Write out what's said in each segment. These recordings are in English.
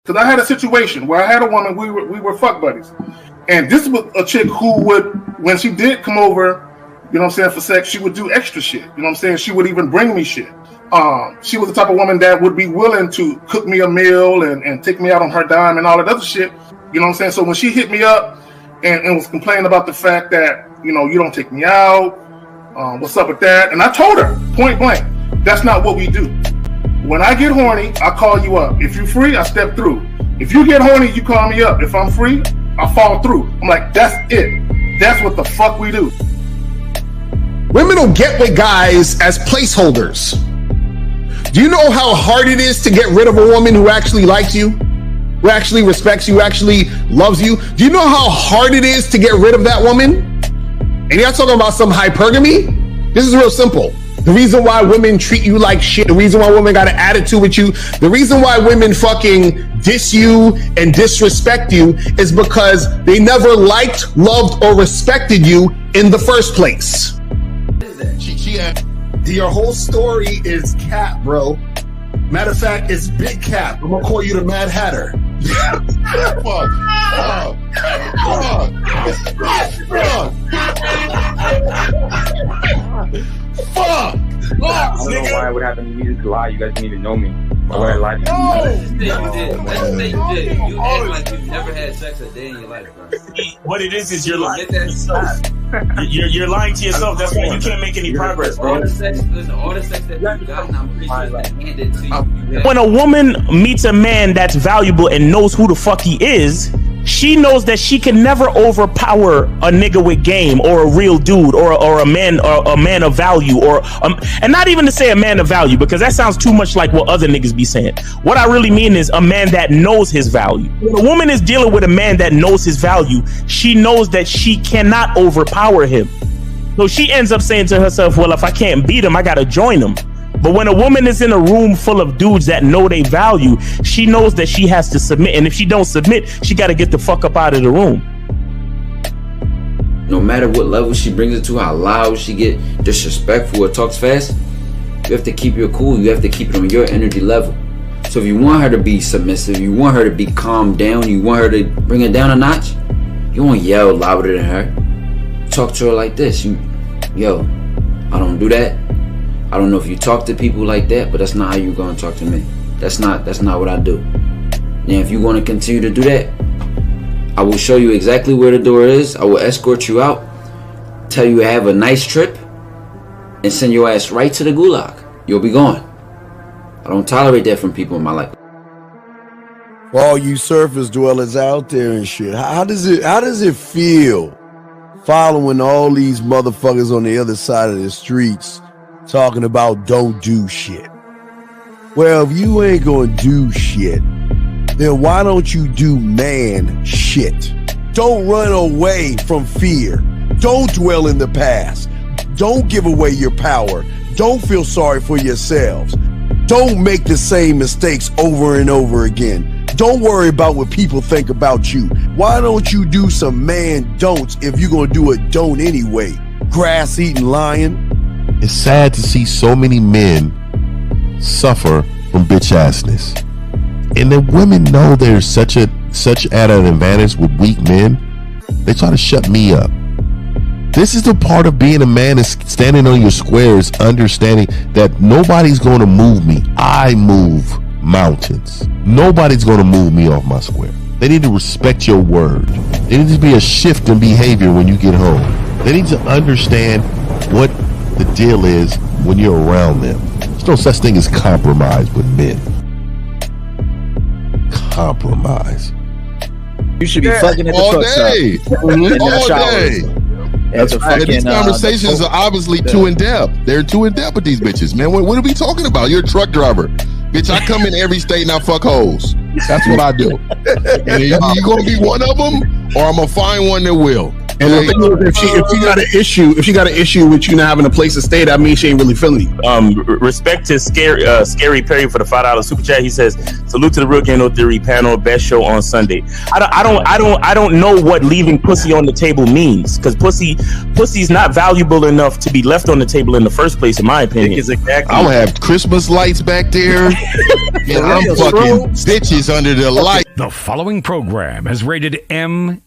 Because I had a situation where I had a woman, we were fuck buddies. And this was a chick who would, when she did come over, you know what I'm saying, for sex, she would do extra shit. You know what I'm saying? She would even bring me shit. She was the type of woman that would be willing to cook me a meal and take me out on her dime and all that other shit. You know what I'm saying? So when she hit me up and was complaining about the fact that, you know, you don't take me out, what's up with that? And I told her, point blank, that's not what we do. When I get horny, I call you up. If you're free, I step through. If you get horny, you call me up. If I'm free, I fall through. I'm like, that's it. That's what the fuck we do. Women don't get with guys as placeholders. Do you know how hard it is to get rid of a woman who actually likes you, who actually respects you, who actually loves you? Do you know how hard it is to get rid of that woman? And you're not talking about some hypergamy? This is real simple. The reason why women treat you like shit, the reason why women got an attitude with you, the reason why women fucking diss you and disrespect you is because they never liked, loved, or respected you in the first place. Your whole story is cap, bro. Matter of fact, it's big cap. I'm gonna call you the Mad Hatter. Fuck! I don't know why it would happen to me to lie. You guys didn't even know me. Why would I lie to you? Let's just say you did. You act like you've never had sex a day in your life, bro. What it is you're lying to yourself. You're lying to yourself. That's why you can't make any progress, bro. All the sex that you've gotten, I'm pretty sure it's handed to you. When a woman meets a man that's valuable and knows who the fuck he is, she knows that she can never overpower a nigga with game or a real dude or a man of value and not even to say a man of value, because that sounds too much like what other niggas be saying. What I really mean is a man that knows his value. When a woman is dealing with a man that knows his value, she knows that she cannot overpower him. So she ends up saying to herself, well, if I can't beat him, I gotta join him. But when a woman is in a room full of dudes that know they value, she knows that she has to submit. And if she don't submit, she got to get the fuck up out of the room. No matter what level she brings it to, how loud she get disrespectful or talks fast, you have to keep your cool. You have to keep it on your energy level. So if you want her to be submissive, you want her to be calmed down, you want her to bring it down a notch, you won't yell louder than her. Talk to her like this. Yo, I don't do that. I don't know if you talk to people like that, but that's not how you're gonna talk to me. That's not what I do. Now, if you want to continue to do that, I will show you exactly where the door is. I will escort you out, tell you have a nice trip, and send your ass right to the gulag. You'll be gone. I don't tolerate that from people in my life. For all you surface dwellers out there and shit, how does it feel following all these motherfuckers on the other side of the streets talking about don't do shit? Well, if you ain't gonna do shit, then why don't you do man shit? Don't run away from fear. Don't dwell in the past. Don't give away your power. Don't feel sorry for yourselves. Don't make the same mistakes over and over again. Don't worry about what people think about you. Why don't you do some man don'ts if you're gonna do a don't anyway? Grass eating lion. It's sad to see so many men suffer from bitch assness, and the women know there's such at an advantage with weak men. They try to shut me up. This is the part of being a man, is standing on your squares, understanding that nobody's going to move me. I move mountains. Nobody's going to move me off my square. They need to respect your word. There needs to be a shift in behavior when you get home. They need to understand what the deal is when you're around them. There's no such thing as compromise with men. Compromise. You should be fucking at the truck stop. All day. That's right. These conversations are obviously too in depth. They're too in depth with these bitches, man. What are we talking about? You're a truck driver. Bitch, I come in every state and I fuck hoes. That's what I do. And you gonna be one of them, or I'm gonna find one that will. And the thing is, if she got an issue with you not having a place to stay, that means she ain't really feeling you. Respect to Scary Perry for the $5 super chat. He says, "Salute to the Real Game No Theory panel, best show on Sunday." I don't know what leaving pussy on the table means, because pussy's not valuable enough to be left on the table in the first place, in my opinion. Exactly. I'm gonna have Christmas lights back there, and I'm fucking bitches under the light. The following program is rated MAN.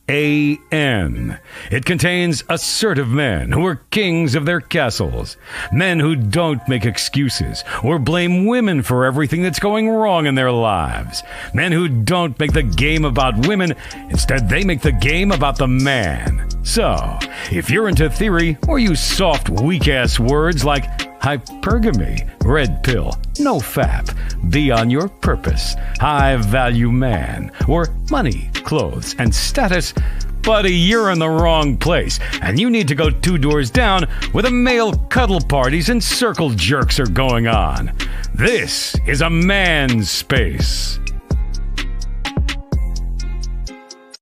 It contains assertive men who are kings of their castles, men who don't make excuses or blame women for everything that's going wrong in their lives, men who don't make the game about women, instead they make the game about the man. So, if you're into theory or use soft, weak-ass words like hypergamy, red pill, no fap, be on your purpose, high value man, or money, clothes, and status, buddy, you're in the wrong place, and you need to go 2 doors down where the male cuddle parties and circle jerks are going on. This is a man's space.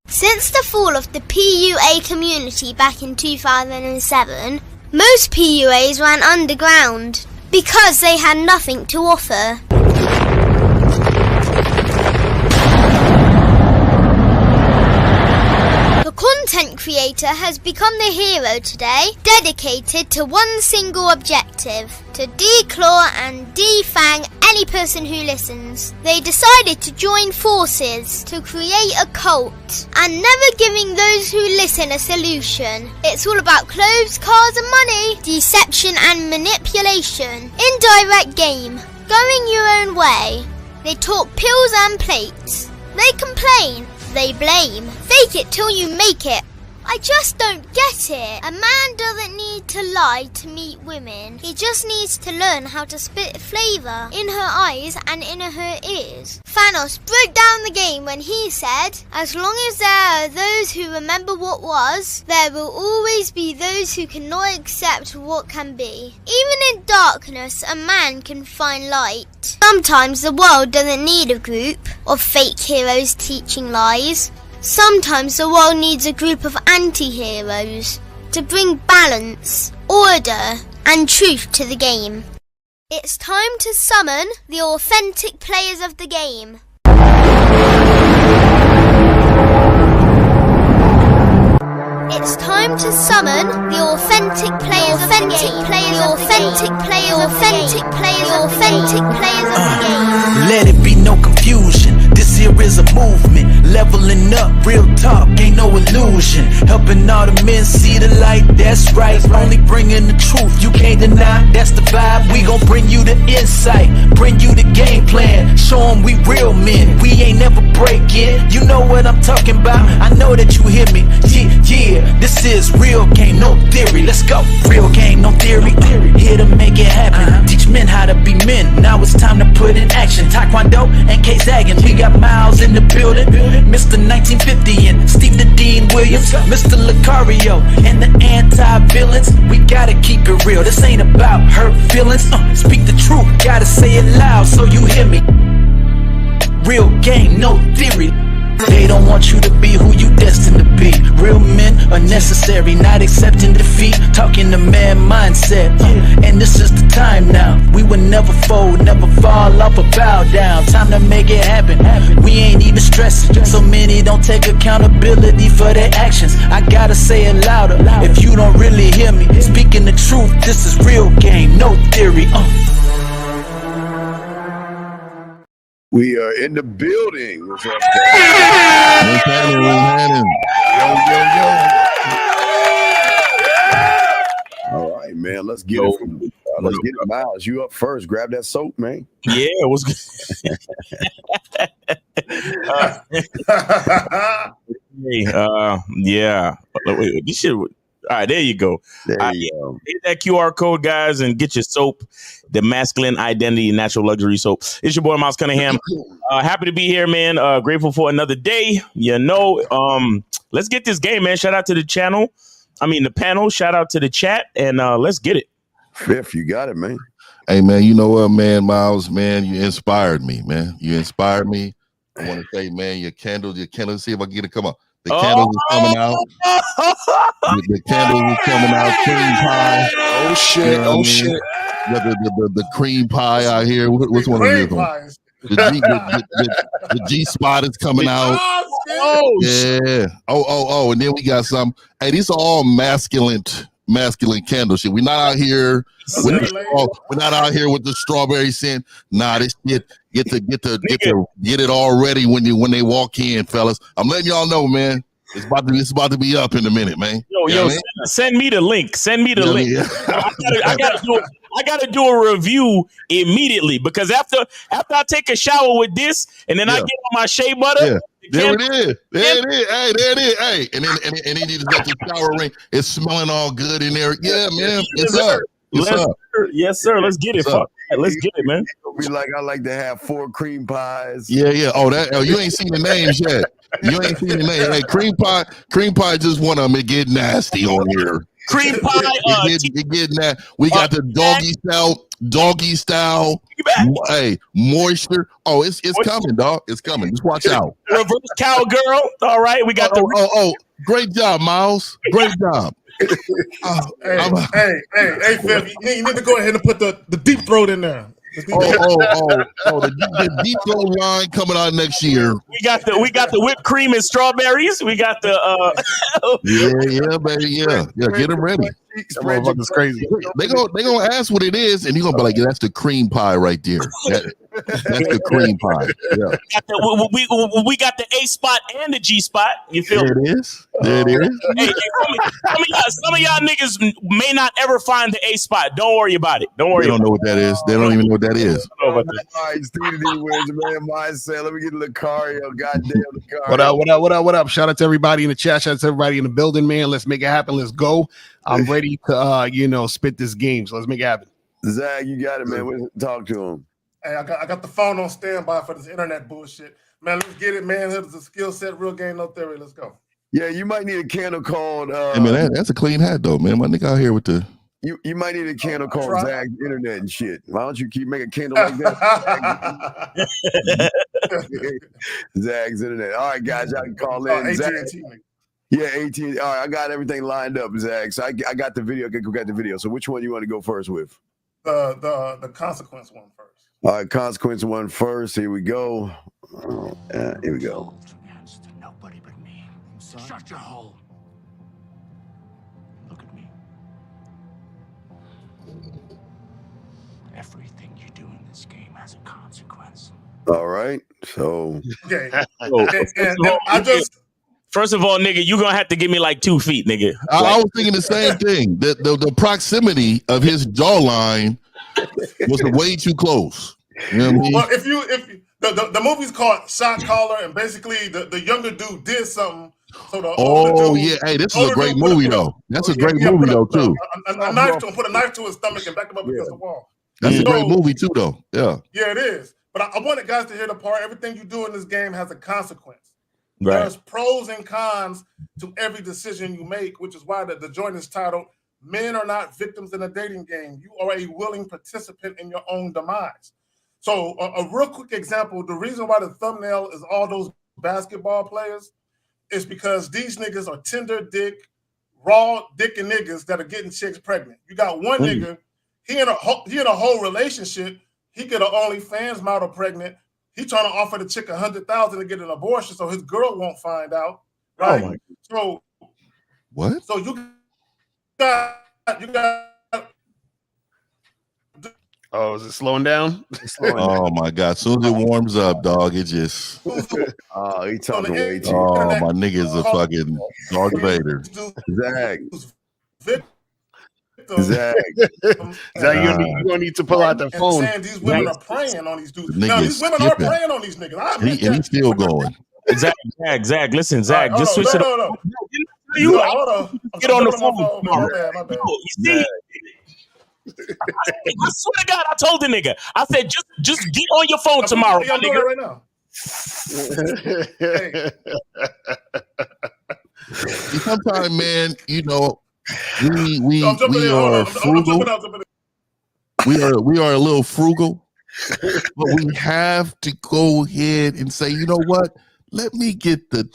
Since the fall of the PUA community back in 2007, most PUAs ran underground because they had nothing to offer. The content creator has become the hero today, dedicated to one single objective: to declaw and defang any person who listens. They decided to join forces to create a cult, and never giving those who listen a solution. It's all about clothes, cars and money, deception and manipulation, indirect game, going your own way. They talk pills and plates. They complain. They blame. Fake it till you make it. I just don't get it. A man doesn't need to lie to meet women. He just needs to learn how to spit flavour in her eyes and in her ears. Thanos broke down the game when he said, "As long as there are those who remember what was, there will always be those who cannot accept what can be." Even in darkness, a man can find light. Sometimes the world doesn't need a group of fake heroes teaching lies. Sometimes the world needs a group of anti-heroes to bring balance, order, and truth to the game. It's time to summon the authentic players of the game. It's time to summon the authentic players of the game. The authentic players of the game. Let it be no confusion. This here is a movement, leveling up, real talk, ain't no illusion. Helping all the men see the light, that's right. Only bringing the truth, you can't deny, that's the vibe. We gon' bring you the insight, bring you the game plan. Show them we real men, we ain't never breaking. You know what I'm talking about, I know that you hear me. Yeah, this is real game, no theory. Let's go, real game, no theory. Here to make it happen, teach men how to be men. Now it's time to put in action. Taekwondo and K-Zagging, we got Miles in the building, Mr. 1950 and Steve the Dean Williams, Mr. Lucario and the anti-villains. We gotta keep it real, this ain't about hurt feelings. Speak the truth, gotta say it loud so you hear me. Real game, no theory. They don't want you to be who you destined to be. Real men are necessary, not accepting defeat. Talking the man mindset, and this is the time now. We will never fold, never fall off or bow down. Time to make it happen. We ain't even stressing. So many don't take accountability for their actions. I gotta say it louder if you don't really hear me. Speaking the truth, this is real game, no theory. We are in the building. What's up, What's happening? All right, man. Let's get it. Let's get it, Miles. You up first. Grab that soap, man. Yeah, what's good? Yeah. This shit. All right, there you go. There you go. Hit that QR code, guys, and get your soap, the masculine identity natural luxury soap. It's your boy Miles Cunningham. Happy to be here, man. Grateful for another day. Let's get this game, man. Shout out to the channel. The panel. Shout out to the chat, and let's get it. Fifth, you got it, man. Hey, man, you know what, man, Miles, man, you inspired me, man. You inspired me. I want to say, man, your candle, see if I can get it. Come on. The candles are coming out. The candles are coming out. Cream pie. Oh shit! You know Oh what I mean? shit! The cream pie out here. What's one of Cream these ones? pies. The G spot is coming out. Oh, Yeah. Oh, and then we got some. Hey, these are all masculine candle shit. We're not out here. We're not out here with the strawberry scent. Nah, this shit get it all ready when they walk in, fellas. I'm letting y'all know, man. It's about to be up in a minute, man. Yo, send me the link. Send me the link. I gotta do a review immediately because after I take a shower with this and then I get on my shea butter. Yeah. There it is. There it is. Hey, there it is. Hey, and then you just got the shower ring. It's smelling all good in there. Yeah, man. It's up. It's up. Yes, sir. Let's get it. Let's get it, man. Be like, I like to have 4 cream pies. Yeah. Oh, you ain't seen the names yet. You ain't seen the name. Hey, cream pie. Just one of them. It get nasty on here. Cream pie. It get nasty. We got the doggy style. Hey, moisture. Oh, it's coming, dog. It's coming. Just watch out. Reverse cowgirl. All right, we got great job, Miles. Great job. Hey, Phil, you need to go ahead and put the deep throat in there. The deep throat line coming out next year. We got the whipped cream and strawberries. We got the yeah, baby, yeah. Get them ready. That motherfucker's crazy. They gonna ask what it is, and you're gonna be like, that's the cream pie right there. That's the cream pie. Yeah. We got the A spot and the G spot. You feel there me? It is. There it is. Hey, some of y'all niggas may not ever find the A spot. Don't worry about it. Don't worry. They don't know what that is. They don't even know what that is. All right, Stevie D wins, man. Mindset. Let me get Lucario. Goddamn Lucario. What up? Shout out to everybody in the chat. Shout out to everybody in the building, man. Let's make it happen. Let's go. I'm ready to spit this game. So let's make it happen. Zach, you got it, man. Talk to him. Hey, I got the phone on standby for this internet bullshit. Man, let's get it, man. It's a skill set, real game, no theory. Let's go. Yeah, you might need a candle called I mean, that's a clean hat though, man. My nigga out here with the You might need a candle called Zag's Internet and shit. Why don't you keep making a candle like that? Zag's Internet. All right, guys, y'all can call in. AT&T. Yeah, AT&T. All right, I got everything lined up, Zag. So I got the video. I got the video. So which one you want to go first with? The consequence one first. All right, consequence one first. Here we go. Here we go. Nobody but me. Shut your hole. Look at me. Everything you do in this game has a consequence. All right. So okay. First of all, nigga, you're gonna have to give me like 2 feet, nigga. I was thinking the same thing. The proximity of his jawline was way too close. You know what I mean? Well, if the movie's called Shot Caller, and basically the younger dude did something. So the older dude, hey, this is a great movie though. That's a great movie though too. A knife to him, put a knife to his stomach and back him up against the wall. That's a great movie too though. Yeah. Yeah, it is. But I wanted guys to hear the part. Everything you do in this game has a consequence. Right. There's pros and cons to every decision you make, which is why the joint is titled "Men Are Not Victims in a Dating Game. You are a willing participant in your own demise." So a real quick example, the reason why the thumbnail is all those basketball players is because these niggas are tender dick, raw dick and niggas that are getting chicks pregnant. You got one nigga, he in a whole relationship, he get an OnlyFans model pregnant. He trying to offer the chick $100,000 to get an abortion so his girl won't find out. Right? Oh my. So what? So you got Oh, is it slowing down? Oh my God! As soon as it warms up, dog, it just. Oh, he talking way too. Oh, my nigga's a fucking Darth Vader. Zag. Zag, you're gonna need to pull out the phone. And these women are preying on these dudes. Now, these women are preying on these niggas. And he's still going. Zag, listen, Zag, just switch it up. Get on the phone. My bad. You see? I swear to God, I told the nigga. I said, just get on your phone tomorrow. I'm doing it right now. Sometimes, man, you know, we are frugal. We are a little frugal, but we have to go ahead and say, you know what? Let me get the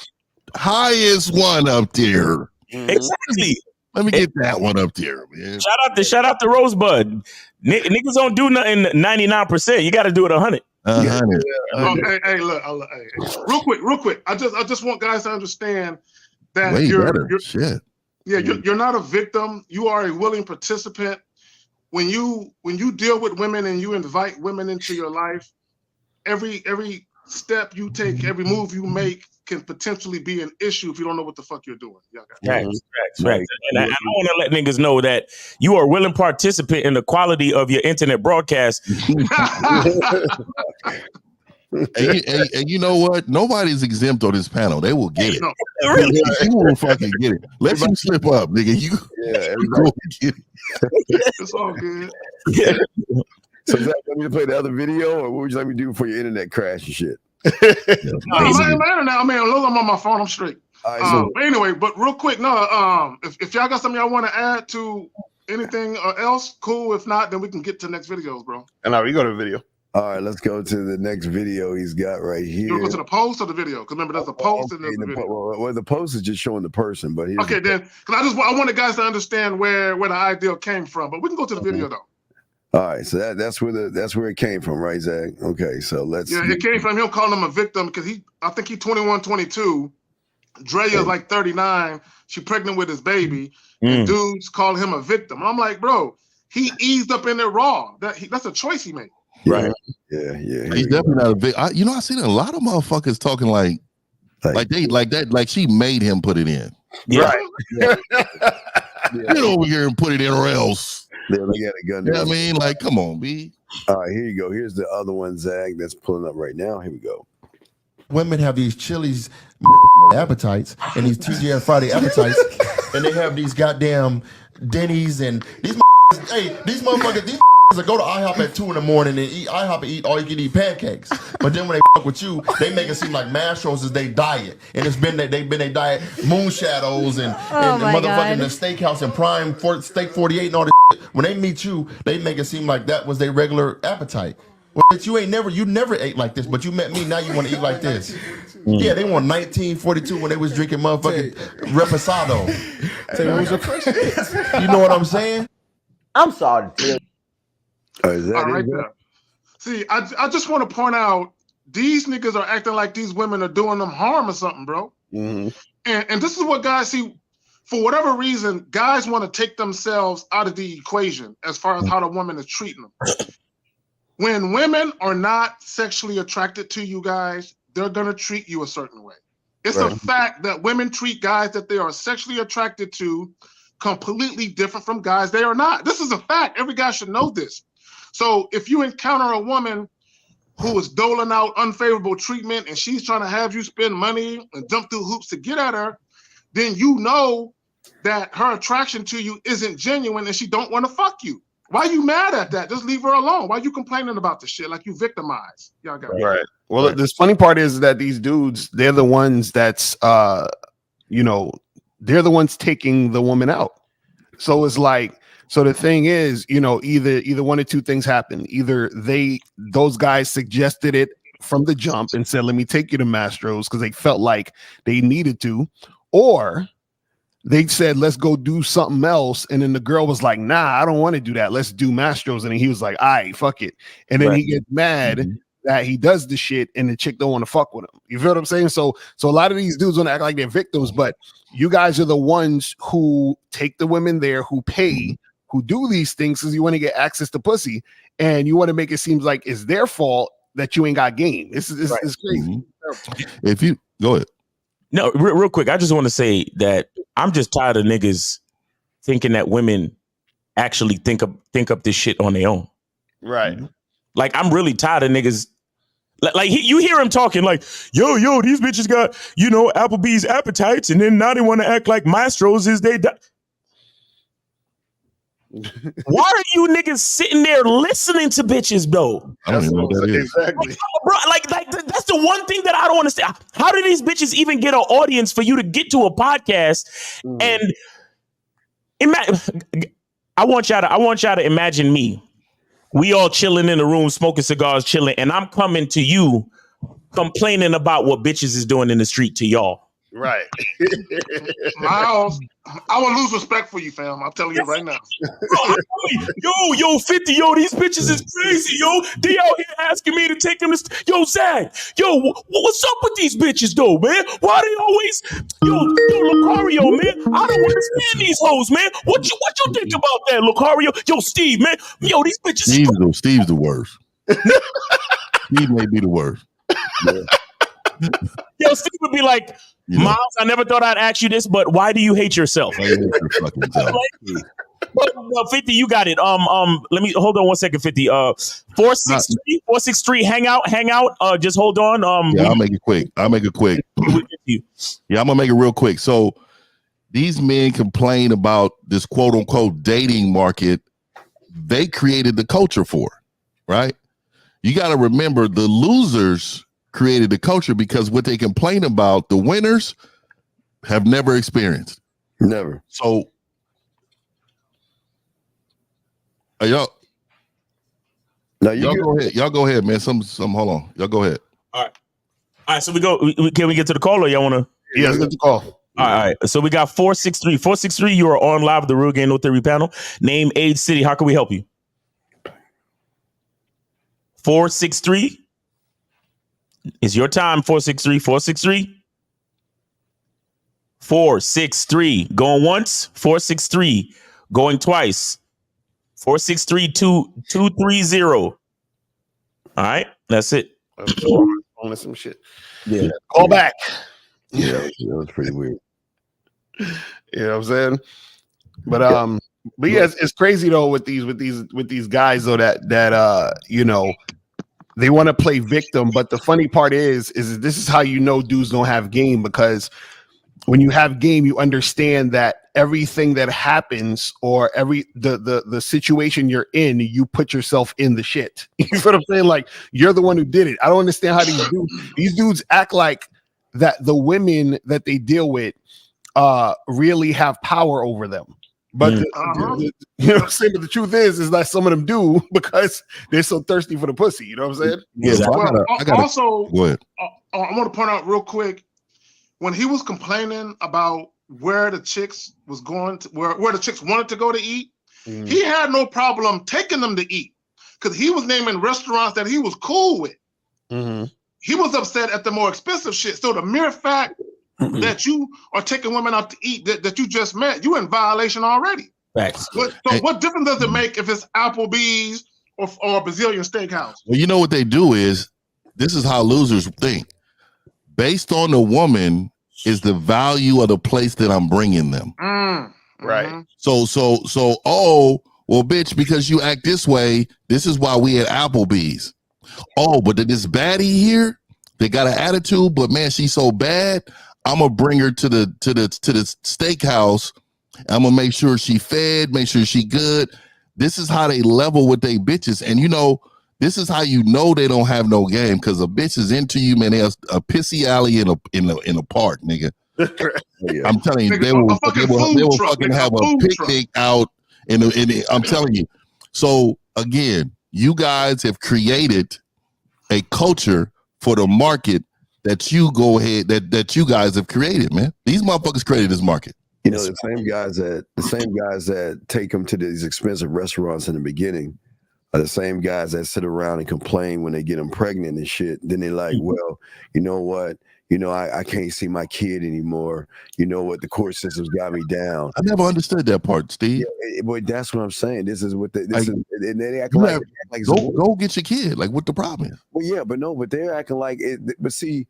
highest one up there. Exactly. Let me get that one up there, man. Shout out to Rosebud. Niggas don't do nothing 99%. You got to do it 100. 100. Hey, look, real quick. I just want guys to understand that Shit. Yeah, you're not a victim. You are a willing participant. When you deal with women and you invite women into your life, every step you take, every move you make can potentially be an issue if you don't know what the fuck you're doing. Right. And I want to let niggas know that you are a willing participant in the quality of your internet broadcast. And you know what? Nobody's exempt on this panel. They will get it. No. Really? You will fucking get it. Let you slip up, nigga. You go get it. It's all good. So is that want me to play the other video, or what would you like me to do before your internet crash and shit? My internet, I mean, as long as I'm on my phone, I'm straight. But anyway, but real quick, if y'all got something y'all want to add to anything else, cool. If not, then we can get to the next videos, bro. And now we go to the video. All right, let's go to the next video he's got right here. You want to go to the post or the video? Because remember, there's a post and there's the video. Well, the post is just showing the person, but okay, then, because I want the guys to understand where the idea came from, but we can go to the video though. All right, so that's where it came from, right, Zach? Okay, so let's. Yeah, it came from him calling him a victim because I think he's 21, 22. Drea's like 39. She pregnant with his baby, and dudes call him a victim. And I'm like, bro, he eased up in there raw. That's a choice he made. Right. Yeah. He's definitely not a victim. I seen a lot of motherfuckers talking like she made him put it in. Yeah. Right. Get over here and put it in or else. Yeah, they got a gun. You know what I mean? Like, come on, B. All right, here you go. Here's the other one, Zach, that's pulling up right now. Here we go. Women have these Chili's appetites and these TGI Friday appetites, and they have these goddamn Denny's and these motherfuckers that go to IHOP at 2 a.m. and eat IHOP and eat all you can eat pancakes. But then when they fuck with you, they make it seem like Mastros is their diet, and they've been their diet Moonshadows and motherfucking the steakhouse and Prime Steak 48 and all this shit. When they meet you, they make it seem like that was their regular appetite. Well, but you never ate like this, but you met me, now you want to eat like this. Yeah, they want 1942 when they was drinking motherfucking Reposado. You know what I'm saying? I'm sorry. All right there. See, I just want to point out these niggas are acting like these women are doing them harm or something, bro. Mm-hmm. And this is what guys see. For whatever reason, guys want to take themselves out of the equation as far as how the woman is treating them. When women are not sexually attracted to you guys, they're gonna treat you a certain way. It's a fact that women treat guys that they are sexually attracted to completely different from guys they are not. This is a fact. Every guy should know this. So if you encounter a woman who is doling out unfavorable treatment and she's trying to have you spend money and jump through hoops to get at her, then you know that her attraction to you isn't genuine and she don't want to fuck you. Why you mad at that? Just leave her alone. Why you complaining about the shit like you victimized? Y'all got right. Well, this funny part is that these dudes, they're the ones that's they're the ones taking the woman out. So it's like, so the thing is, either one or two things happen. Either those guys suggested it from the jump and said, let me take you to Mastros because they felt like they needed to, or they said, let's go do something else. And then the girl was like, nah, I don't want to do that. Let's do Mastros. And then he was like, all right, fuck it. And then he gets mad that he does the shit and the chick don't want to fuck with him. You feel what I'm saying? So a lot of these dudes want to act like they're victims, but you guys are the ones who take the women there, who pay, who do these things because you want to get access to pussy. And you want to make it seem like it's their fault that you ain't got game. This is crazy. If you go ahead. No, real quick. I just want to say that I'm just tired of niggas thinking that women actually think up this shit on their own. Right. Like, I'm really tired of niggas. Like you hear him talking like, yo, these bitches got, Applebee's appetites, and then now they want to act like Mastros is they. Why are you niggas sitting there listening to bitches, though? I don't even know what that is. Exactly. Bro, like that's the one thing that I don't understand. How do these bitches even get an audience for you to get to a podcast? And I want y'all to imagine me. We all chilling in the room, smoking cigars, chilling, and I'm coming to you complaining about what bitches is doing in the street to y'all. Right. Miles, I will lose respect for you, fam. I'm telling you right now. Yo, 50, yo, these bitches is crazy, yo. They out here asking me to take them to, yo, Zach, yo, what's up with these bitches, though, man? Why they always, yo, Lucario, man, I don't understand these hoes, man. What you think about that, Lucario? Yo, Steve, man, yo, these bitches. Steve's the worst. Steve may be the worst. Yeah. Yo, Steve would be like, Miles, I never thought I'd ask you this, but why do you hate yourself? I hate your fucking self. Well, 50, you got it. Let me hold on 1 second, 50. 463, hang out. Just hold on. I'll make it quick. Yeah, I'm gonna make it real quick. So these men complain about this quote unquote dating market. They created the culture for it, right? You got to remember the losers created the culture because what they complain about, the winners have never experienced. Never. So y'all go ahead. Y'all go ahead, man. Some hold on. Y'all go ahead. All right. So we go. Can we get to the call or y'all want to? Yeah, let's get the call. All right. So we got 463. 463, you are on live with the Real Game No Theory panel. Name, age, city. How can we help you? 463. It's your time. 463. 463. 463. Going once. 463. Going twice. 463-230. All right. That's it. On some shit. Yeah. Call back. Yeah, that was pretty weird. You know what I'm saying? But yeah, it's crazy though with these guys though that you know, they want to play victim, but the funny part is this is how you know dudes don't have game, because when you have game, you understand that everything that happens or the situation you're in, you put yourself in the shit. You know what I'm saying? Like, you're the one who did it. I don't understand how these dudes act like that the women that they deal with really have power over them. But you know what I'm saying? But the truth is that some of them do, because they're so thirsty for the pussy. You know what I'm saying? Yeah. So Also, go ahead. I want to point out real quick, when he was complaining about where the chicks was going to, where the chicks wanted to go to eat, he had no problem taking them to eat, because he was naming restaurants that he was cool with. He was upset at the more expensive shit. So the mere fact that you are taking women out to eat that you just met, you in violation already. Facts. What difference does it make if it's Applebee's or a Brazilian steakhouse? Well, you know what they do is, this is how losers think. Based on the woman is the value of the place that I'm bringing them. Right. So, oh, well, bitch, because you act this way, this is why we at Applebee's. Oh, but this baddie here, they got an attitude, but man, she's so bad. I'm gonna bring her to the steakhouse. I'm gonna make sure she fed, make sure she good. This is how they level with they bitches, and you know, this is how you know they don't have no game, because a bitch is into you, man. They have a pissy alley in a park, nigga. I'm telling you, they will fucking have a picnic out in I'm telling you. So again, you guys have created a culture for the market that you that you guys have created, man. These motherfuckers created this market. You know, the same guys that take them to these expensive restaurants in the beginning are the same guys that sit around and complain when they get them pregnant and shit. Then they're like, well, you know what? You know, I can't see my kid anymore. You know what? The court system's got me down. I never understood that part, Steve. Yeah, but that's what I'm saying. This is what and they act like go get your kid. Like, what the problem is? Well, yeah, but they're acting like it. But see,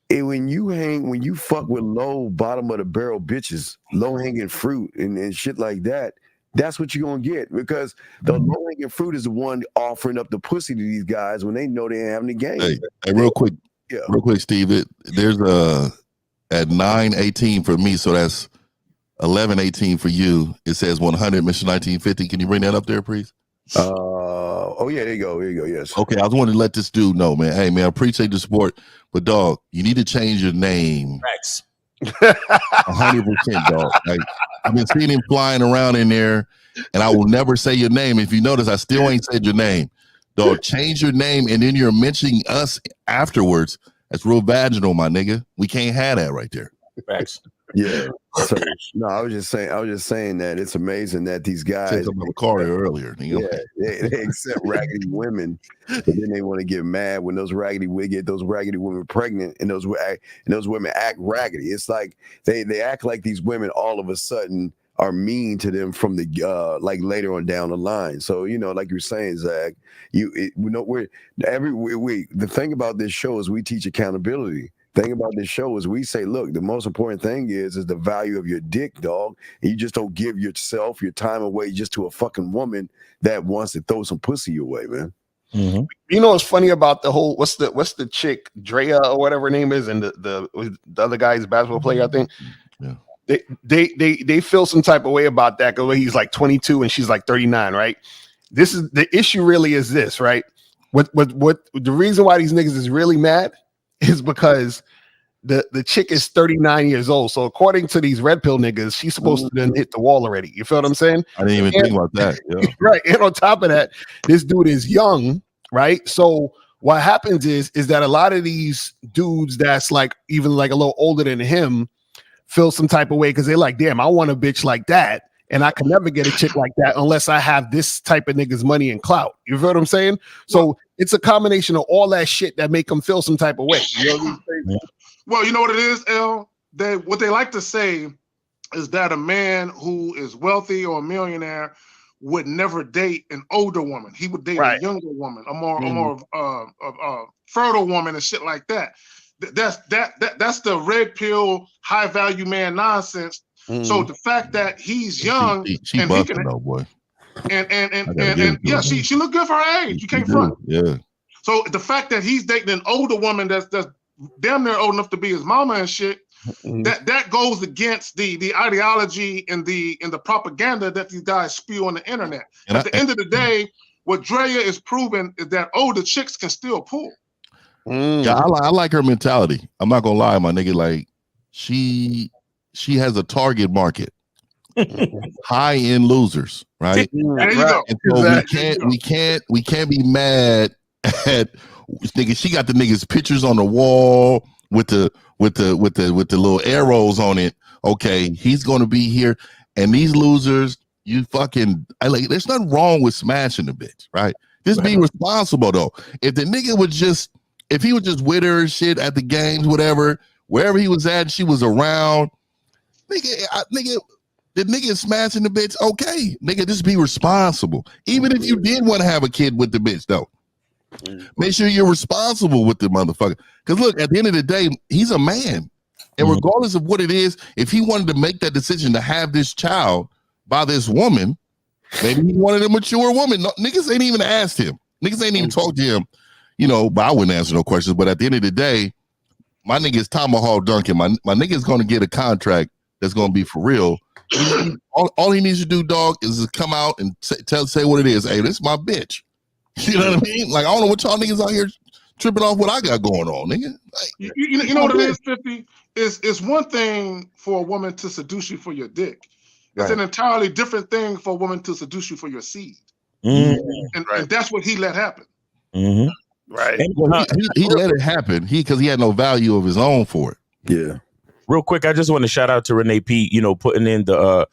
when you fuck with low bottom of the barrel bitches, low hanging fruit and shit like that, that's what you're gonna get, because the low hanging fruit is the one offering up the pussy to these guys when they know they ain't having the game. Hey, real quick, Steve. There's at 9:18 for me, so that's 11:18 for you. It says 100, Mission 1950. Can you bring that up there, please? Oh yeah, there you go. Yes. Okay, I just wanted to let this dude know, man. Hey, man, I appreciate the support, but dog, you need to change your name. Facts. 100%, dog. Like, I've been seeing him flying around in there, and I will never say your name. If you notice, I still ain't said your name. Dog, change your name, and then you're mentioning us afterwards. That's real vaginal, my nigga. We can't have that right there. Facts. Yeah. So no, I was just saying that it's amazing that these guys Said something about Corey earlier. Yeah, they accept raggedy women, but then they want to get mad when those raggedy women pregnant, and those women act raggedy. It's like they act like these women all of a sudden are mean to them from the like later on down the line. So like you were saying, Zach, the thing about this show is we teach accountability. Thing about this show is we say, look, the most important thing is the value of your dick, dog. And you just don't give yourself, your time away just to a fucking woman that wants to throw some pussy away, man. Mm-hmm. You know what's funny about the whole what's the chick Drea or whatever her name is, and the other guy's a basketball player, I think. Yeah. They feel some type of way about that because he's like 22 and she's like 39, right? This is the issue. Really, is this right? What the reason why these niggas is really mad is because the chick is 39 years old. So according to these red pill niggas, she's supposed to then hit the wall already. You feel what I'm saying? I didn't even think about that. Yeah. Right. And on top of that, this dude is young, right? So what happens is that a lot of these dudes that's like even like a little older than him feel some type of way because they're like, damn, I want a bitch like that. And I can never get a chick like that unless I have this type of nigga's money and clout. You feel what I'm saying? So it's a combination of all that shit that make them feel some type of way. You know what I'm saying? Well, you know what it is, L? What they like to say is that a man who is wealthy or a millionaire would never date an older woman. He would date a younger woman, a more fertile woman and shit like that. That's the red pill high value man nonsense. So the fact that he's young she and busting though, boy. And yeah, she looked good for her age. You can't front. Yeah. So the fact that he's dating an older woman that's damn near old enough to be his mama and shit, that goes against the ideology and the propaganda that these guys spew on the internet. And at the end of the day, what Drea is proving is that older chicks can still pull. Yeah, I like her mentality. I'm not gonna lie, my nigga. Like she has a target market, high end losers, right? There you go. And so we can't be mad at nigga. She got the niggas pictures on the wall with the little arrows on it. Okay, he's gonna be here, and these losers, there's nothing wrong with smashing the bitch, right? Just be responsible though. If the nigga would just, if he was just with her shit at the games, whatever, wherever he was at, she was around. Nigga, the nigga is smashing the bitch. Okay, nigga, just be responsible. Even if you did want to have a kid with the bitch, though, make sure you're responsible with the motherfucker. Because look, at the end of the day, he's a man, and regardless of what it is, if he wanted to make that decision to have this child by this woman, maybe he wanted a mature woman. No, niggas ain't even asked him. Niggas ain't even talked to him. But I wouldn't answer no questions. But at the end of the day, my nigga is Tomahawk Duncan. My nigga is going to get a contract that's going to be for real. All he needs to do, dog, is just come out and say what it is. Hey, this is my bitch. You know what I mean? Like, I don't know what y'all niggas out here tripping off what I got going on, nigga. Like, you know what it is, 50? It's one thing for a woman to seduce you for your dick. It's an entirely different thing for a woman to seduce you for your seed. And that's what he let happen. Right. Well, he let it happen. Because he had no value of his own for it. Yeah. Real quick, I just want to shout out to Renee P. Putting in the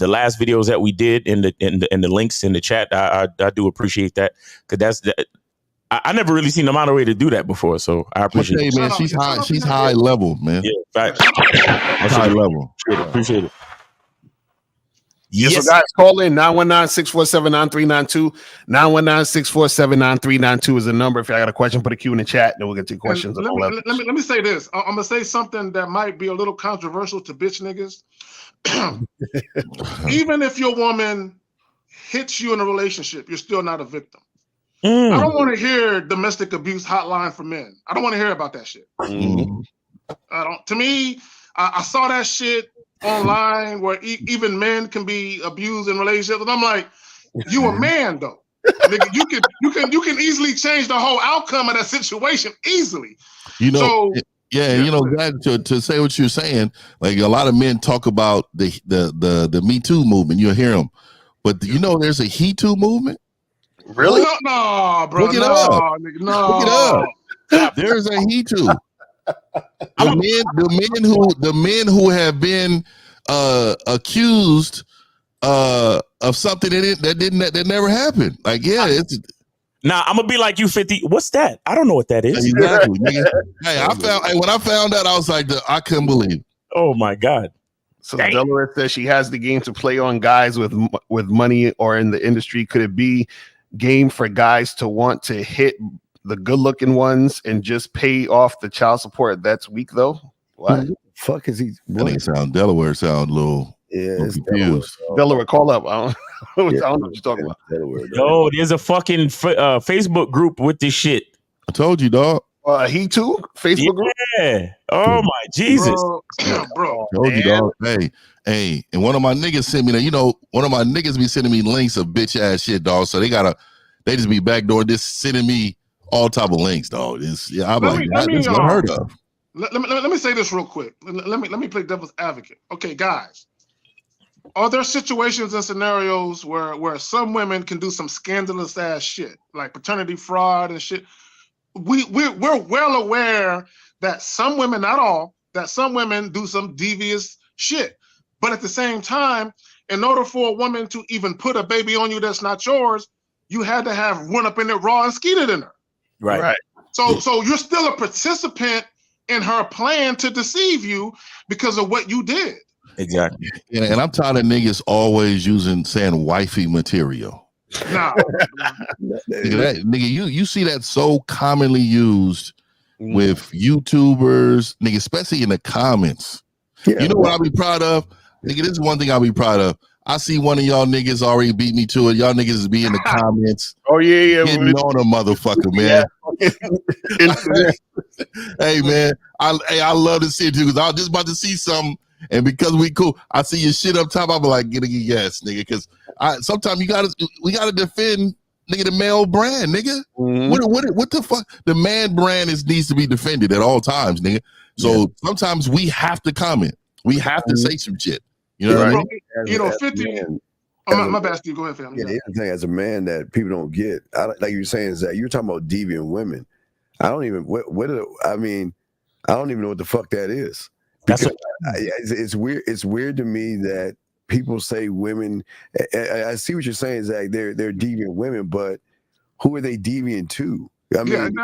last videos that we did in the links in the chat. I do appreciate that, because I never really seen the moderator do that before, so I appreciate it. Man, she's high. She's high level, man. Yeah, fact. High level. Appreciate it. Yes. So guys, call in 919-647-9392. 919-647-9392 is the number. If y'all got a question, put a Q in the chat, then we'll get to your questions. Let me say this. I'm gonna say something that might be a little controversial to bitch niggas. Even if your woman hits you in a relationship, you're still not a victim. I don't want to hear domestic abuse hotline for men. I don't want to hear about that shit. To me, I saw that shit online where even men can be abused in relationships, and I'm like, you a man though. Nigga, you can easily change the whole outcome of that situation easily. That, to say what you're saying, like a lot of men talk about the Me Too movement. You'll hear them, but there's a He Too movement. Really? No, bro. Look it up. Nigga, no. Look it up. There's a He Too. The men who have been accused of something that never happened. Like, yeah, it's. Now I'm gonna be like you, 50. What's that? I don't know what that is. Exactly. Hey, when I found out, I was like, I couldn't believe it. Oh my God. So Delaware says she has the game to play on guys with money or in the industry. Could it be game for guys to want to hit the good looking ones and just pay off the child support? That's weak though. What? Fuck is he? Delaware sound a little. Yeah, it's confused. Delaware, call up. I don't know what you're talking about. Yo, there's a fucking Facebook group with this shit. I told you, dog. He too? Facebook group? Yeah. Oh my Jesus. Bro. Told you, dog. Hey, and one of my niggas sent me that. You know, one of my niggas be sending me links of bitch ass shit, dog. So they just be backdoor just sending me all type of links, dog. I'm like, this is unheard of. Let me say this real quick. Let me play devil's advocate. Okay, guys. Are there situations and scenarios where some women can do some scandalous ass shit, like paternity fraud and shit? We're well aware that some women, not all, that some women do some devious shit. But at the same time, in order for a woman to even put a baby on you that's not yours, you had to have run up in it raw and skeeted in her. Right. So you're still a participant in her plan to deceive you because of what you did. Exactly. Yeah, and I'm tired of niggas always saying wifey material. Nah. Nigga, you see that so commonly used with YouTubers, nigga, especially in the comments. Yeah, you know what I'll be proud of? Nigga, this is one thing I'll be proud of. I see one of y'all niggas already beat me to it. Y'all niggas is be in the comments. Oh, yeah. Getting on a motherfucker, man. Hey, man. I love to see it too, because I was just about to see something. And because we cool, I see your shit up top. I'll be like, get a yes, nigga. Because sometimes we gotta defend, nigga, the male brand, nigga. Mm-hmm. What the fuck? The man brand needs to be defended at all times, nigga. So sometimes we have to comment. We have to say some shit. You know what I mean? You know, 50. My bad, Steve. Go ahead, fam. Yeah, the thing as a man that people don't get, like you're saying, is that you're talking about deviant women. I don't even I don't even know what the fuck that is. Because it's weird. It's weird to me that people say women. I see what you're saying, Zach. They're deviant women, but who are they deviant to? I mean,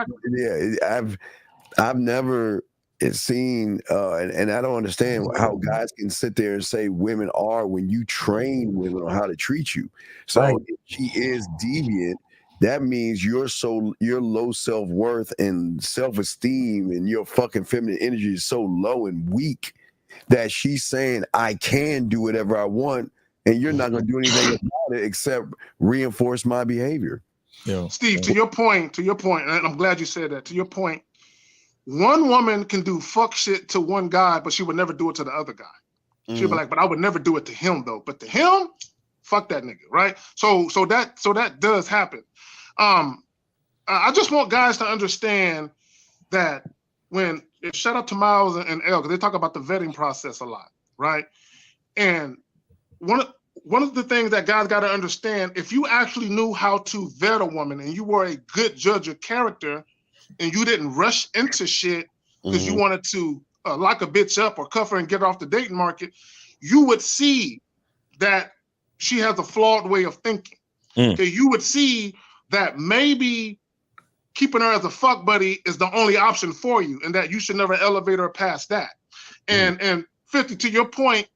I've never seen, and I don't understand how guys can sit there and say women are when you train women on how to treat you. So if she is deviant, that means your low self-worth and self-esteem and your fucking feminine energy is so low and weak that she's saying, I can do whatever I want, and you're not going to do anything about it except reinforce my behavior. Yeah. Steve, to your point, and I'm glad you said that, to your point, one woman can do fuck shit to one guy, but she would never do it to the other guy. She'd be like, but I would never do it to him though. But to him, fuck that nigga, right? So that does happen. I just want guys to understand that shout out to Miles and Elle, because they talk about the vetting process a lot, right? And one of the things that guys got to understand, if you actually knew how to vet a woman and you were a good judge of character and you didn't rush into shit because you wanted to lock a bitch up or cuff her and get her off the dating market, you would see that she has a flawed way of thinking. Okay, you would see that maybe keeping her as a fuck buddy is the only option for you, and that you should never elevate her past that. And 50, to your point,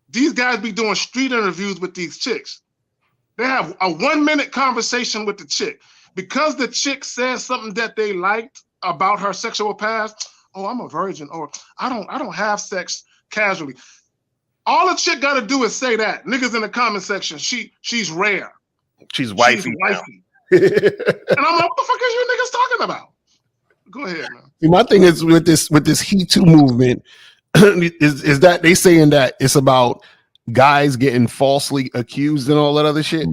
these guys be doing street interviews with these chicks. They have a 1-minute conversation with the chick. Because the chick says something that they liked about her sexual past, oh, I'm a virgin, or I don't have sex casually. All a chick gotta do is say that. Niggas in the comment section, she's rare. She's wifey. And I'm like, what the fuck is you niggas talking about? Go ahead, man. See, my thing is with this He Too movement is that they saying that it's about guys getting falsely accused and all that other shit.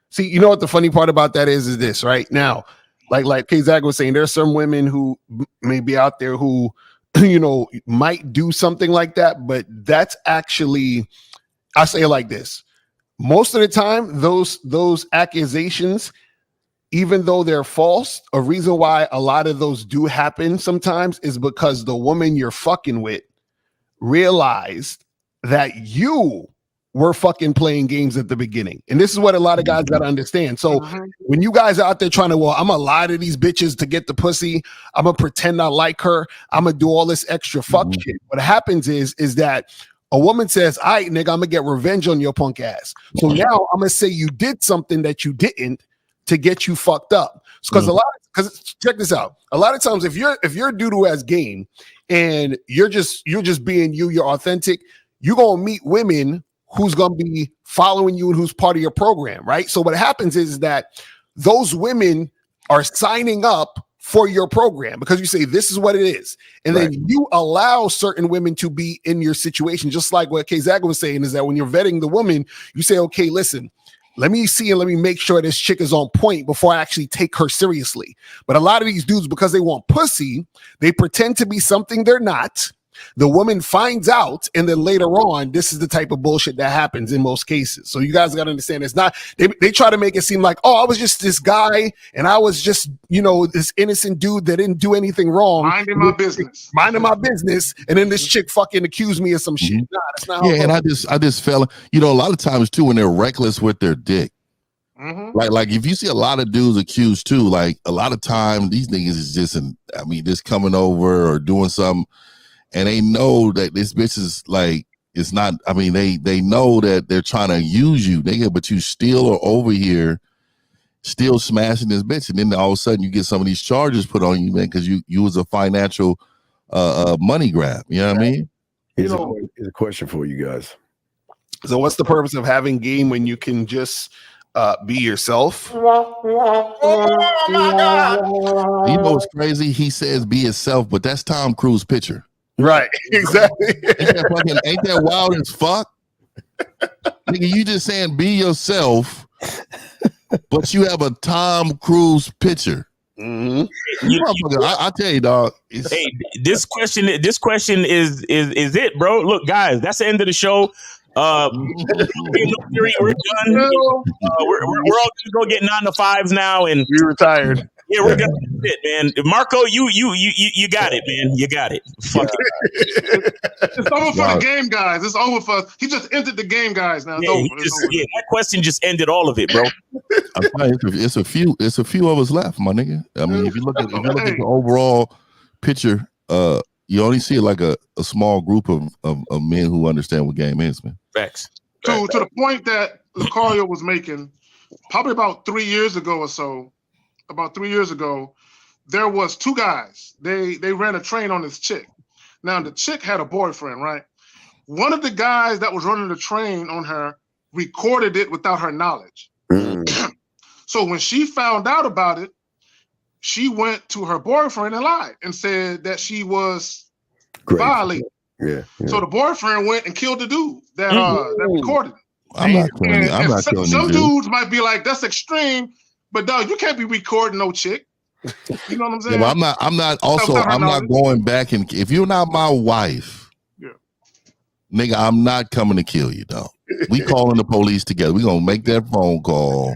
See, you know what the funny part about that is this right now, like K-Zag was saying, there's some women who may be out there who, you know, might do something like that, but that's actually, I say it like this. Most of the time, those accusations even though they're false, a reason why a lot of those do happen sometimes is because the woman you're fucking with realized that you were fucking playing games at the beginning. And this is what a lot of guys got to understand. So when you guys are out there trying to, well, I'm gonna lie to these bitches to get the pussy, I'm gonna pretend I like her, I'm gonna do all this extra fuck shit. What happens is that a woman says, all right, nigga, I'm gonna get revenge on your punk ass. So now I'm gonna say you did something that you didn't to get you fucked up. Because check this out. A lot of times if you're a dude who has game and you're just being you're authentic, you're gonna meet women who's gonna be following you and who's part of your program, right? So what happens is that those women are signing up for your program because you say this is what it is, and then you allow certain women to be in your situation, just like what K-Zaga was saying, is that when you're vetting the woman, you say, okay, listen, let me see and let me make sure this chick is on point before I actually take her seriously. But a lot of these dudes, because they want pussy, they pretend to be something they're not. The woman finds out, and then later on, this is the type of bullshit that happens in most cases. So you guys got to understand, it's not, they try to make it seem like, oh, I was just this guy, and I was just, this innocent dude that didn't do anything wrong. Minding my business. And then this chick fucking accused me of some shit. Nah, that's not how it and goes. I just felt, a lot of times too, when they're reckless with their dick, like if you see a lot of dudes accused too, like a lot of time these niggas is just coming over or doing something, and they know that this bitch is like, it's not, they know that they're trying to use you, nigga, but you still are over here still smashing this bitch, and then all of a sudden you get some of these charges put on you, man, because you was a financial money grab. You know what I mean? Here's a question for you guys. So what's the purpose of having game when you can just be yourself? Oh my God. You know what's crazy? He says be yourself, but that's Tom Cruise picture. Right, exactly. Ain't that wild as fuck? Nigga, you just saying be yourself, but you have a Tom Cruise picture. I tell you, dog. Hey, this question is it, bro? Look, guys, that's the end of the show. We're done. We're all gonna go get 9 to 5s now, and we retired. Yeah, we're gonna do it, man. Marco, you got it, man. You got it. Fuck it. It's over for the game, guys. It's over for. He just entered the game, guys. Now it's over. That question just ended all of it, bro. It's a few of us left, my nigga. I mean, if you look at the overall picture, you only see like a small group of men who understand what game is, man. Facts. To the point that Lucario was making, probably about 3 years ago or so. About 3 years ago, there was 2 guys. They ran a train on this chick. Now the chick had a boyfriend, right? One of the guys that was running the train on her recorded it without her knowledge. So when she found out about it, she went to her boyfriend and lied and said that she was violated. Yeah. So the boyfriend went and killed the dude that recorded it. I'm not killing some dudes might be like, that's extreme. But dog, you can't be recording no chick. You know what I'm saying? Yeah, I'm not going back, and if you're not my wife, nigga, I'm not coming to kill you, dog. We calling the police together. We gonna make that phone call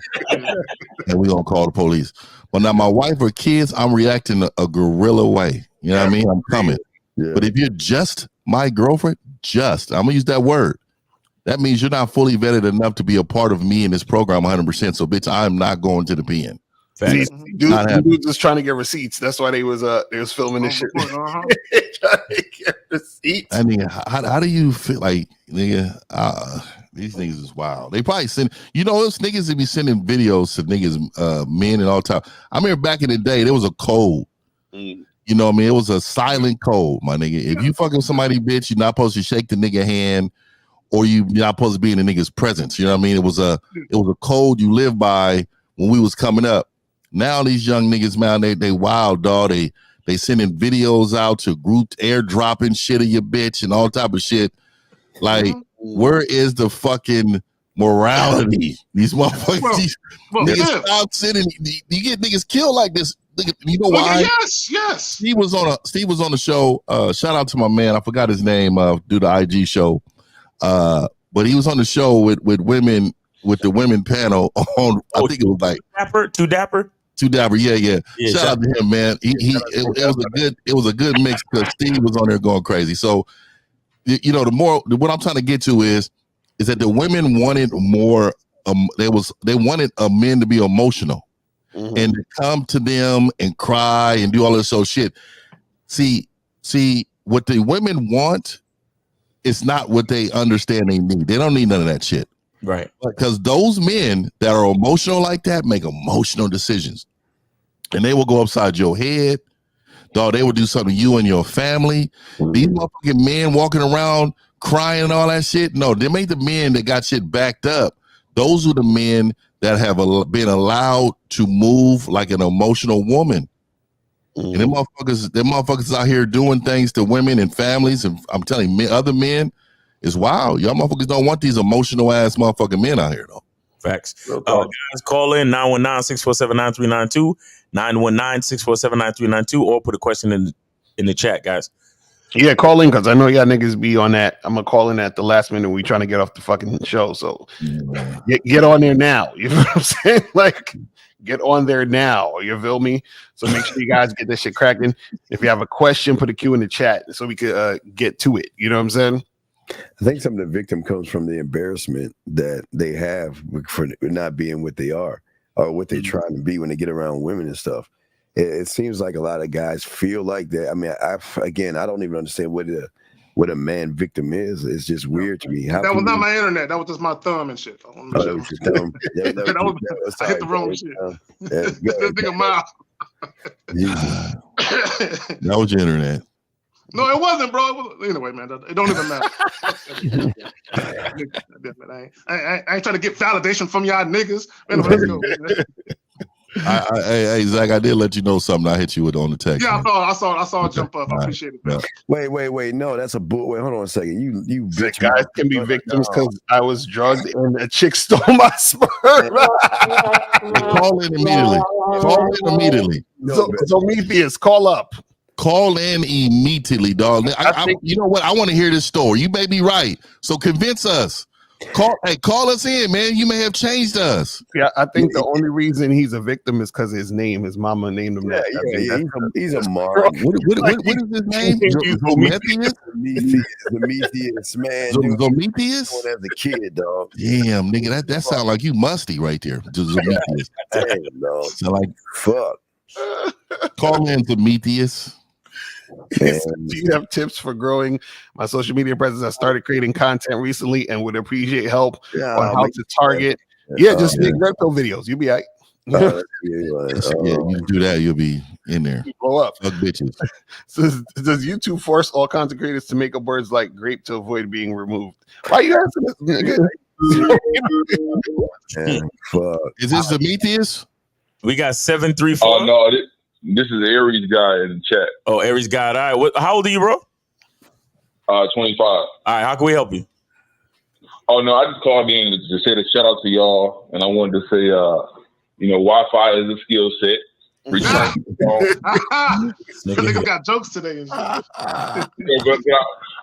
and we gonna call the police. But now my wife or kids, I'm reacting a guerrilla way. You know what I mean? I'm coming. Yeah. But if you're just my girlfriend, I'm gonna use that word. That means you're not fully vetted enough to be a part of me in this program 100%. So, bitch, I'm not going to the pen. Dudes was trying to get receipts. That's why they was filming this shit. Trying to get receipts. I mean, how do you feel like, nigga? These niggas is wild. They probably send, those niggas that be sending videos to niggas, men and all the time. I remember back in the day, there was a code. You know what I mean? It was a silent code, my nigga. If you fucking somebody, bitch, you're not supposed to shake the nigga hand. Or you're not supposed to be in the nigga's presence. You know what I mean? It was a code you live by when we was coming up. Now these young niggas, man, they wild, dog. They sending videos out to group airdropping shit of your bitch and all type of shit. Like, where is the fucking morality? These motherfuckers, niggas stop sending. You get niggas killed like this. You know why? Yes. Steve was on the show. Shout out to my man. I forgot his name. Do the IG show. But he was on the show with women, with the women panel on. I think it was like Too Dapper. Too Dapper, yeah. Shout out to him, man. It was a good mix because Steve was on there going crazy. So, what I'm trying to get to is that the women wanted more. They wanted a men to be emotional and to come to them and cry and do all this shit. See, what the women want is not what they understand they need. They don't need none of that shit. Right. Because those men that are emotional like that make emotional decisions. And they will go upside your head. Dog, they will do something to you and your family. These motherfucking men walking around crying and all that shit. No, them ain't the men that got shit backed up. Those are the men that have been allowed to move like an emotional woman. And them motherfuckers out here doing things to women and families. And I'm telling you, other men, it's wild. Y'all motherfuckers don't want these emotional ass motherfucking men out here, though. Facts. Guys, call in 919-647-9392, 919-647-9392, or put a question in the chat, guys. Yeah, call in because I know y'all niggas be on that. I'm gonna call in at the last minute. We trying to get off the fucking show, so get on there now. You know what I'm saying? Like, get on there now. You feel me? So make sure you guys get this shit cracking. If you have a question, put a Q in the chat so we could get to it. You know what I'm saying? I think some of the victim comes from the embarrassment that they have for not being what they are or what they're trying to be when they get around women and stuff. It seems like a lot of guys feel like that. I mean, I don't even understand what a man victim is. It's just weird to me. That was not my internet. That was just my thumb and shit. I hit the wrong shit. This nigga mouth. That was your internet. No, it wasn't, bro. Anyway, man, it don't even matter. I ain't trying to get validation from y'all niggas. Anyway, let's go. Hey, Zach, I did let you know something. I hit you with on the text. Yeah, I saw it jump up. I appreciate it. Man. Wait. No, that's a bull. Wait, hold on a second. You bitch. Guys can be victims because I was drugged and a chick stole my sperm. Call in immediately. So Metheus, call up. Call in immediately, dog. You know what? I want to hear this story. You may be right. So convince us. Call us in, man. You may have changed us. Yeah, I think the only reason he's a victim is because his mama named him that. He's a mark. What is his name? Prometheus, man. Prometheus? As a kid, dog. Damn, nigga, that sound like you musty right there. Prometheus. Damn, dog. So like, fuck. Call in Prometheus. Do you have tips for growing my social media presence? I started creating content recently and would appreciate help on how to target. Just make reptile videos. You'll be all right. You do that, you'll be in there. You blow up. Fuck bitches. So does YouTube force all content creators to make up words like grape to avoid being removed? Why are you asking this? Fuck. Is this Prometheus? We got 734. Oh no, this is Aries guy in the chat. Oh, Aries guy. All right. How old are you, bro? 25. All right. How can we help you? Oh no, I just called in to say a shout out to y'all, and I wanted to say, Wi-Fi is a skill set. Nigga got jokes today. I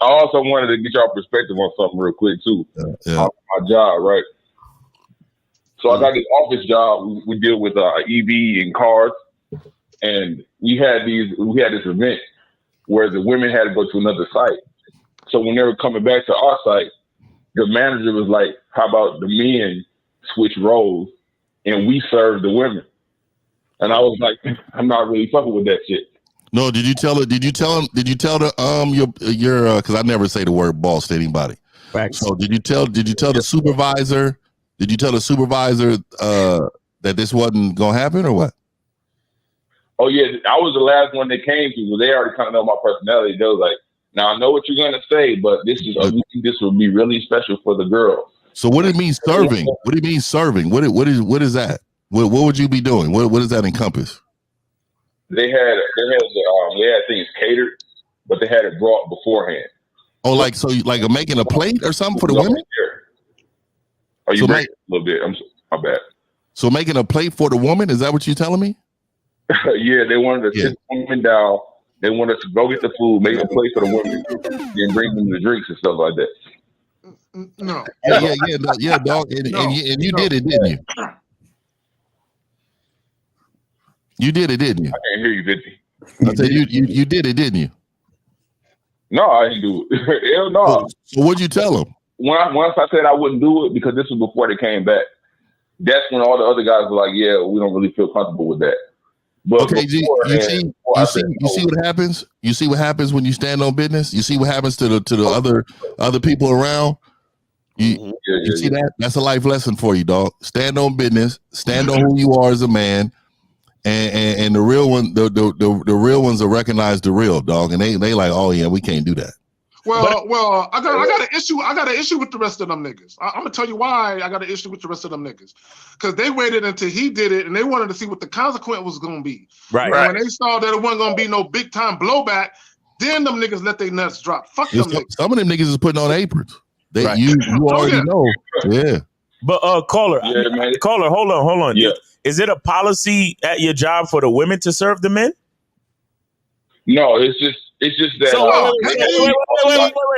also wanted to get y'all perspective on something real quick too. My job, right? So I got this office job. We deal with EV and cars. And we had this event where the women had to go to another site. So when they were coming back to our site, the manager was like, "How about the men switch roles and we serve the women?" And I was like, "I'm not really fucking with that shit." No, did you tell her? Did you tell your because I never say the word boss to anybody. Right. So did you tell the supervisor? Did you tell the supervisor that this wasn't gonna happen or what? Oh yeah, I was the last one they came to. They already kind of know my personality. They was like, "Now I know what you're gonna say, but this will be really special for the girls." So what do you mean serving? What do you mean serving? What is that? What would you be doing? What does that encompass? They had things catered, but they had it brought beforehand. Oh, like making a plate or something for the women? Oh, you break a little bit. My bad. So making a plate for the woman? Is that what you're telling me? Yeah, they wanted to sit the women down. They wanted to go get the food, make a plate for the women, then bring them the drinks and stuff like that. No. Yeah, dog. And you did it, didn't you? You did it, didn't you? I can't hear you, 50. I said you did it, didn't you? No, I didn't do it. Hell no. So what'd you tell them? Once I said I wouldn't do it, because this was before they came back, that's when all the other guys were like, yeah, we don't really feel comfortable with that. But okay, you see what happens? You see what happens when you stand on business? You see what happens to the other people around? You see that? That's a life lesson for you, dog. Stand on business, stand on who you are as a man, and the real one, the real ones will recognize the real, dog, and they like, oh yeah, we can't do that. Well, I got an issue. I got an issue with the rest of them niggas. I'm gonna tell you why I got an issue with the rest of them niggas. Because they waited until he did it, and they wanted to see what the consequence was gonna be. Right. And when they saw that it wasn't gonna be no big time blowback, then them niggas let their nuts drop. Fuck them niggas. Some of them niggas is putting on aprons. You already know. Yeah. But caller, hold on. Yeah. Is it a policy at your job for the women to serve the men? No, it's just that. So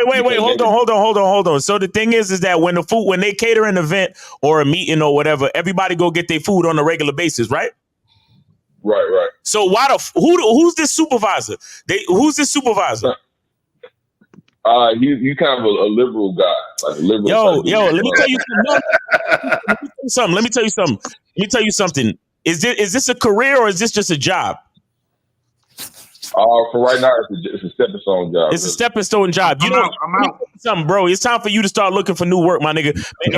wait, hold on. So the thing is that when they cater an event or a meeting or whatever, everybody go get their food on a regular basis, right? Right. So who's this supervisor? Who's this supervisor? You kind of a liberal guy, like a liberal. Yo, let me tell you something. Let me tell you something. Is this a career or is this just a job? For right now, it's a stepping stone job. It's a stepping stone job. I'm out. Something, bro. It's time for you to start looking for new work, my nigga. And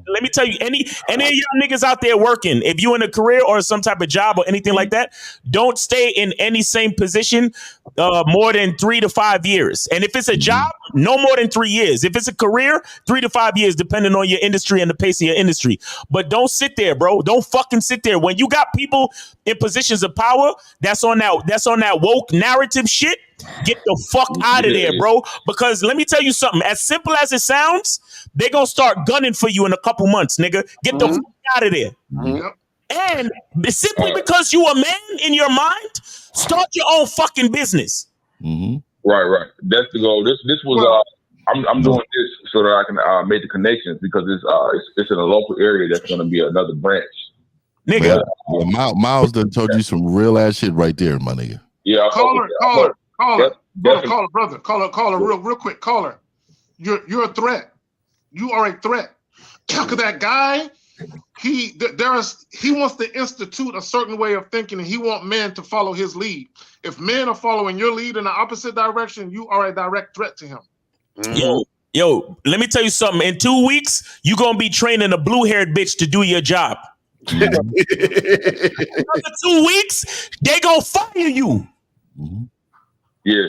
let me tell you, any of y'all niggas out there working, if you in a career or some type of job or anything like that, don't stay in any same position more than 3 to 5 years. And if it's a job, no more than 3 years. If it's a career, 3 to 5 years, depending on your industry and the pace of your industry. But don't sit there, bro. Don't fucking sit there. When you got people in positions of power, that's on that woke narrative shit. Get the fuck out of there, bro. Because let me tell you something. As simple as it sounds, they're gonna start gunning for you in a couple months, nigga. Get the fuck out of there. And simply because you a man in your mind, start your own fucking business. Right. That's the goal. This was I'm doing this so that I can make the connections, because it's in a local area that's gonna be another branch. Nigga. Miles done told you some real ass shit right there, my nigga. Yeah. Caller, real quick. Caller, you're a threat. You are a threat. Because that guy, he wants to institute a certain way of thinking, and he wants men to follow his lead. If men are following your lead in the opposite direction, you are a direct threat to him. Yo, let me tell you something. In 2 weeks, you're gonna be training a blue-haired bitch to do your job. Another 2 weeks, they gonna fire you. Yeah.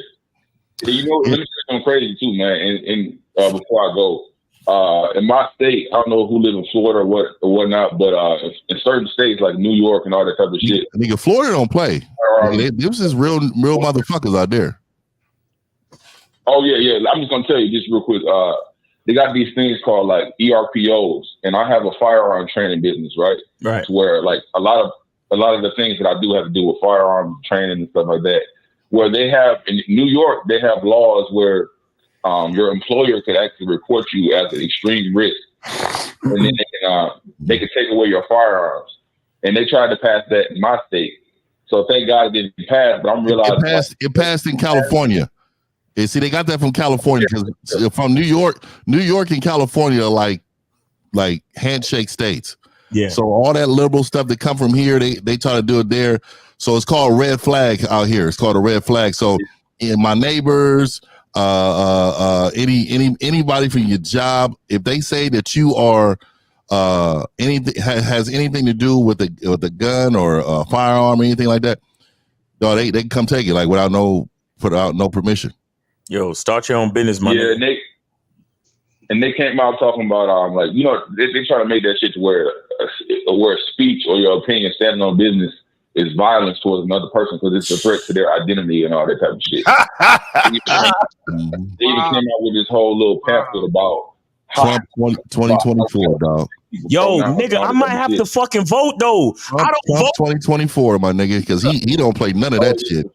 You know, let me say something crazy too, man. And before I go, in my state, I don't know who lives in Florida or whatnot, but in certain states like New York and all that type of shit, nigga, Florida don't play. This is real motherfuckers out there. Oh yeah. I'm just gonna tell you just real quick. They got these things called like ERPOs, and I have a firearm training business, right? Right. Where like a lot of the things that I do have to do with firearm training and stuff like that. Where they have in New York, they have laws where your employer could actually report you as an extreme risk, and then they can take away your firearms. And they tried to pass that in my state, so thank God it didn't pass. But I'm realizing it passed in California. And see, they got that from California, because from New York and California are like handshake states. Yeah. So all that liberal stuff that come from here, they try to do it there. So it's called red flag out here. It's called a red flag. So in my neighbors, anybody from your job, if they say that you are anything has anything to do with a gun or a firearm or anything like that, no, they can come take it like without no permission. Yo, start your own business, man. Yeah, and they came out talking about like, you know, they try to make that shit to where speech or your opinion standing on business is violence towards another person because it's a threat to their identity and all that type of shit. They even came out with this whole little pamphlet about Trump 2024, dog. Yo, nigga, I might have to fucking vote though. Trump 2024, my nigga, because he don't play none of that shit.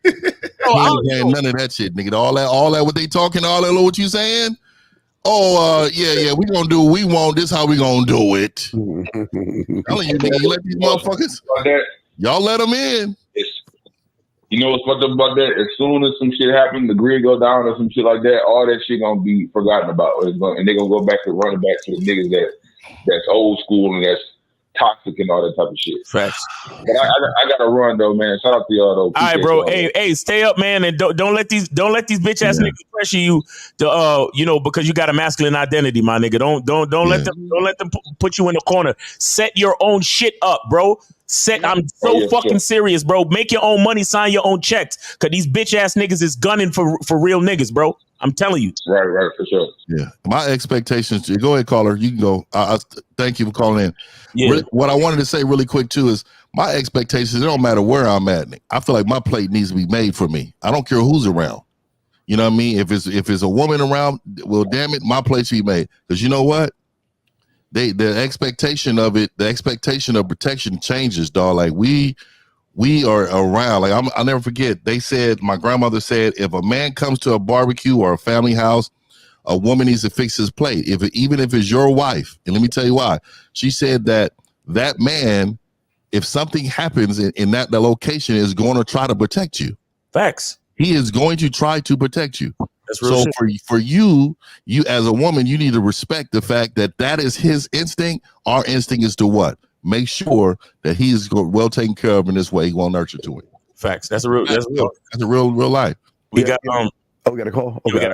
He ain't playing none of that shit, nigga. All that what they talking, all that what you saying? Oh, yeah, we gonna do what we want. This how we gonna do it. Telling you, nigga, you let these motherfuckers. Y'all let them in. You know what's fucked up about that? As soon as some shit happens, the grid go down or some shit like that, all that shit gonna be forgotten about. And they're gonna go back to running back to the niggas that's old school and that's toxic and all that type of shit. Facts. But I gotta run though, man. Shout out to y'all though. All right, bro. Hey, stay up, man, and don't let these bitch ass niggas pressure you to because you got a masculine identity, my nigga. Don't let them put you in the corner. Set your own shit up, bro. I'm so fucking serious, bro. Make your own money, sign your own checks, cause these bitch ass niggas is gunning for real niggas, bro. I'm telling you. Right, for sure. Yeah, my expectations. Go ahead, caller. You can go. I thank you for calling in. Yeah. What I wanted to say really quick too is my expectations. It don't matter where I'm at. I feel like my plate needs to be made for me. I don't care who's around. You know what I mean? If it's a woman around, well, damn it, my plate should be made. Because you know what? The expectation of it, the expectation of protection changes, dog. Like we are around. Like I'll never forget. My grandmother said, if a man comes to a barbecue or a family house, a woman needs to fix his plate. Even if it's your wife, and let me tell you why. She said that man, if something happens in that location, is going to try to protect you. Facts. He is going to try to protect you. That's real so shit. for you as a woman, you need to respect the fact that is his instinct. Our instinct is to what? Make sure that he is well taken care of in this way. He won't nurture to it. Facts. That's real life. We got we got a call. Okay.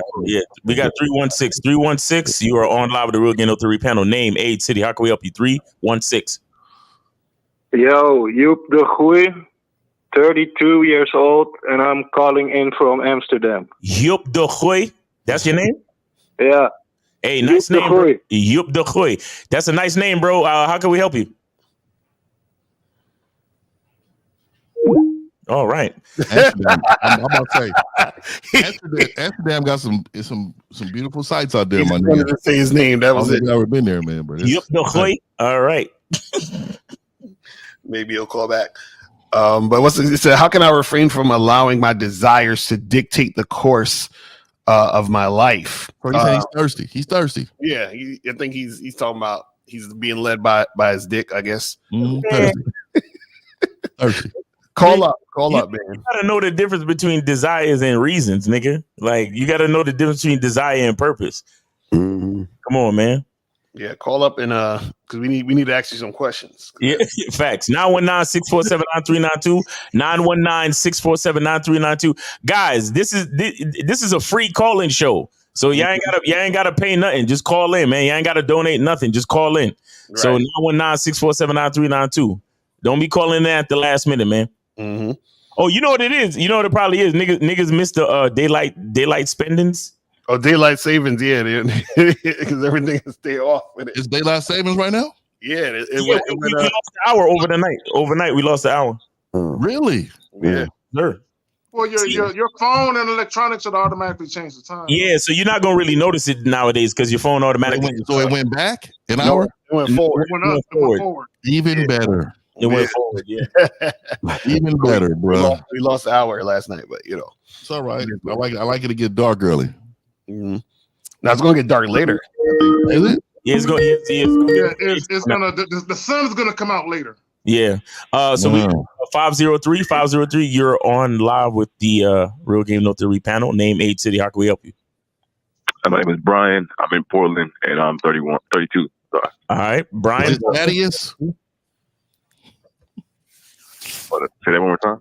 We got 316. 316. You are on live with the Real Game No 3 panel. Name, age, city. How can we help you? 316. Yo, Joep de Goeie, 32 years old, and I'm calling in from Amsterdam. Joep de Goeie? That's your name? Yeah. Hey, nice name, bro. Joep de Goeie. That's a nice name, bro. How can we help you? All right. Amsterdam. I'm about to say, Amsterdam got some beautiful sights out there, my nigga. I wanted to say his name. That was it. I've never been there, man. But Joep de Goeie. All right. Maybe he'll call back. But it said, how can I refrain from allowing my desires to dictate the course of my life? He said he's thirsty. He's thirsty. Yeah, I think he's talking about he's being led by his dick, I guess. Thirsty. Thirsty. Call up, man. You gotta know the difference between desires and reasons, nigga. Like you gotta know the difference between desire and purpose. Mm-hmm. Come on, man. Yeah, call up and because we need to ask you some questions. Yeah, facts. 919-647-9392. 919-647-9392. Guys, this is a free call-in show. So y'all ain't gotta pay nothing. Just call in, man. Y'all ain't gotta donate nothing. Just call in. Right. So 919-647-9392. Don't be calling in at the last minute, man. Mm-hmm. Oh, you know what it is? You know what it probably is? Niggas missed the daylight spendings. Oh, daylight savings, yeah, because everything is stay off with it. Is daylight savings right now? Yeah, we lost an hour over the night. Overnight, we lost an hour. Really? Yeah, sure. Well, your phone and electronics should automatically change the time. Yeah, so you're not gonna really notice it nowadays because your phone automatically. So it went back an hour. It went forward. It went forward. Even better. It went forward. Yeah. Even better, bro. We lost an hour last night, but it's all right. I like it to get dark early. Mm-hmm. Now it's gonna get dark later. Is it? Yeah, it's gonna. The sun's gonna come out later. Yeah. So we 503. You're on live with the Real Game No 3 panel. Name, age, city. How can we help you? My name is Brian. I'm in Portland, and I'm 32. Sorry. All right, Brian. Thaddeus. Say that one more time.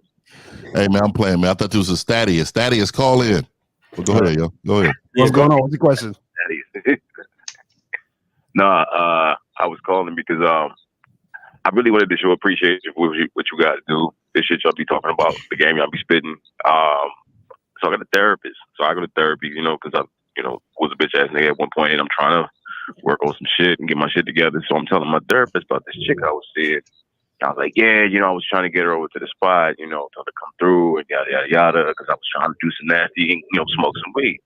Hey man, I'm playing, man. I thought this was a Thaddeus. Thaddeus, call in. Well, go ahead, yo. Go ahead. What's going on? What's the question? I was calling because I really wanted to show appreciation for what you guys do. This shit y'all be talking about, the game y'all be spitting. So I got a therapist. So I go to therapy, because I, was a bitch ass nigga at one point, and I'm trying to work on some shit and get my shit together. So I'm telling my therapist about this chick I was seeing. I was like, yeah, I was trying to get her over to the spot, tell her to come through and yada, yada, yada, because I was trying to do some nasty and, smoke some weed.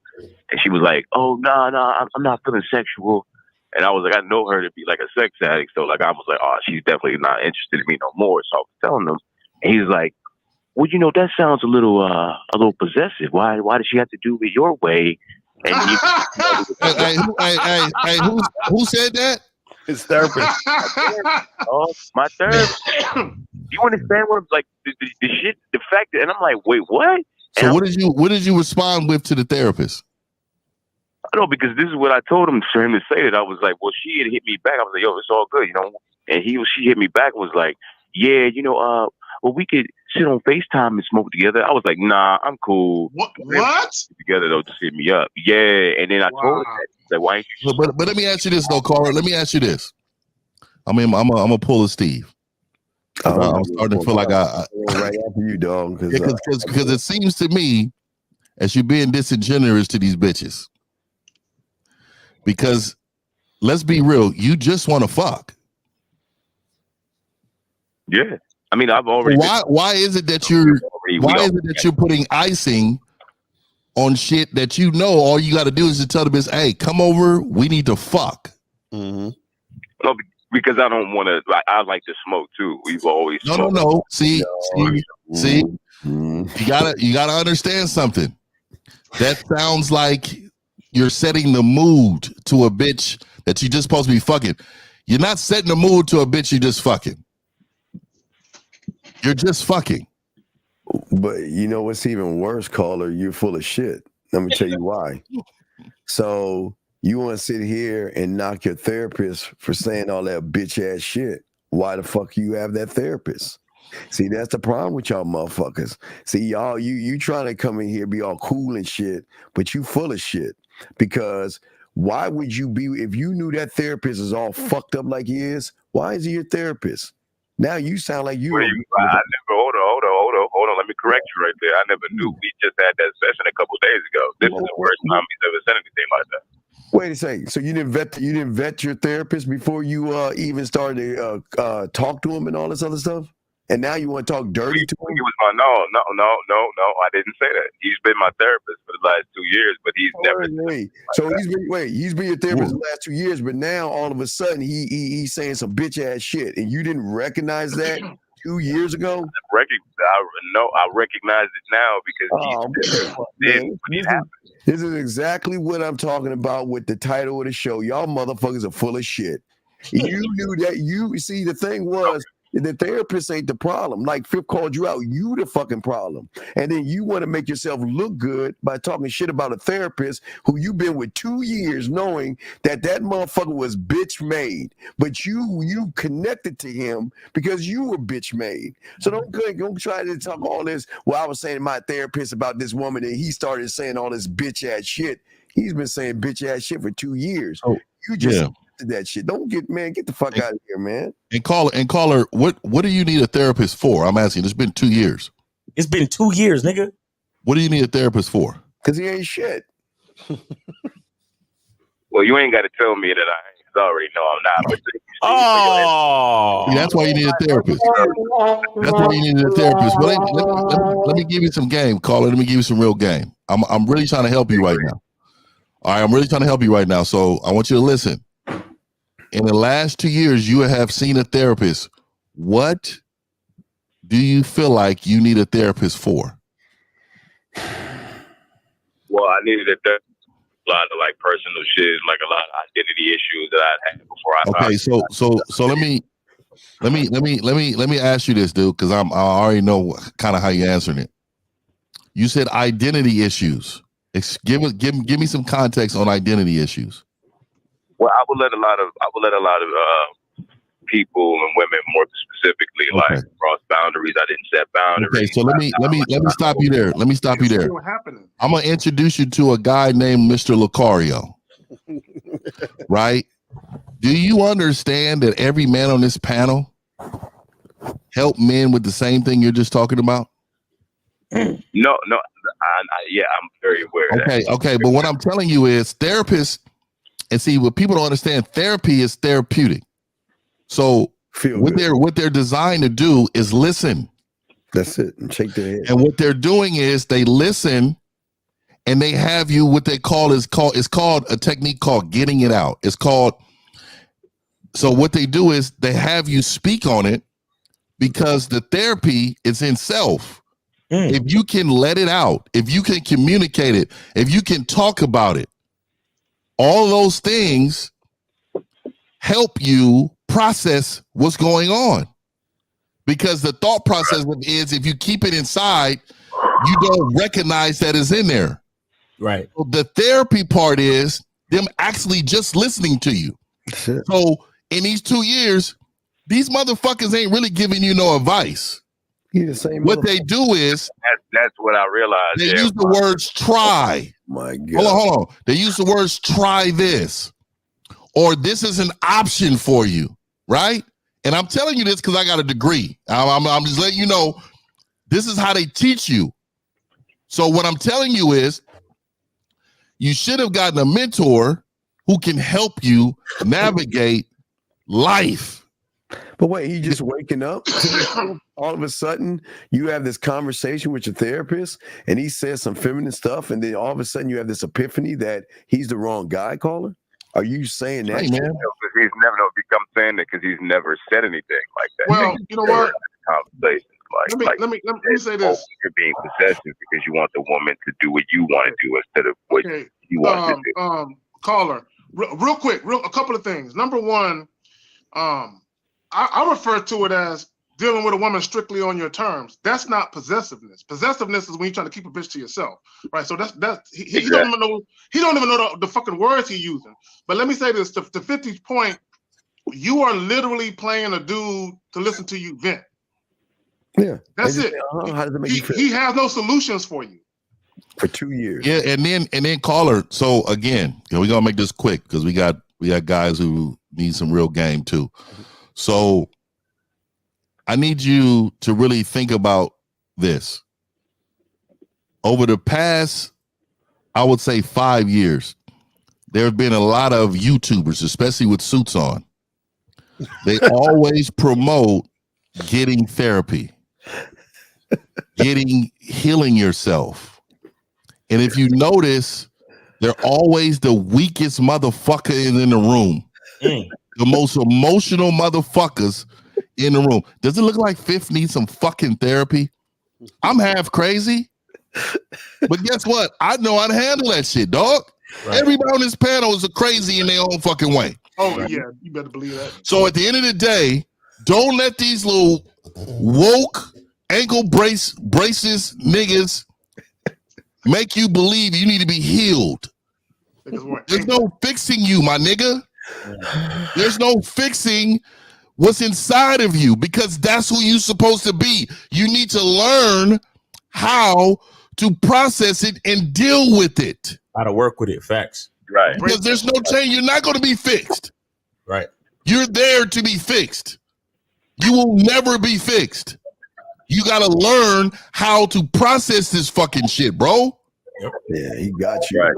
And she was like, oh, no, I'm not feeling sexual. And I was like, I know her to be like a sex addict. So, I was like, oh, she's definitely not interested in me no more. So I was telling him. And he's like, well, that sounds a little possessive. Why does she have to do it your way? And who said that? His therapist. My therapist. you understand what I'm like? The shit, the fact that, and I'm like, wait, what? So what did you respond with to the therapist? I know, because this is what I told him for him to say it. I was like, well, she had hit me back. I was like, yo, it's all good, you know. And she hit me back and was like, yeah, you know, well, we could sit on FaceTime and smoke together. I was like, nah, I'm cool. What? Together though, just hit me up. Yeah, and then I told her that, like, why ain't you? But let me ask you this though, Carl. Let me ask you this. I mean, I'm a pull a Steve. I'm starting to feel like I right after you, dog. Because it seems to me as you're being disingenuous to these bitches. Because let's be real, you just want to fuck. Yeah, I mean, I've already. Why is it that you're putting icing on shit that you know all you got to do is to tell the bitch, hey, come over, we need to fuck. Mm-hmm. No, because I don't want to. I like to smoke too. We've always no. See, you gotta understand something. That sounds like you're setting the mood to a bitch that you just supposed to be fucking. You're not setting the mood to a bitch you just fucking. You're just fucking. But you know what's even worse, caller? You're full of shit. Let me tell you why. So you want to sit here and knock your therapist for saying all that bitch ass shit. Why the fuck you have that therapist? See, that's the problem with y'all motherfuckers. See, y'all, you trying to come in here, be all cool and shit, but you full of shit. Because why would you be, if you knew that therapist is all fucked up like he is, why is he your therapist? Now you sound like you. I never, hold on. Let me correct you right there. I never knew. We just had that session a couple days ago. This is the first time he's ever said anything like that. Wait a second. So you didn't vet your therapist before you even started to talk to him and all this other stuff? And now you want to talk dirty to him? He was my no. I didn't say that. He's been my therapist for the last 2 years, but he's never. So he's been your therapist the last 2 years, but now all of a sudden he's saying some bitch ass shit, and you didn't recognize that 2 years ago? I recognize it now because this is exactly what I'm talking about with the title of the show. Y'all motherfuckers are full of shit. You knew that. You see, the thing was, the therapist ain't the problem. Like Fifth called you out, you the fucking problem. And then you want to make yourself look good by talking shit about a therapist who you've been with 2 years, knowing that motherfucker was bitch made. But you connected to him because you were bitch made. So don't try to talk all this. Well, I was saying to my therapist about this woman, and he started saying all this bitch ass shit. He's been saying bitch ass shit for 2 years. You just that shit. Don't get the fuck out of here, man. And caller, what do you need a therapist for? I'm asking. It's been 2 years. It's been 2 years, nigga. What do you need a therapist for? Because he ain't shit. Well, you ain't got to tell me that I already know I'm not. But See, that's why you need a therapist. That's why you need a therapist. But let me give you some game, caller. Let me give you some real game. I'm really trying to help you right now. All right, I'm really trying to help you right now. So I want you to listen. In the last 2 years, you have seen a therapist. What do you feel like you need a therapist for? Well, I needed a lot of like personal shit, like a lot of identity issues that I had before I. Okay, so let me ask you this, dude, because I already know kind of how you answered it. You said identity issues. Give me some context on identity issues. Well, I would let a lot of people and women, more specifically, like cross boundaries. I didn't set boundaries. Okay, so let me stop you there. Let me stop you there. I'm gonna introduce you to a guy named Mr. Lucario. Right? Do you understand that every man on this panel help men with the same thing you're just talking about? No. I'm very aware of that. Okay, but what I'm telling you is therapists. And see, what people don't understand, therapy is therapeutic. So what they're designed to do is listen. That's it. And shake their head. And what they're doing is they listen and they have you what they call it's called a technique called getting it out. So what they do is they have you speak on it because the therapy is in self. If you can let it out, if you can communicate it, if you can talk about it, all those things help you process what's going on. because the thought process is if you keep it inside, you don't recognize that it's in there. Right. So the therapy part is them actually just listening to you. So in these 2 years, these motherfuckers ain't really giving you no advice. What they do is that's what I realized. they use the words try. My God. Hold on. They use the words try this, or this is an option for you, right? And I'm telling you this because I got a degree. I'm just letting you know this is how they teach you. So what I'm telling you is you should have gotten a mentor who can help you navigate life. But wait, he just waking up. All of a sudden, you have this conversation with your therapist, and he says some feminine stuff, and then all of a sudden, you have this epiphany that he's the wrong guy caller. Are you saying that? He's never become saying that because he's never said anything like that. Well, you know what? Conversations Let me say this. You're being possessive because you want the woman to do what you want to do instead of what you want to do. Caller, real quick, a couple of things. Number one, I refer to it as dealing with a woman strictly on your terms. That's not possessiveness. Possessiveness is when you're trying to keep a bitch to yourself, right? So he don't even know the fucking words he's using. But let me say this to 50's point: you are literally playing a dude to listen to you vent. Yeah, that's it. How does it make you feel? He has no solutions for you for 2 years. Yeah, and then caller. So again, we're gonna make this quick because we got guys who need some real game too. So I need you to really think about this. Over the past, I would say 5 years, there have been a lot of YouTubers, especially with suits on. They always promote getting therapy, healing yourself. And if you notice, they're always the weakest motherfucker in the room. The most emotional motherfuckers in the room. Does it look like Fifth needs some fucking therapy? I'm half crazy. But guess what? I know how to handle that shit, dog. Right. Everybody on this panel is a crazy in their own fucking way. Oh, yeah. You better believe that. So at the end of the day, don't let these little woke ankle braces niggas make you believe you need to be healed. There's no fixing you, my nigga. There's no fixing what's inside of you because that's who you're supposed to be. You need to learn how to process it and deal with it. How to work with it. Facts. Right. Because there's no change. You're not going to be fixed. Right. You're there to be fixed. You will never be fixed. You got to learn how to process this fucking shit, bro. Yep. Yeah, he got you. Right.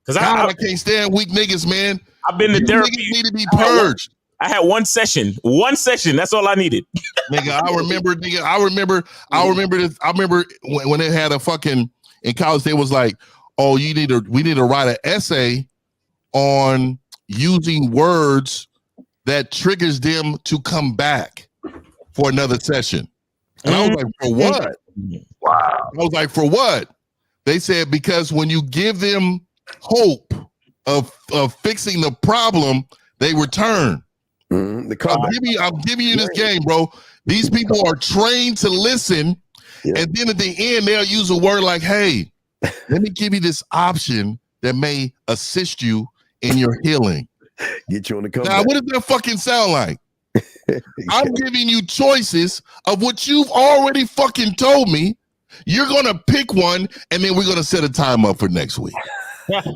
Because I can't stand weak niggas, man. I've been to therapy. Niggas need to be purged. I had one session. That's all I needed. Nigga, I remember this. I remember when they had a fucking in college, they was like, oh, we need to write an essay on using words that triggers them to come back for another session. And I was like, for what? Wow. I was like, for what? They said, because when you give them hope of fixing the problem, they return. I'm giving you this game, bro. These people are trained to listen, and then at the end, they'll use a word like, hey, let me give you this option that may assist you in your healing. Get you on the comeback. Now, what does that fucking sound like? I'm giving you choices of what you've already fucking told me. You're going to pick one, and then we're going to set a time up for next week. Crazy.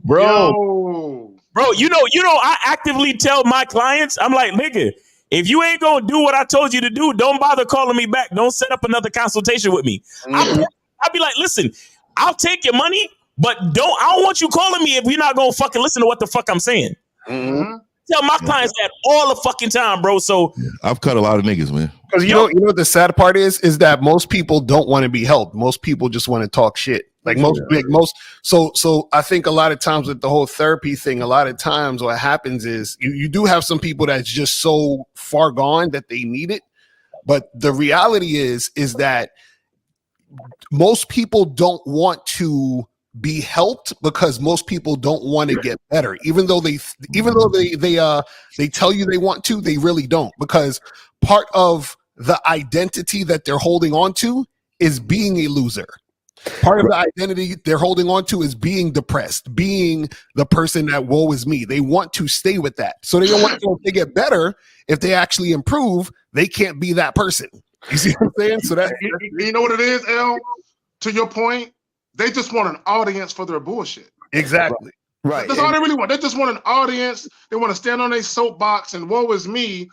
Bro, I actively tell my clients, I'm like, nigga, if you ain't gonna do what I told you to do, don't bother calling me back. Don't set up another consultation with me. I'll be like, listen, I'll take your money, but I don't want you calling me if you're not gonna fucking listen to what the fuck I'm saying. Mm-hmm. Tell my clients that all the fucking time, bro. So I've cut a lot of niggas, man. Because you know what the sad part is that most people don't want to be helped. Most people just want to talk shit. So I think a lot of times with the whole therapy thing, a lot of times what happens is you do have some people that's just so far gone that they need it. But the reality is that most people don't want to be helped because most people don't want to get better, even though they tell you they want to, they really don't, because part of the identity that they're holding on to is being a loser. Part of the identity they're holding on to is being depressed, being the person that woe is me. They want to stay with that. So they don't want to, if they get better, if they actually improve, they can't be that person. You see what I'm saying? So that you know what it is, L? To your point, they just want an audience for their bullshit. Exactly. Right. That's all they really want. They just want an audience. They want to stand on their soapbox and woe is me.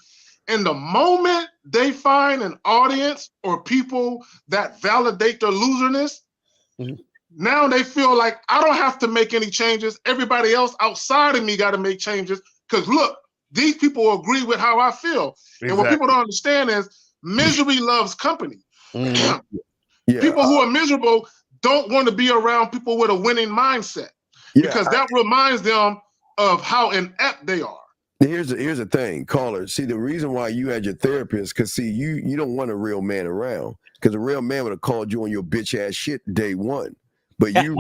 And the moment they find an audience or people that validate their loserness, now they feel like I don't have to make any changes. Everybody else outside of me got to make changes because look, these people agree with how I feel. Exactly. And what people don't understand is misery loves company. Yeah. People who are miserable don't want to be around people with a winning mindset because that reminds them of how inept they are. Here's the thing, caller. See, the reason why you had your therapist, because see, you don't want a real man around, because a real man would have called you on your bitch ass shit day one. But you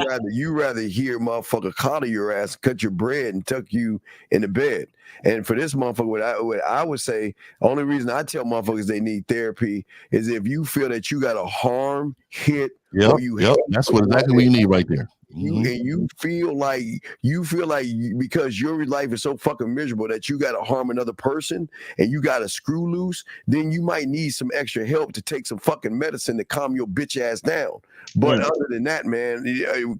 rather hear motherfucker coddle your ass, cut your bread, and tuck you in the bed. And for this motherfucker, what I would say, only reason I tell motherfuckers they need therapy is if you feel that you got a harm, hit, or you that's exactly what you need right there. And you feel like because your life is so fucking miserable that you got to harm another person and you got to screw loose, then you might need some extra help to take some fucking medicine to calm your bitch ass down. But other than that, man,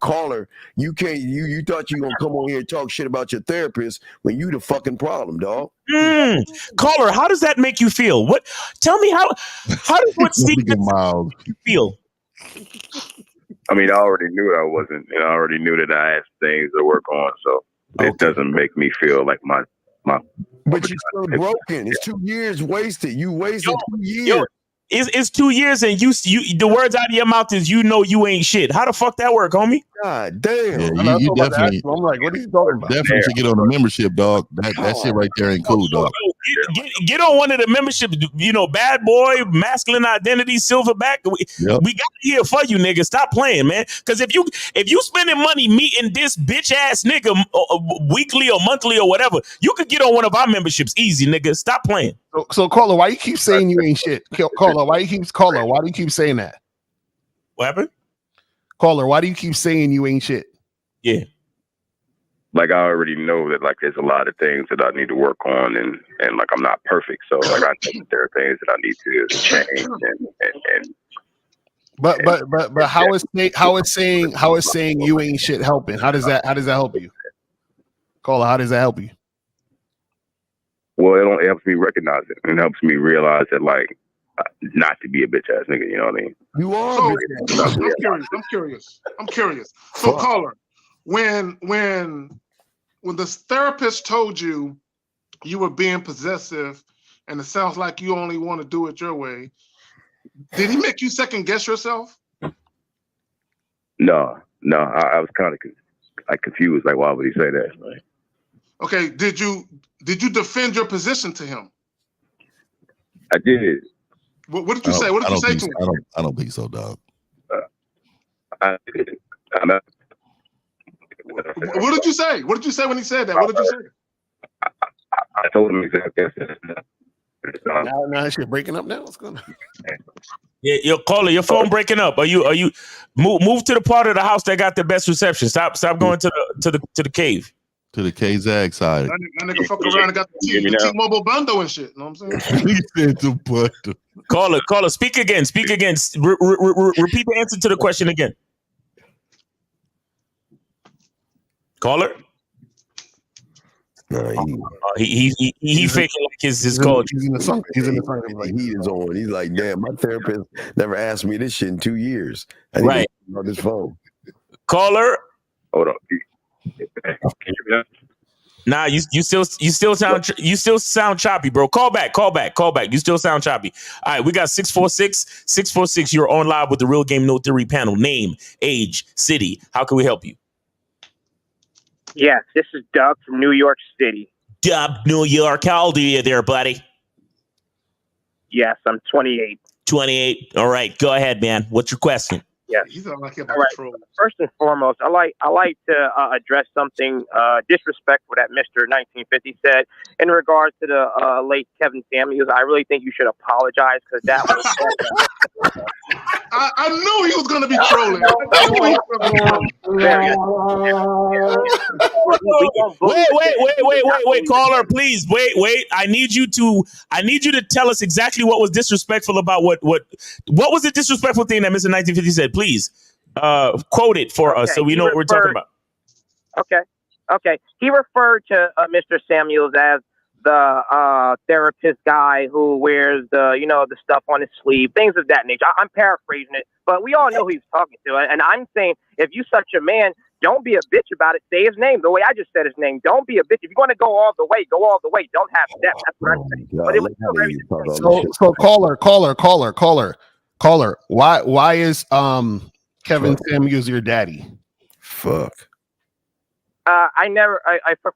caller, you can't. You thought you gonna come on here and talk shit about your therapist when you the fucking problem, dog. Caller, how does that make you feel? What? Tell me how does what Steve feel? I mean, I already knew I wasn't, and I already knew that I had things to work on. So it doesn't make me feel like my. But you're still broken. It's 2 years wasted. You wasted 2 years. It's 2 years, and you the words out of your mouth is you ain't shit. How the fuck that work, homie? God damn. Yeah, you definitely. I'm like, what are you talking about? Definitely should get on the membership, dog. That shit right there ain't cool, dog. Get on one of the memberships, bad boy, masculine identity, silverback. We got here for you, nigga. Stop playing, man. Because if you spending money meeting this bitch ass nigga weekly or monthly or whatever, you could get on one of our memberships easy, nigga. Stop playing. So caller, why you keep saying you ain't shit? Caller, why do you keep saying that? What happened? Caller, why do you keep saying you ain't shit? Yeah. Like I already know that like there's a lot of things that I need to work on and like I'm not perfect. So like I know that there are things that I need to change and But how is saying you ain't shit helping? How does that help you? Caller, how does that help you? Well, it helps me recognize it. It helps me realize that like not to be a bitch ass nigga, you know what I mean? You are. I'm curious. So caller, when the therapist told you you were being possessive and it sounds like you only want to do it your way, did he make you second guess yourself? No. I was kind of confused. Like, why would he say that? Like, okay, did you defend your position to him? I did. What did you say? What did you say to him? I don't think so, dog. I did. What did you say? What did you say when he said that? What did you say? I told him exactly. Now that shit breaking up now. What's going on? Yeah, your caller, your phone breaking up. Are you move to the part of the house that got the best reception? Stop going to the cave. To the K-Zag side. That nigga fuck around and got the T-Mobile bundle and shit. You know what I'm saying? He said the bundle. Caller, speak again. Repeat the answer to the question again. Caller? He faking like his call. He's in the sun. Heat is on. He's like, damn, my therapist never asked me this shit in 2 years. I need to get on this phone. Caller? Hold on. Can you hear me? Nah, you still sound choppy, bro. Call back. You still sound choppy. All right, we got 646. You're on live with the Real Game No Theory panel. Name, age, city. How can we help you? Yes, this is Doug from New York City. Dub, New York. How old are you there, buddy? Yes, I'm 28. 28. All right, go ahead, man. What's your question? Yes. He's not like All right. First and foremost, I like to address something disrespectful that Mr. 1950 said in regards to the late Kevin Samuels. I really think you should apologize because that was. I knew he was going to be trolling. I knew he was Wait, caller, please. Wait. I need you to tell us exactly what was disrespectful about what was the disrespectful thing that Mr. 1950 said, please. Quote it for us so we know what we're talking about. Okay. He referred to Mr. Samuels as the therapist guy who wears the stuff on his sleeve, things of that nature. I'm paraphrasing it, but we all know who he's talking to. And I'm saying, if you such a man, don't be a bitch about it. Say his name the way I just said his name. Don't be a bitch. If you're going to go all the way, go all the way. Don't have steps. That's what I'm saying. But it was so caller. Why is Kevin Samuels your daddy? Fuck.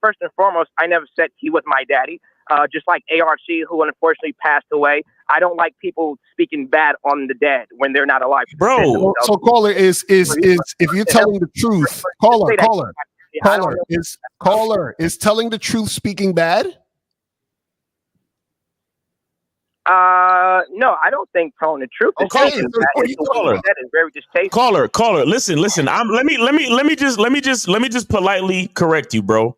First and foremost, I never said he was my daddy. Just like ARC, who unfortunately passed away. I don't like people speaking bad on the dead when they're not alive. Bro. So caller is if you're telling the truth, caller is telling the truth speaking bad? No, I don't think telling the truth is that is very distasteful. Caller, listen. Let me just politely correct you, bro.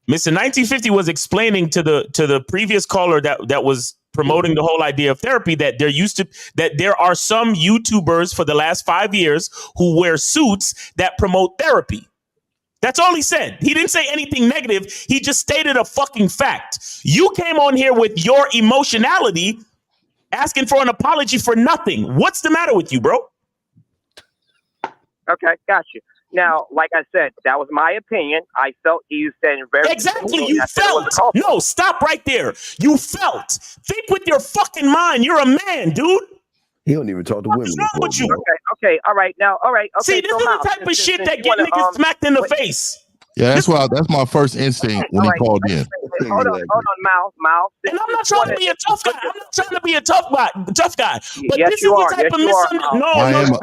Mr. 1950 was explaining to the previous caller that was promoting the whole idea of therapy that there are some YouTubers for the last 5 years who wear suits that promote therapy. That's all he said. He didn't say anything negative. He just stated a fucking fact. You came on here with your emotionality asking for an apology for nothing. What's the matter with you, bro? Okay, got you. Now, like I said, that was my opinion. I felt he said very exactly. You felt. No, stop right there. You felt. Think with your fucking mind. You're a man, dude. He don't even talk to women. What's wrong with you? Okay. All right. Okay. See, this is the type of shit that get niggas smacked in the face. Yeah, that's my first instinct when he called in. Hold on, Miles. And I'm not trying to be a tough guy. But yes, this is the type of misunderstanding.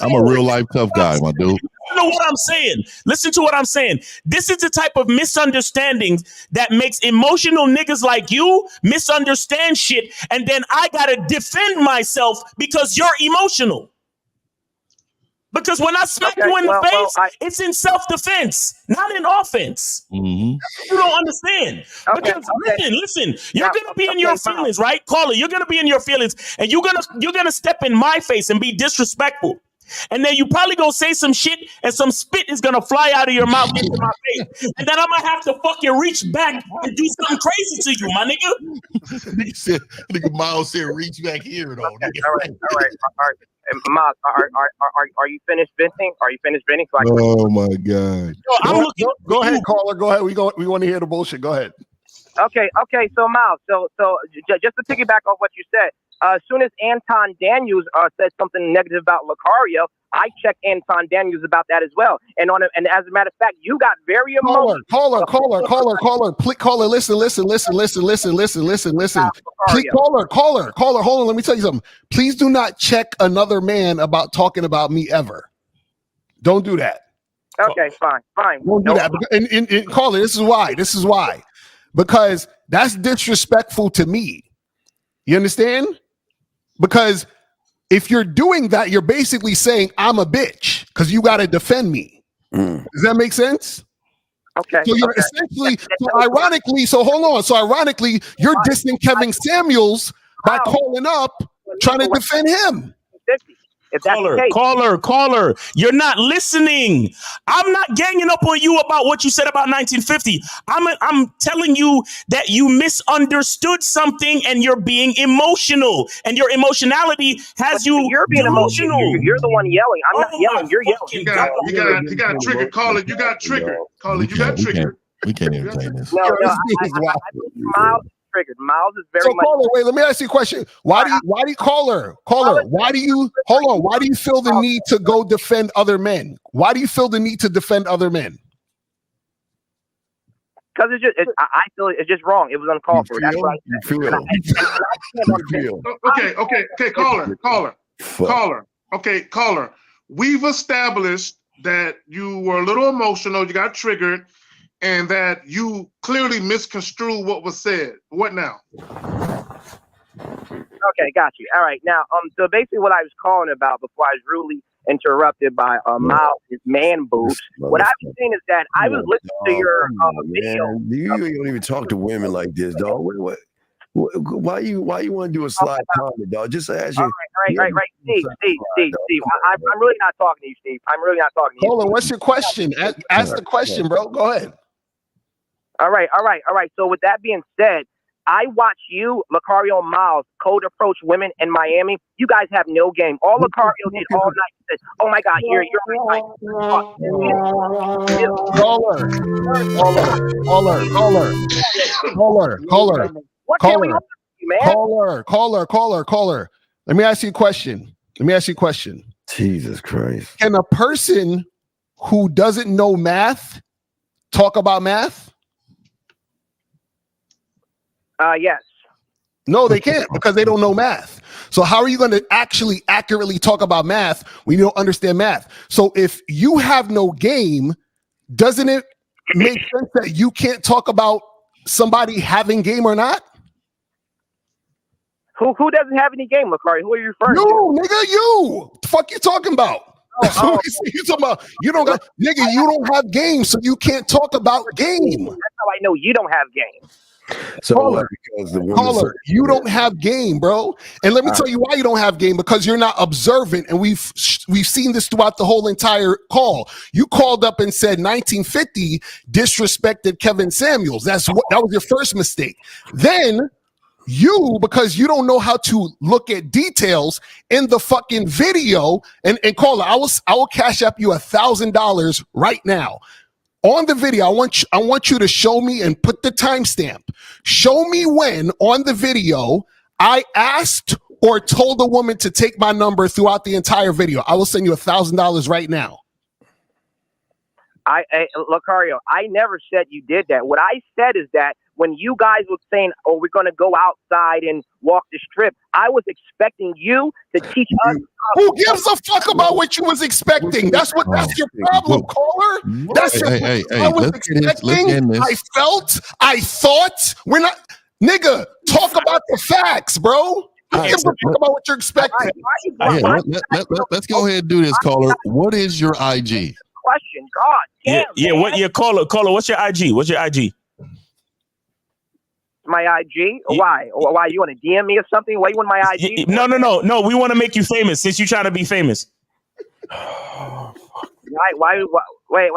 I'm a real life tough guy, my dude. You know what I'm saying? Listen to what I'm saying. This is the type of misunderstandings that makes emotional niggas like you misunderstand shit, and then I gotta defend myself because you're emotional. Because when I smack you in the face, it's in self-defense, not in offense. Mm-hmm. You don't understand. Because listen, you're gonna be in your feelings, right? Caller, you're gonna be in your feelings, and you're gonna step in my face and be disrespectful. And then you probably gonna say some shit, and some spit is gonna fly out of your mouth into my face, and then I'm gonna have to fucking reach back and do something crazy to you, my nigga. Nigga Miles said, "Reach back here, though." All right. And Miles, are you finished venting? Oh my god! Go ahead, caller. Go ahead. We want to hear the bullshit. Go ahead. Okay. So Miles, so just to piggyback off what you said, as soon as Anton Daniels said something negative about Lucario, I checked Anton Daniels about that as well. And as a matter of fact, you got very emotional. Caller. Please, caller, listen. Please, caller. Hold on. Let me tell you something. Please do not check another man about talking about me ever. Don't do that. Okay, fine. Don't do that. And caller, this is why. Because that's disrespectful to me. You understand? Because if you're doing that, you're basically saying I'm a bitch because you got to defend me. Does that make sense? Okay. So you're essentially, ironically, you're dissing Kevin Samuels by calling up, trying to defend him. Caller, you're not listening. I'm not ganging up on you about what you said about 1950. I'm telling you that you misunderstood something and you're being emotional, and your emotionality has you're being emotional. You're the one yelling. I'm not yelling. You're yelling. You got triggered. Caller, you got triggered. We can't entertain this. No, Miles is triggered. Miles is very much. Caller, wait, let me ask you a question. Why do you feel the need to go defend other men? Why do you feel the need to defend other men? Because I feel it's just wrong. It was uncalled for. That's right. Okay, caller. Okay, caller. We've established that you were a little emotional, you got triggered, and that you clearly misconstrued what was said. What now? Okay, got you. All right, now, so basically, what I was calling about before I was rudely interrupted by Miles' man boobs. What I was saying is that I was listening to your video. You don't even talk to women like this, dog. Why you want to do a slide comment, dog? Just ask you. All right. Steve. I'm really not talking to you, Steve. I'm really not talking to you. Hold on. What's your question? Ask the question, bro. Go ahead. All right. So with that being said, I watch you, Lucario Miles, cold approach women in Miami. You guys have no game. All Lucario did all night said, "Oh my God, you're my Caller. What can we do, man? Caller. Let me ask you a question. Jesus Christ. Can a person who doesn't know math talk about math? Yes. No, they can't because they don't know math. So how are you going to actually accurately talk about math when you don't understand math? So if you have no game, doesn't it make sense that you can't talk about somebody having game or not? Who doesn't have any game, Lucario? Who are you referring to? You, nigga, you. The fuck you talking about? That's what you talking about. You don't got, nigga, you don't have game, so you can't talk about game. That's how I know you don't have game. So Caller, because the women you don't have game, bro. And let me tell you why you don't have game, because you're not observant. And we've seen this throughout the whole entire call. You called up and said 1950 disrespected Kevin Samuels. That was your first mistake. Then you, because you don't know how to look at details in the fucking video, and caller, I will cash up you $1,000 right now. On the video, I want you to show me and put the timestamp. Show me when on the video I asked or told a woman to take my number throughout the entire video. I will send you $1,000 right now. Lucario, I never said you did that. What I said is that when you guys were saying, "Oh, we're going to go outside and walk the strip," I was expecting you to teach us. Who gives a fuck about what you was expecting? That's your problem, caller. That's hey, I was let's get expecting. this. I thought. We're not, nigga. Talk about the facts, bro. Who gives a fuck about what you're expecting? Let's go ahead and do this, caller. What is your IG? Question, God. Damn, yeah. Caller. What's your IG? What's your IG? My IG? Why? Why you want to DM me or something? Why you want my IG? No. We want to make you famous since you're trying to be famous. Wait.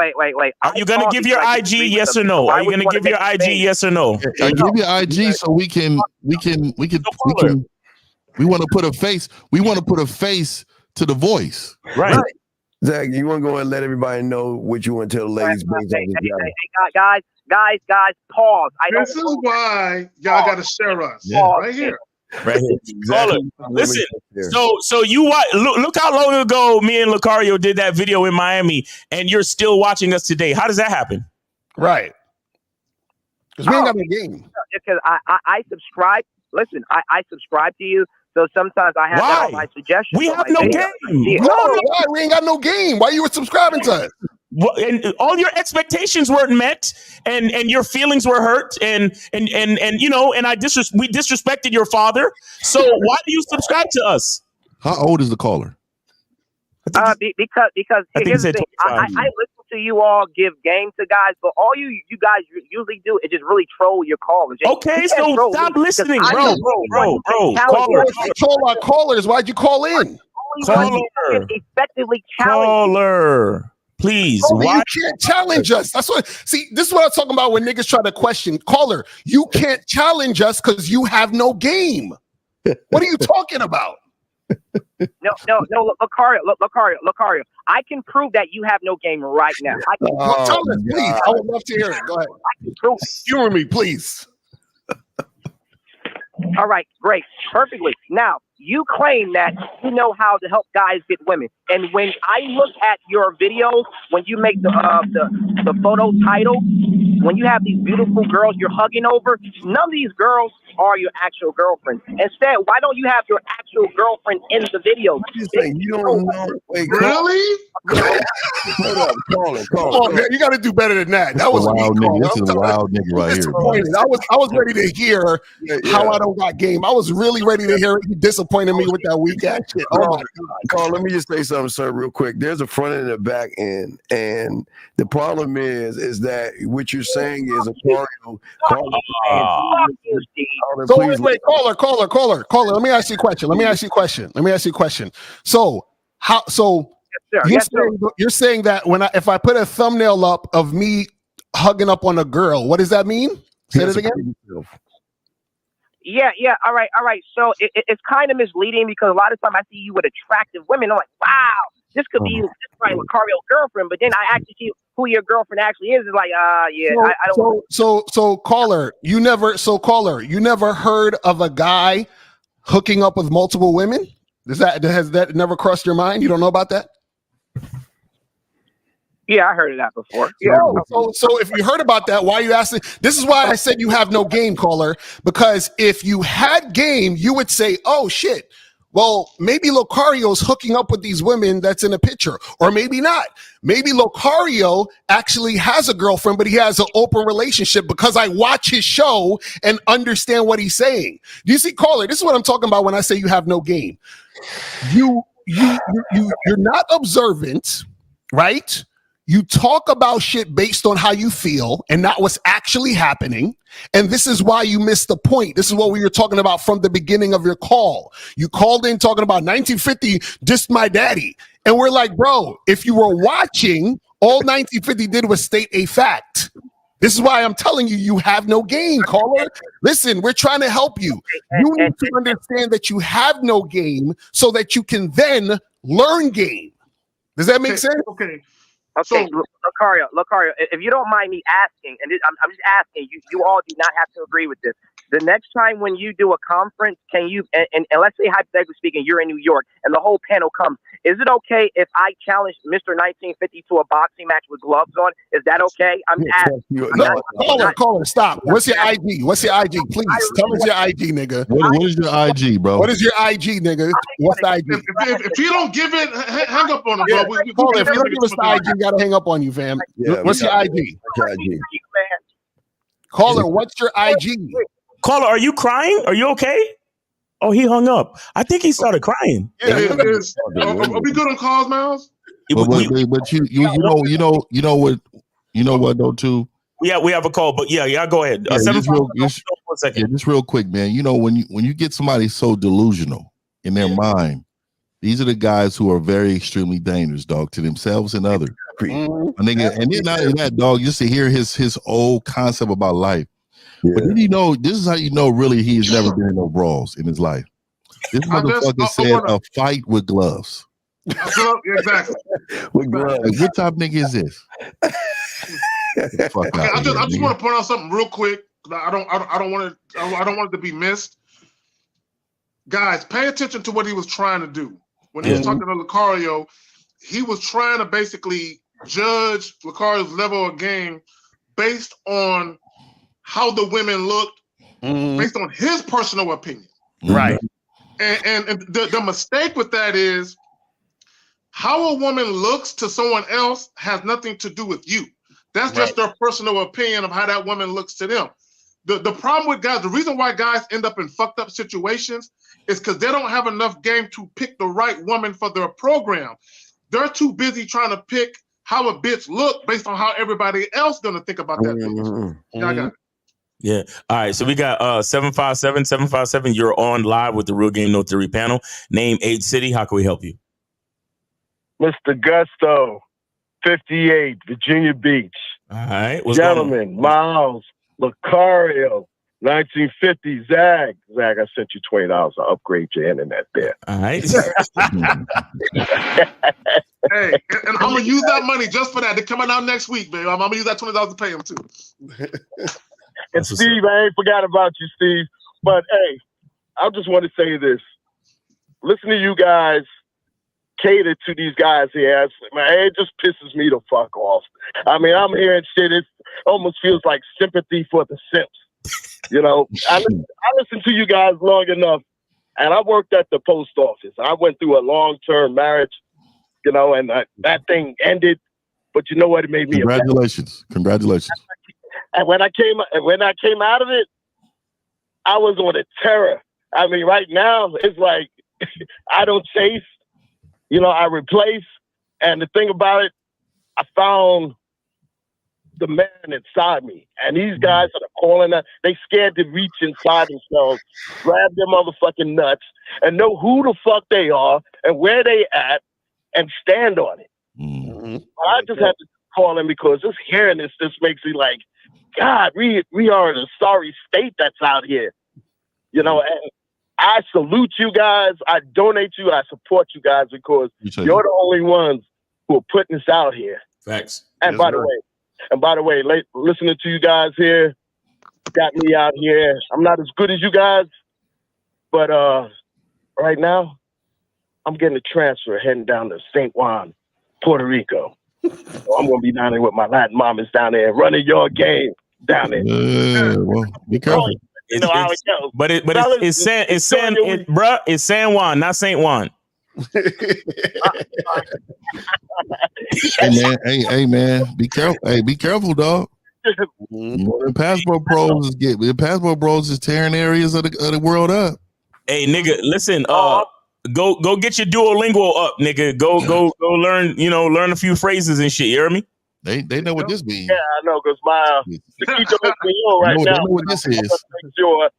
Are you gonna give your IG? Yes or no? Are you gonna give your IG? Yes or no? I give your IG so we want to put a face. We want to put a face to the voice. Right. Zach, you want to go and let everybody know what you want to tell the ladies? Guys, pause. This is why y'all got to share us right here. Right here. Exactly. Listen, so you look how long ago me and Lucario did that video in Miami, and you're still watching us today. How does that happen? Right. Because we ain't got no game. Because I subscribe. Listen, I subscribe to you. So sometimes I have that on my suggestions. We have no game. Why? We ain't got no game. Why you were subscribing to us? Well, and all your expectations weren't met, and your feelings were hurt, and you know, and we disrespected your father. So why do you subscribe to us? How old is the caller? Because here's the thing. I listen to you all give game to guys, but all you guys usually do is just really troll your callers. Okay, so stop listening, bro. Troll our callers. Why'd you call in? Effectively challenge. Caller. Please, why you can't challenge us? That's what. See, this is what I'm talking about when niggas try to question. Caller, you can't challenge us because you have no game. What are you talking about? No, Lucario. I can prove that you have no game right now. Tell us, please. I would love to hear it. Go ahead. I can prove it. Humor me, please. All right, great, perfectly. Now, you claim that you know how to help guys get women, and when I look at your videos, when you make the photo title, when you have these beautiful girls you're hugging over, none of these girls are your actual girlfriend. Instead, why don't you have your actual girlfriend in the videos? You don't know. Wait, really? Hold up, call Come on, man. You got to do better than that. This That was a weak, wild nigga. Carl. This is a wild nigga right here, bro. Disappointed. I was ready to hear how I don't got game. I was really ready to hear you disappointed me with that weak ass shit. Oh my God. Carl, let me just say something, sir, real quick. There's a front end and a back end, and the problem is that what you're saying is a So wait, caller. Let me ask you a question. So how? So you're saying that if I put a thumbnail up of me hugging up on a girl, what does that mean? Say it again. Yeah. All right. So it's kind of misleading because a lot of times I see you with attractive women. I'm like, wow, this could be probably Lucario's girlfriend. But then I actually see who your girlfriend actually is. It's like, yeah, I don't. So caller, you never heard of a guy hooking up with multiple women? Has that never crossed your mind? You don't know about that? Yeah, I heard of that before. Yeah. So if you heard about that, why are you asking? This is why I said you have no game, caller. Because if you had game, you would say, "Oh shit, well maybe Lucario's hooking up with these women that's in a picture, or maybe not. Maybe Lucario actually has a girlfriend, but he has an open relationship because I watch his show and understand what he's saying." Do you see, caller? This is what I'm talking about when I say you have no game. You're not observant, right? You talk about shit based on how you feel and not what's actually happening. And this is why you missed the point. This is what we were talking about from the beginning of your call. You called in talking about 1950, just my daddy. And we're like, bro, if you were watching, all 1950 did was state a fact. This is why I'm telling you, you have no game, caller. Listen, we're trying to help you. You need to understand that you have no game so that you can then learn game. Does that make sense? Okay. Okay, Lucario, if you don't mind me asking, and I'm just asking, you all do not have to agree with this. The next time when you do a conference, can you, and let's say hypothetically speaking, you're in New York and the whole panel comes, is it okay if I challenge Mr. 1950 to a boxing match with gloves on? Is that okay? I'm asking. Caller, stop. What's your IG? Please tell us your IG, nigga. What is your IG, bro? What is your IG, nigga? What's the IG? If you don't give it, hang up on him, bro. Caller, if you don't give us the IG, you gotta hang up on you, fam. What's your IG? Caller, what's your IG? Caller, are you crying? Are you okay? Oh, he hung up. I think he started crying. Yeah, are we good on calls, Miles? But you know what though too. We have a call, but yeah, go ahead. Just real quick, man. You know when you get somebody so delusional in their mind, these are the guys who are very extremely dangerous, dog, to themselves and others. And then not only that, dog, just to hear his old concept about life. Yeah. But did you know this is how you know really he has never been in no brawls in his life? This motherfucker said a fight with gloves. Exactly. With gloves. Like, what type of nigga is this? I just want to point out something real quick. I don't want it to be missed. Guys, pay attention to what he was trying to do. When he was talking to Lucario, he was trying to basically judge Lucario's level of game based on how the women looked, based on his personal opinion. Right. And the mistake with that is how a woman looks to someone else has nothing to do with you. That's just their personal opinion of how that woman looks to them. The problem with guys, the reason why guys end up in fucked up situations is because they don't have enough game to pick the right woman for their program. They're too busy trying to pick how a bitch look based on how everybody else gonna think about that bitch. Y'all got it. Yeah. All right. So we got 757. You're on live with the Real Game No Theory panel. Name, age, city. How can we help you? Mr. Gusto, 58, Virginia Beach. All right. Gentlemen, Miles, Lucario, 1950, Zag. Zag, I sent you $20 to upgrade your internet there. All right. Hey, and I'm gonna use that money just for that. They're coming out next week, baby. I'm gonna use that $20 to pay them too. And Steve, I ain't forgot about you, Steve. But hey, I just want to say this. Listen to you guys cater to these guys here. Man, it just pisses me the fuck off. I mean, I'm hearing shit. It's almost feels like sympathy for the simps. You know, I listened to you guys long enough, and I worked at the post office. I went through a long-term marriage, you know, and that thing ended. But you know what? It made me. Congratulations! Congratulations! And when I came out of it, I was on a terror. I mean, right now it's like I don't chase, you know, I replace. And the thing about it, I found the man inside me. And these guys that are calling that, they scared to reach inside themselves, grab their motherfucking nuts, and know who the fuck they are and where they at, and stand on it. I just had to call him because just hearing this makes me like, God, we are in a sorry state that's out here. You know, and I salute you guys. I donate you. I support you guys because you're the only ones who are putting this out here. Facts. And by the way, listening to you guys here got me out here. I'm not as good as you guys, but right now I'm getting a transfer heading down to St. Juan, Puerto Rico. So I'm gonna be down there with my Latin mamas down there running your game down there. Well, be careful. You know how it goes. But it's San Juan, not St. Juan. Hey man, be careful. Hey, be careful, dog. The passport bros is tearing areas of the world up. Hey, nigga, listen. Go get your Duolingo up, nigga. Go learn. You know, learn a few phrases and shit. You hear me? They know what this means. Yeah, I know, because my Chiquito Espanol right now. They know what this is. Make sure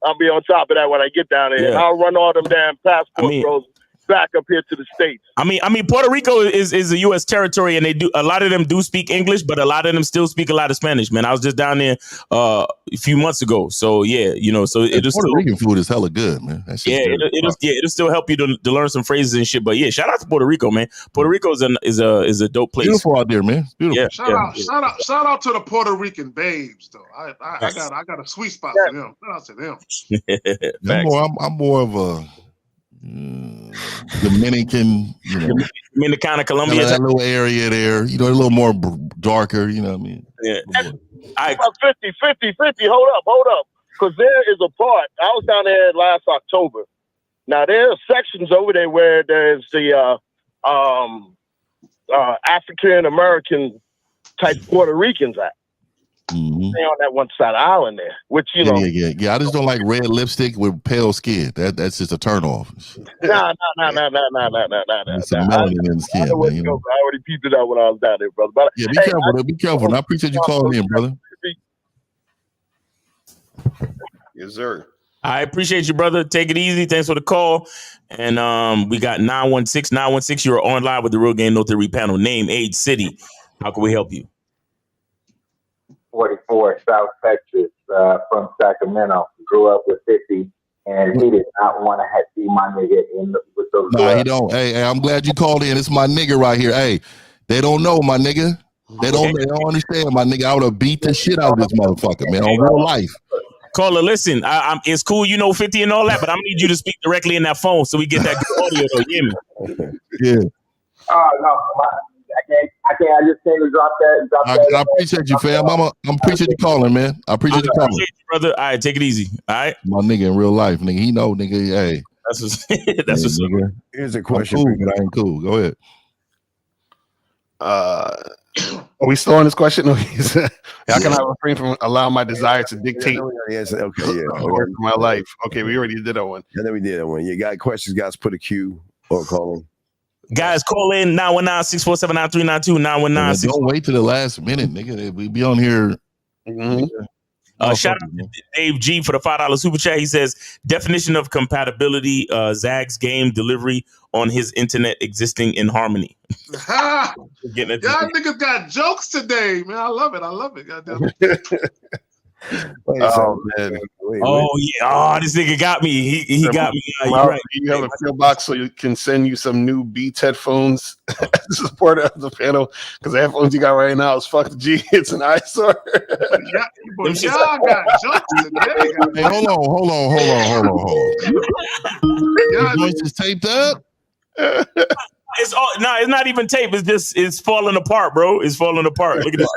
I'll be on top of that when I get down there. Yeah. I'll run all them damn passport bros back up here to the States. I mean, Puerto Rico is a U.S. territory, and a lot of them do speak English, but a lot of them still speak a lot of Spanish. Man, I was just down there a few months ago, so yeah, you know, so it'll Puerto Rican food is hella good, man. It'll still help you to learn some phrases and shit. But yeah, shout out to Puerto Rico, man. Puerto Rico is a dope place. Beautiful out there, man. It's beautiful. Yeah, Shout out to the Puerto Rican babes, though. I got a sweet spot for them. Shout out to them. I'm more of a Dominican, you know, Dominicana, Colombia, that little area there, you know, a little more darker, you know what I mean? Yeah. 50. Hold up. Because there is a part, I was down there last October. Now, there are sections over there where there's the African-American type Puerto Ricans at. Mm-hmm. Stay on that one side of the island there, which, you know. Yeah. I just don't like red lipstick with pale skin. That's just a turn off. Nah. It's a melanin in the skin, man, you know? I already peeped it out when I was down there, brother. But, yeah, be careful. And I appreciate you calling in, brother. Yes, sir. I appreciate you, brother. Take it easy. Thanks for the call. And we got 916. You're on live with the Real Game No Theory panel. Name, age, city. How can we help you? 44, South Texas, from Sacramento. Grew up with 50, and he did not want to see my nigga with those. Nah, he don't. Hey, I'm glad you called in. It's my nigga right here. Hey, they don't know, my nigga. They don't understand, my nigga. I would have beat the shit out of this motherfucker, man, on real life. Caller, listen, it's cool, you know 50 and all that, but I'm gonna need you to speak directly in that phone so we get that good audio, though. You hear me? Yeah. Oh, no. I can't. I just came to drop that. I appreciate you, fam. I appreciate you calling, man. I appreciate you calling. Appreciate you, brother. All right, take it easy. All right. My nigga in real life, nigga. He know, nigga. Hey. That's what's nigga. Here's a question. I'm cool, but I ain't cool. Go ahead. Are we still on this question? How can I refrain from allowing my desire to dictate my life? Okay, we already did that one. And then we did that one. You got questions, guys, put a Q or call them. Guys, call in 919-647-9392, 919. Don't wait till the last minute, nigga. We be on here. Shout out to Dave G for the $5 super chat. He says, definition of compatibility, Zag's game delivery on his internet existing in harmony. Y'all niggas got jokes today, man. I love it. Goddamn. Oh man! This nigga got me. He got me. You're right. You have a PO box so you can send you some new Beats headphones. Support of the panel because the headphones you got right now is fuck the G. It's an eyesore. Y'all got jokes today. Hey, hold on. Your voice is taped up. it's all it's not even tape. It's falling apart, bro. It's falling apart. Look at this.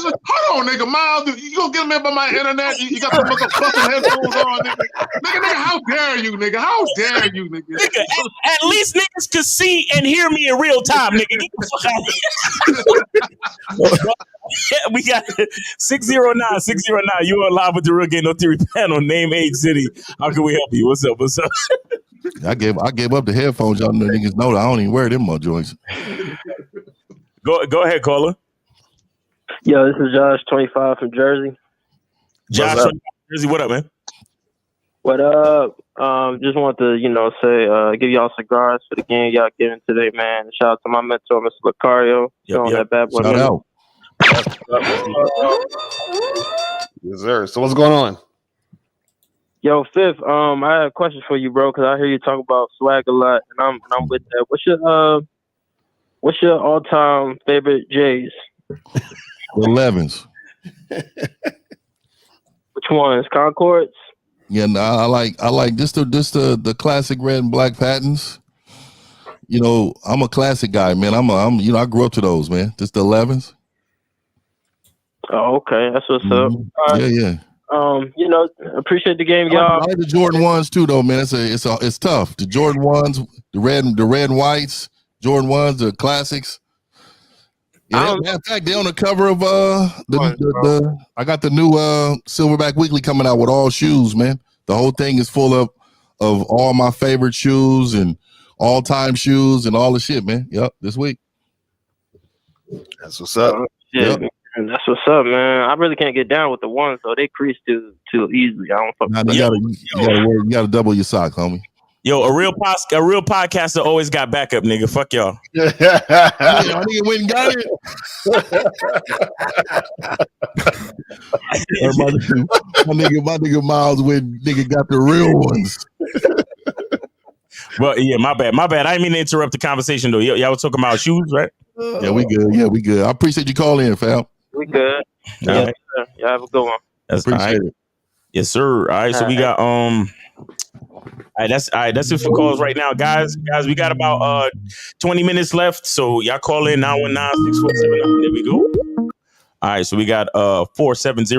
Hold on, nigga. Miles, you gonna get me up on my internet? You got some custom headphones on, nigga. Nigga, how dare you, nigga? How dare you, nigga? Nigga, at least niggas could see and hear me in real time, nigga. Get the fuck out of here. We got 609. You are live with the Real Game No Theory panel. Name, age, city. How can we help you? What's up? What's up? I gave up the headphones. Y'all know niggas know that I don't even wear them more joints. Go ahead, caller. Yo, this is Josh, 25 from Jersey. Josh, 25 from Jersey. What up, man? What up? Just want to, say, give y'all cigars for the game y'all giving today, man. Shout out to my mentor, Mr. Lucario. That bad boy. Shout out. Yes, sir. So what's going on? Yo, Fifth, I have a question for you, bro, because I hear you talk about swag a lot, and I'm with that. What's your all-time favorite J's? The 11s. Which ones? Concords? Yeah, no, I like just the classic red and black patents. I'm a classic guy, man. I grew up to those, man. Just the 11s. Oh, okay. That's what's up. Yeah. Appreciate the game, y'all. I like the Jordan 1s too, though, man. It's tough. The Jordan 1s, the red and whites, Jordan 1s, the classics. Yeah, matter of fact, they're on the cover of I got the new Silverback Weekly coming out with all shoes, man. The whole thing is full of all my favorite shoes and all-time shoes and all the shit, man. Yep, this week. That's what's up. Yep. That's what's up, man. I really can't get down with the ones, though. They crease too easily. I don't fuck with You gotta double your sock, homie. Yo, a real podcaster always got backup, nigga. Fuck y'all. I nigga went and got it. my nigga Miles went got the real ones. Well, yeah, my bad. I didn't mean to interrupt the conversation though. Y'all was talking about shoes, right? Yeah, we good. I appreciate you calling in, fam. We good. All right. Y'all have a good one. That's appreciate it. Yes, sir. All right, so we got that's it for calls right now, guys. We got about 20 minutes left, so y'all call in 919-647. There we go. All right, so we got 470.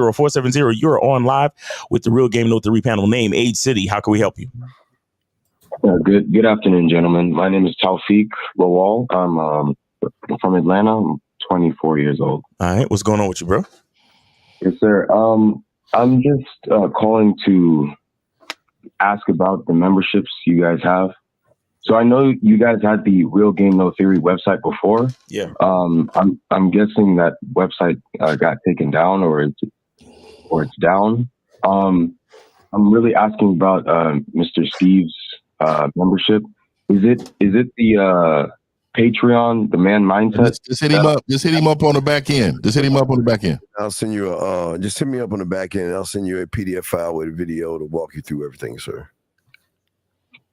You're on live with the Real Game No Theory panel. Name, age, city. How can we help you? Good afternoon, gentlemen. My name is Taufik Lawal. I'm from Atlanta. I'm 24 years old. All right, what's going on with you, bro? Yes, sir. I'm just calling to ask about the memberships you guys have. So I know you guys had the Real Game No Theory website before. Yeah. I'm guessing that website got taken down or it's down. I'm really asking about Mr. Steve's membership. Is it the Patreon, the man mindset? Just hit him up. Just hit him up on the back end. I'll send you just hit me up on the back end. I'll send you a PDF file with a video to walk you through everything, sir.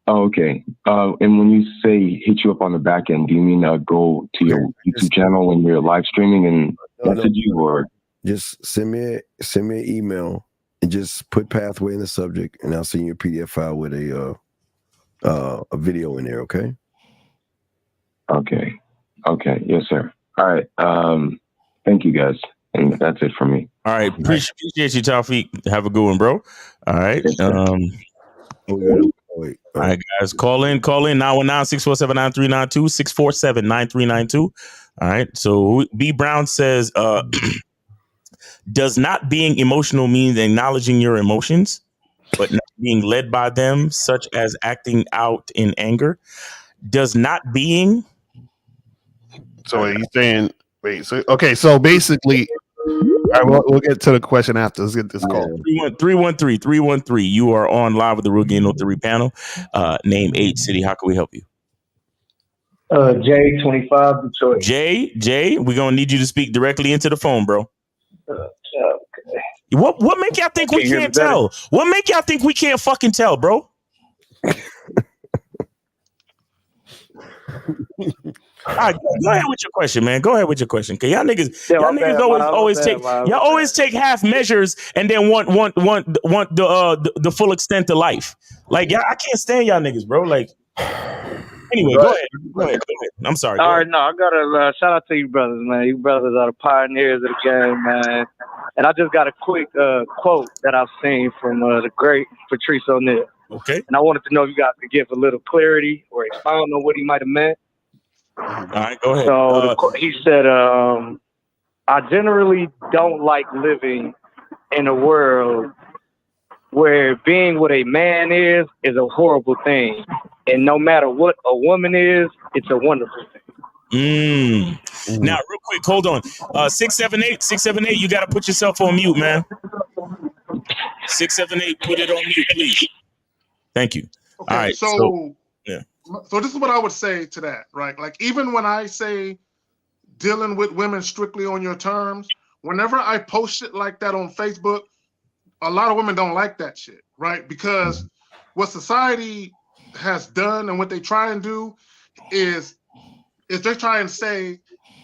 Oh, okay. And when you say hit you up on the back end, do you mean go to your YouTube channel when you're live streaming and message you, or just send me an email and just put pathway in the subject, and I'll send you a PDF file with a video in there. Okay. Okay. Yes, sir. All right. Thank you, guys. And that's it for me. All right. Appreciate you, Taufik. Have a good one, bro. All right. All right, guys. Call in 919-647-9392, 647-9392. All right. So B Brown says, does not being emotional mean acknowledging your emotions, but not being led by them, such as acting out in anger? Does not being. So he's saying, so basically, all right, we'll get to the question after. Let's get this call. 313. You are on live with the Real Game No Theory panel. Name, age, city. How can we help you? Jay, 25, Detroit. Jay, we're gonna need you to speak directly into the phone, bro. Okay. What make y'all think we can't tell? What make y'all think we can't fucking tell, bro? All right, go ahead with your question, man. Go ahead with your question. Cause y'all niggas always take half measures and then want the full extent of life. Like, I can't stand y'all niggas, bro. Like, Anyway, go ahead. I'm sorry. All right, no, I got to shout out to you brothers, man. You brothers are the pioneers of the game, man. And I just got a quick quote that I've seen from the great Patrice O'Neal. Okay. And I wanted to know if you guys could give a little clarity or expound on what he might have meant. All right, go ahead. So he said, I generally don't like living in a world where being what a man is a horrible thing. And no matter what a woman is, it's a wonderful thing. Now, real quick, hold on. 678, you got to put yourself on mute, man. 678, put it on mute, please. Thank you. Okay, all right. So yeah. So this is what I would say to that, right? Like, even when I say dealing with women strictly on your terms, whenever I post shit like that on Facebook, a lot of women don't like that shit, right? Because what society has done and what they try and do is they try and say,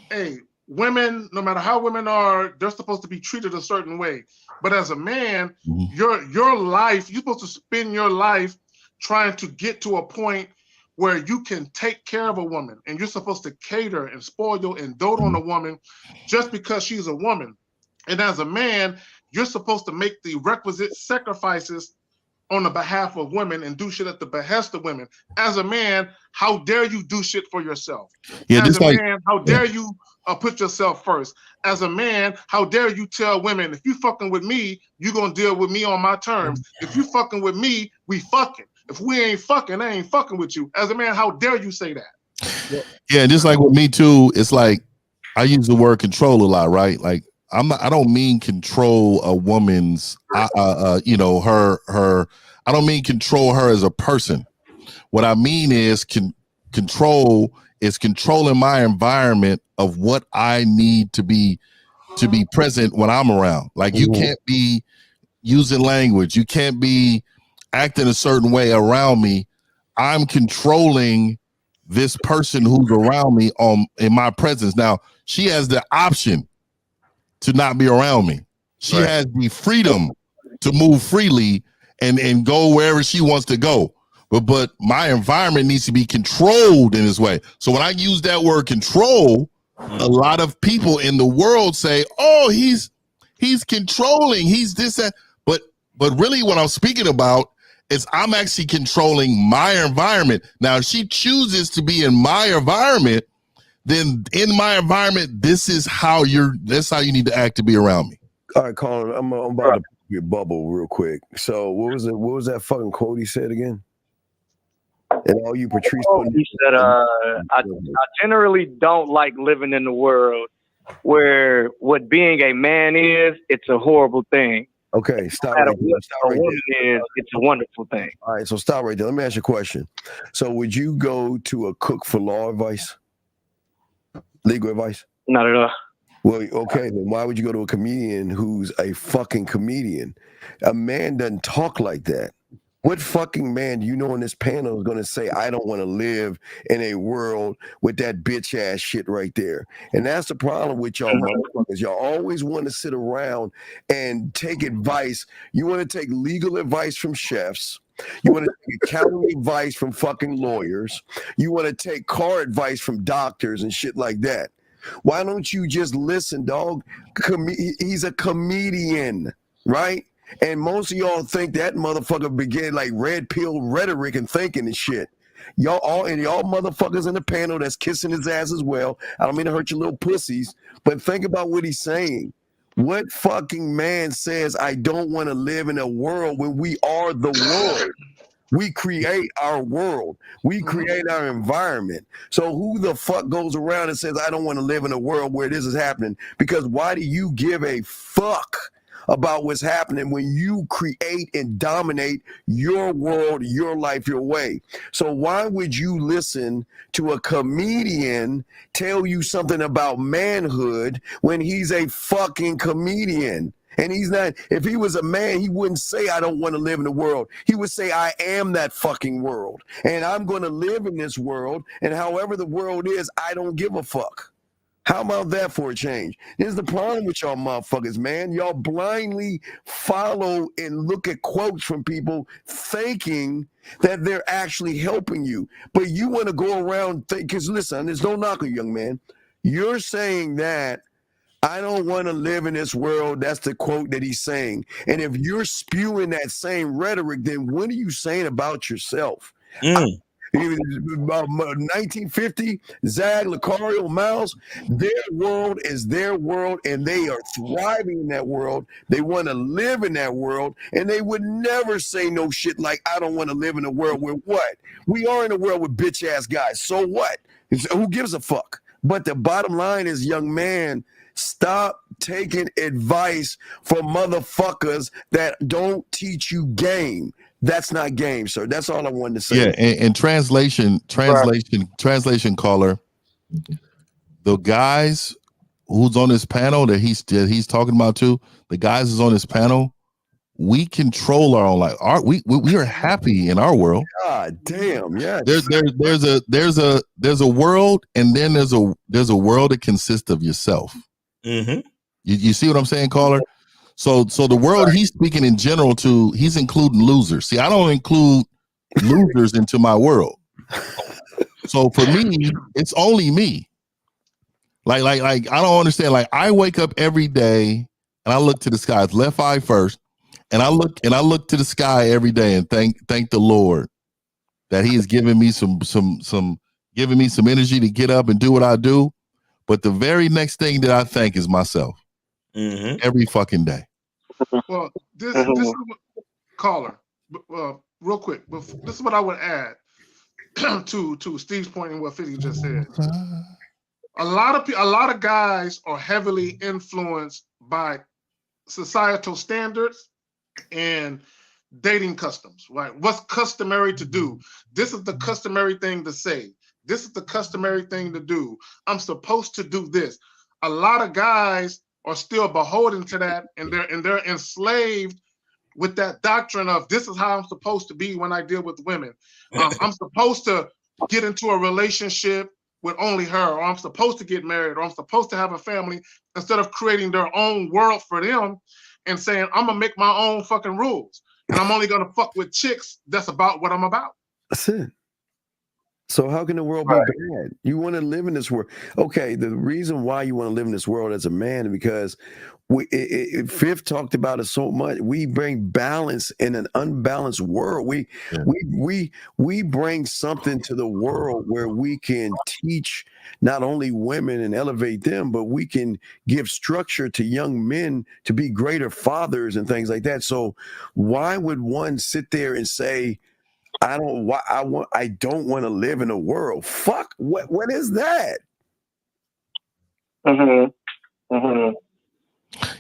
hey, women, no matter how women are, they're supposed to be treated a certain way. But as a man, your life, you're supposed to spend your life trying to get to a point where you can take care of a woman, and you're supposed to cater and spoil and dote on a woman just because she's a woman. And as a man, you're supposed to make the requisite sacrifices on the behalf of women and do shit at the behest of women. As a man, how dare you do shit for yourself? Yeah, as just a like man, how dare you put yourself first? As a man, how dare you tell women, if you fucking with me, you gonna deal with me on my terms. If you fucking with me, we fucking. If we ain't fucking, I ain't fucking with you. As a man, how dare you say that? Yeah, just like with me too, it's like I use the word control a lot, right? Like I don't mean control a woman's her I don't mean control her as a person. What I mean is control is controlling my environment of what I need to be present when I'm around. Like you can't be using language, you can't be acting a certain way around me. I'm controlling this person who's around me in my presence. Now, she has the option to not be around me. She has the freedom to move freely and go wherever she wants to go. But my environment needs to be controlled in this way. So when I use that word control, a lot of people in the world say, oh, he's controlling, he's this, that. But really what I'm speaking about is I'm actually controlling my environment. Now, if she chooses to be in my environment, then in my environment, that's how you need to act to be around me. All right, Colin, I'm about to your bubble real quick. So what was that fucking quote he said again? And all you Patrice. He said, I generally don't like living in the world where what being a man is, it's a horrible thing. Okay, stop right there. It's a wonderful thing. All right, so stop right there. Let me ask you a question. So would you go to a cook for law advice? Legal advice? Not at all. Well, okay, then why would you go to a comedian who's a fucking comedian? A man doesn't talk like that. What fucking man do you know in this panel is going to say, I don't want to live in a world with that bitch ass shit right there? And that's the problem with y'all motherfuckers. Y'all always want to sit around and take advice. You want to take legal advice from chefs. You want to take accounting advice from fucking lawyers. You want to take car advice from doctors and shit like that. Why don't you just listen, dog? He's a comedian, right? And most of y'all think that motherfucker began like red pill rhetoric and thinking and shit. Y'all motherfuckers in the panel that's kissing his ass as well. I don't mean to hurt your little pussies, but think about what he's saying. What fucking man says, I don't want to live in a world when we are the world? We create our world. We create our environment. So who the fuck goes around and says, I don't want to live in a world where this is happening? Because why do you give a fuck about what's happening when you create and dominate your world, your life, your way? So why would you listen to a comedian tell you something about manhood when he's a fucking comedian? And he's not, if he was a man, he wouldn't say, I don't want to live in the world. He would say, I am that fucking world. And I'm going to live in this world. And however the world is, I don't give a fuck. How about that for a change? Here's the problem with y'all motherfuckers, man. Y'all blindly follow and look at quotes from people thinking that they're actually helping you. But you want to go around, because listen, there's no knock on you, young man. You're saying that I don't want to live in this world. That's the quote that he's saying. And if you're spewing that same rhetoric, then what are you saying about yourself? 1950, Zag, Lucario, Miles, their world is their world, and they are thriving in that world. They want to live in that world, and they would never say no shit like, I don't want to live in a world where what? We are in a world with bitch-ass guys. So what? Who gives a fuck? But the bottom line is, young man, stop taking advice from motherfuckers that don't teach you game. That's not game, sir. That's all I wanted to say. Yeah, and translation, caller. The guys who's on this panel that he's talking about too, the guys who's on this panel, we control our own life. We are happy in our world. God damn, yeah. There's a world, and then there's a world that consists of yourself. Mm-hmm. You see what I'm saying, caller? So the world he's speaking in general to, he's including losers. See, I don't include losers into my world. So for me, it's only me. Like I don't understand. Like I wake up every day and I look to the skies, left eye first, and I look to the sky every day and thank the Lord that He has given me some energy to get up and do what I do. But the very next thing that I thank is myself. Mm-hmm. Every fucking day. Well, this is what, caller, real quick. But this is what I would add to Steve's point and what 50 just said. A lot of guys are heavily influenced by societal standards and dating customs. Right? What's customary to do? This is the customary thing to say. This is the customary thing to do. I'm supposed to do this. A lot of guys are still beholden to that, and they're enslaved with that doctrine of this is how I'm supposed to be when I deal with women. I'm supposed to get into a relationship with only her, or I'm supposed to get married, or I'm supposed to have a family, instead of creating their own world for them and saying, I'm gonna make my own fucking rules, and I'm only gonna fuck with chicks that's about what I'm about. That's it. So how can the world be bad? You want to live in this world. Okay, the reason why you want to live in this world as a man is because Fifth talked about it so much. We bring balance in an unbalanced world. We bring something to the world where we can teach not only women and elevate them, but we can give structure to young men to be greater fathers and things like that. So why would one sit there and say, I don't want to live in a world? Fuck, what is that?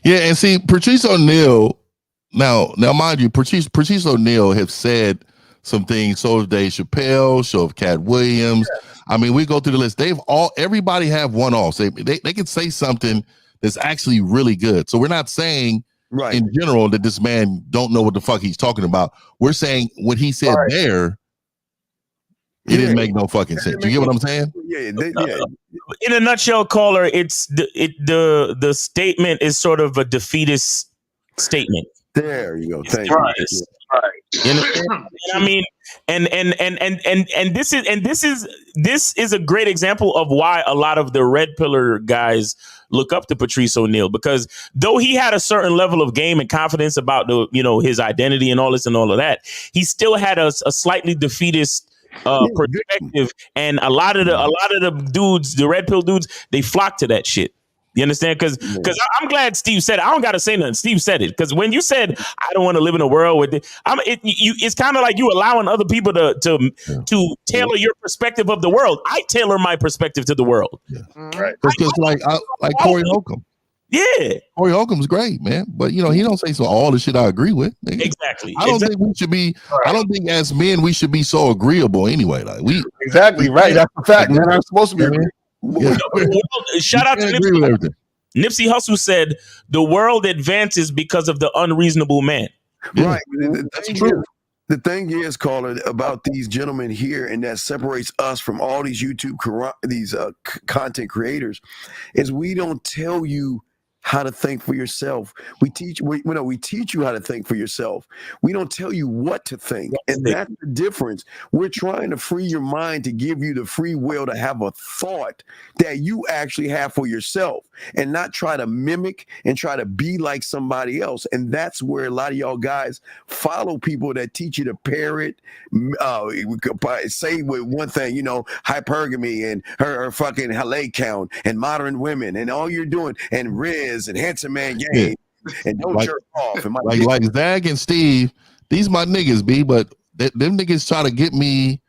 Yeah, and see, Patrice O'Neal, now mind you, Patrice O'Neal have said some things. So have Dave Chappelle, so have Cat Williams. I mean, we go through the list. Everybody have one-offs. They can say something that's actually really good. So we're not saying in general that this man don't know what the fuck he's talking about. We're saying what he said there, it didn't make no fucking sense. You get what I'm saying? Yeah. In a nutshell, caller, it's the statement is sort of a defeatist statement. There you go. Thank you. You understand? I mean, and this is a great example of why a lot of the red pillar guys look up to Patrice O'Neal, because though he had a certain level of game and confidence about his identity and all this and all of that, he still had a slightly defeatist perspective, and a lot of the dudes, the red pill dudes, they flock to that shit. You understand? Because I'm glad Steve said it. I don't got to say nothing. Steve said it. Because when you said, I don't want to live in a world with it, it's kind of like you allowing other people to tailor your perspective of the world. I tailor my perspective to the world. Yeah. Right. Because like Corey Holcomb. Yeah. Corey Holcomb's great, man. But he don't say so all the shit I agree with. Exactly. I don't think we should be, I don't think as men we should be so agreeable anyway. Like exactly right. That's a fact, man. I'm supposed to be agreeable. Yeah. Shout out to Nipsey Hussle said the world advances because of the unreasonable man. Yeah. Right. That's true. The thing is, Caller, about these gentlemen here, and that separates us from all these content creators, is we don't tell you how to think for yourself. We teach you how to think for yourself. We don't tell you what to think, and that's the difference. We're trying to free your mind to give you the free will to have a thought that you actually have for yourself, and not try to mimic and try to be like somebody else. And that's where a lot of y'all guys follow people that teach you to parrot, say with one thing, hypergamy and her fucking halal count and modern women, and all you're doing, and Riz and Handsome Man Game, and don't jerk off. And like Zach and Steve, these my niggas, B, but them niggas try to get me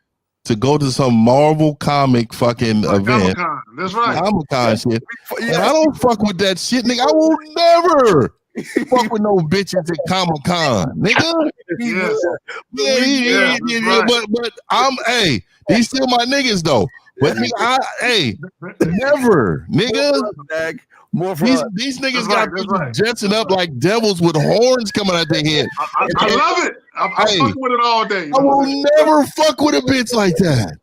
to go to some Marvel comic fucking event. Comic-Con. That's right. Comic-Con shit. And I don't fuck with that shit, nigga. I will never fuck with no bitches at Comic-Con, nigga. But these still my niggas though. But nigga, never, nigga. These niggas got jetting up like devils with horns coming out their head. I love it. I'm fucking with it all day. I will never fuck with a bitch like that.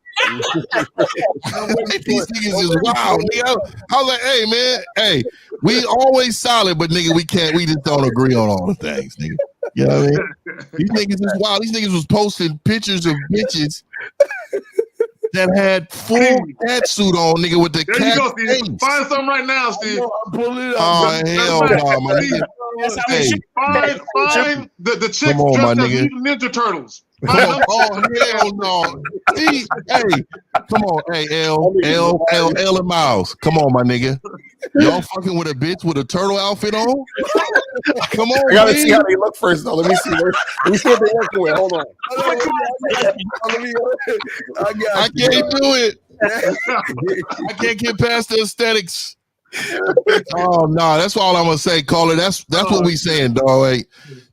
These niggas is wild, nigga. I was like, hey man, we always solid, but nigga, we just don't agree on all the things, nigga. You know what I mean? These niggas is wild. These niggas was posting pictures of bitches that had full cat suit on, nigga, with the cat. There you go, Steve. Find something right now, Steve. I'm pulling it up. Oh, hell no, my nigga. Find the chick dressed as Ninja Turtles. Come on. Oh, hell no. Hey, come on. Hey, L and Miles. Come on, my nigga. Y'all fucking with a bitch with a turtle outfit on? Come on, I gotta see how they look first, though. Let me see what they're working with. Hold on. I can't do it. I can't get past the aesthetics. Oh no, that's all I'm gonna say, Caller. That's what we saying, dog. Like,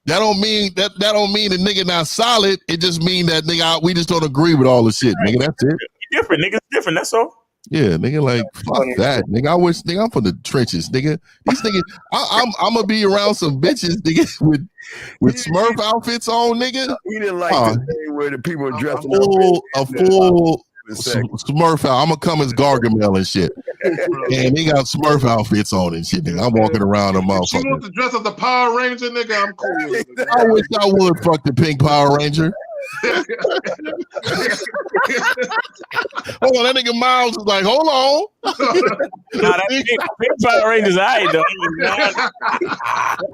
that don't mean the nigga not solid. It just mean that nigga we just don't agree with all the shit, nigga. That's it. Different, nigga. Different. That's all. Yeah, nigga. Like fuck that, nigga. I wish, nigga, I'm from the trenches, nigga. These niggas, I'm gonna be around some bitches, nigga, with Smurf outfits on, nigga. We didn't like the day where the people are dressed a full Smurf out. I'm gonna come as Gargamel and shit. And they got Smurf outfits on and shit, nigga. I'm walking around a motherfucker. She wants to dress as the Power Ranger, nigga. I'm cool with it. I wish I would fuck the pink Power Ranger. Hold on, that nigga Miles is like, hold on. Nah, that pink Power Ranger's alright though.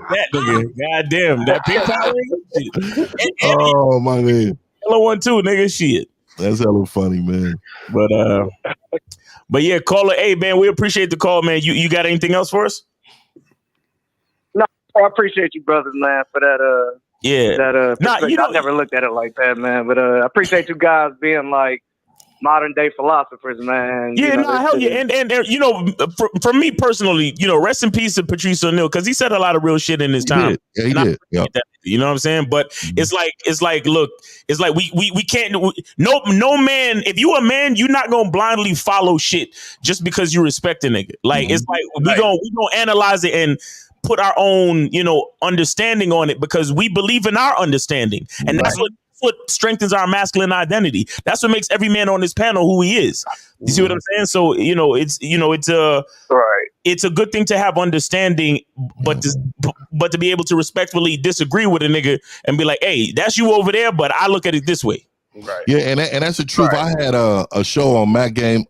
That nigga, goddamn, that pink Power Ranger. Oh my man, yellow one too, nigga. Shit. That's hella funny, man. But yeah, Caller. Hey, man, we appreciate the call, man. You got anything else for us? No, I appreciate you, brothers, man, for that. I never looked at it like that, man. But I appreciate you guys being like modern day philosophers, man. Yeah, hell yeah. And for me personally, rest in peace to Patrice O'Neal, because he said a lot of real shit in his time. Yeah, he did. Yep. You know what I'm saying? But it's like, look, it's like we can't. No man. If you a man, you're not gonna blindly follow shit just because you respect a nigga. Like it's like we gonna analyze it and put our own understanding on it because we believe in our understanding, and that's what strengthens our masculine identity. That's what makes every man on this panel who he is. You see what I'm saying? So it's a good thing to have understanding, but to be able to respectfully disagree with a nigga and be like, hey, that's you over there, but I look at it this way. Right. Yeah, and that's the truth. Right. I had a show on Mac Game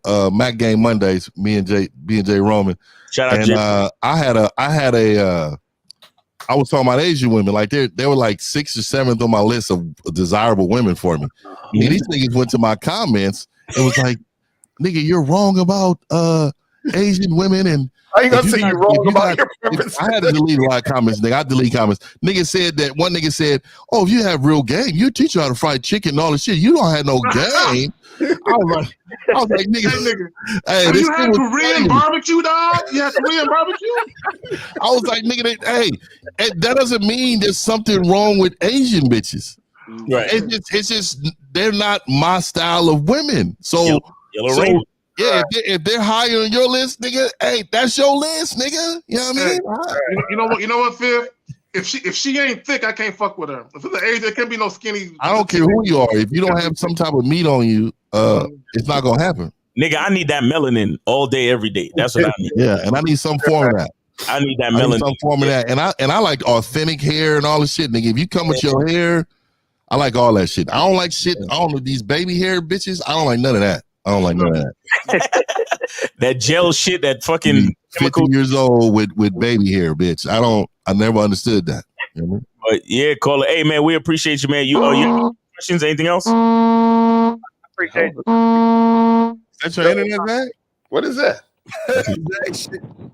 Mondays. Me and J Roman. Shout out, and I was talking about Asian women. Like they were like 6th or 7th on my list of desirable women for me. And these niggas went to my comments and was like, "Nigga, you're wrong about Asian women." And how you gonna say you're wrong about your purpose? I had to delete a lot of comments, nigga. I delete comments. One nigga said, "Oh, if you have real game, you teach you how to fry chicken and all this shit. You don't have no game." I was like, nigga. Hey, you had Korean barbecue, dog? You had Korean barbecue? I was like, nigga, that doesn't mean there's something wrong with Asian bitches. Right. It's just they're not my style of women. So, yeah, if they're higher on your list, nigga, hey, that's your list, nigga. You know what I mean? You know what, Fifth? if she ain't thick, I can't fuck with her. If it's an age, there can be no skinny. I don't care who you are. If you don't have some type of meat on you, it's not gonna happen. Nigga, I need that melanin all day, every day. That's what I need. Yeah, and I need some form of that. I need that melanin. Some form of that. And I like authentic hair and all the shit, nigga. If you come with your hair, I like all that shit. I don't like shit. I don't know these baby hair bitches. I don't like none of that. I don't like none of that. That gel shit, that fucking 50 years old with baby hair, bitch. I never understood that. You know? But yeah, caller. Hey man, we appreciate you, man. You have questions? Anything else? Appreciate it. That's your internet, man? What is that?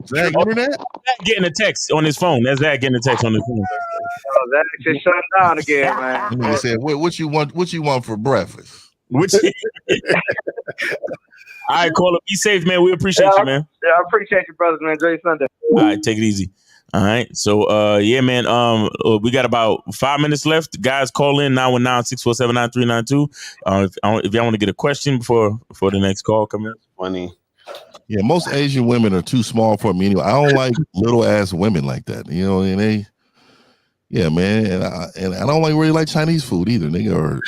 Zach, internet? Zach getting a text on his phone. That's Zach getting a text on his phone. Oh, that just shut down again, man. He said, "What you want? What you want for breakfast?" All right, caller. Be safe, man. We appreciate you, man. Yeah, I appreciate you, brothers, man. Enjoy your Sunday. All right, take it easy. All right. So yeah, man. We got about 5 minutes left. Guys, call in 919-647-9392. If y'all want to get a question before the next call come in. Funny. Yeah, most Asian women are too small for me anyway. I don't like little ass women like that. You know, and yeah, man. And I don't really like Chinese food either, nigga, or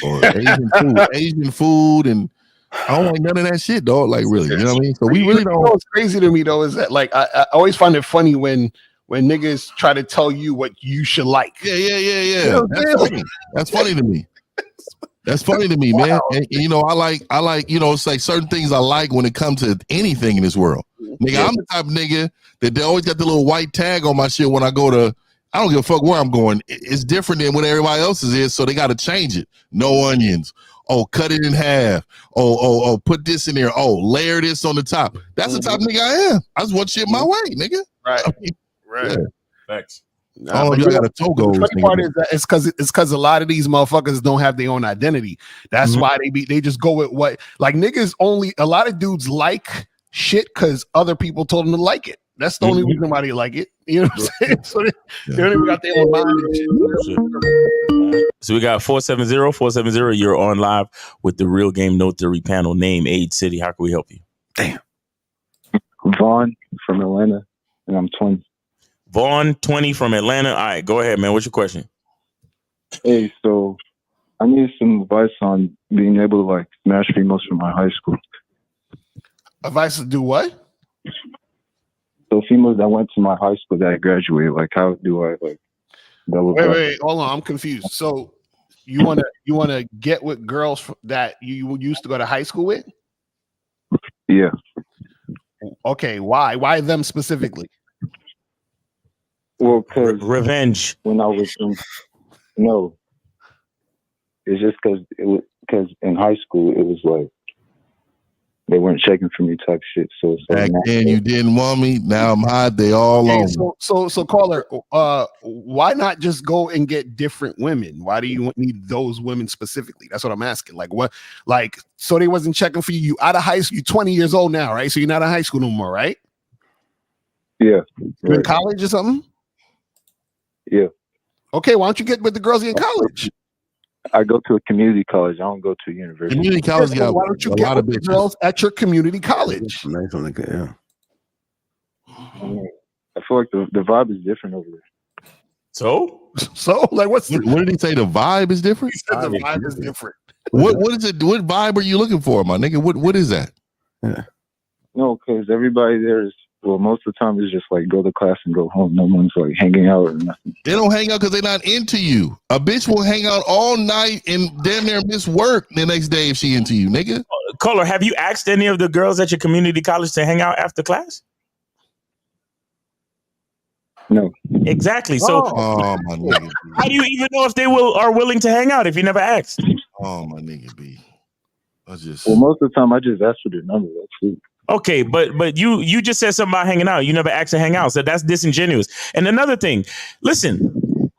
Asian food, and I don't like none of that shit, dog. Like, really, you know what I mean? So we really don't. You know what's crazy to me though is that like I always find it funny when niggas try to tell you what you should like. Yeah. You know, That's funny to me. That's funny to me, man. And you know, I like, you know, it's like certain things I like when it comes to anything in this world. Nigga, I'm the type of nigga that they always got the little white tag on my shit when I go to. I don't give a fuck where I'm going. It's different than what everybody else's is, so they got to change it. No onions. Oh, cut it in half. Oh, put this in there. Oh, layer this on the top. That's the type of nigga I am. I just want shit my way, nigga. Right. Right. Yeah. Thanks. Oh, you got a Togo. The funny part is that it's because a lot of these motherfuckers don't have their own identity. That's why they just go with what, like, niggas only, a lot of dudes like shit because other people told them to like it. That's the only reason why they like it. You know what I'm saying? So they don't even got their own mind and shit. So we got 470-470. You're on live with the Real Game No Theory panel. Name, age, city. How can we help you? Damn. Vaughn from Atlanta, and I'm 20. Vaughn, 20 from Atlanta. All right, go ahead, man. What's your question? Hey, so I need some advice on being able to like smash females from my high school. Advice to do what? So females that went to my high school that I graduated, like how do I like double? Wait, hold on, I'm confused. So you wanna get with girls that you used to go to high school with? Yeah. Okay, why? Why them specifically? Well, because revenge. When I was no, it's just because in high school it was like they weren't checking for me type shit. So it's like, back then you didn't want me. Now I'm hot. They all on. So caller, why not just go and get different women? Why do you need those women specifically? That's what I'm asking. Like what? Like so they wasn't checking for you. You out of high school. You're 20 years old now, right? So you're not in high school no more, right? Yeah. You in college or something? Yeah. Okay, why don't you get with the girls in college? I go to a community college. I don't go to a university. Community college got why don't you a get lot with of the bitches. girls at your community college? Yeah. I feel like the vibe is different over there. So like what did he say? The vibe is different. He said the vibe is different. What is it? What vibe are you looking for, my nigga? What is that? Yeah. No, because everybody there is. Well, most of the time it's just like go to class and go home. No one's like hanging out or nothing. They don't hang out because they're not into you. A bitch will hang out all night and damn near miss work the next day if she into you, nigga. Caller, have you asked any of the girls at your community college to hang out after class? No. Exactly. So my nigga. How do you even know if they are willing to hang out if you never asked? Oh, my nigga B. Well, most of the time I just ask for their number. That's it. Okay, but you just said something about hanging out. You never asked to hang out, so that's disingenuous. And another thing, listen,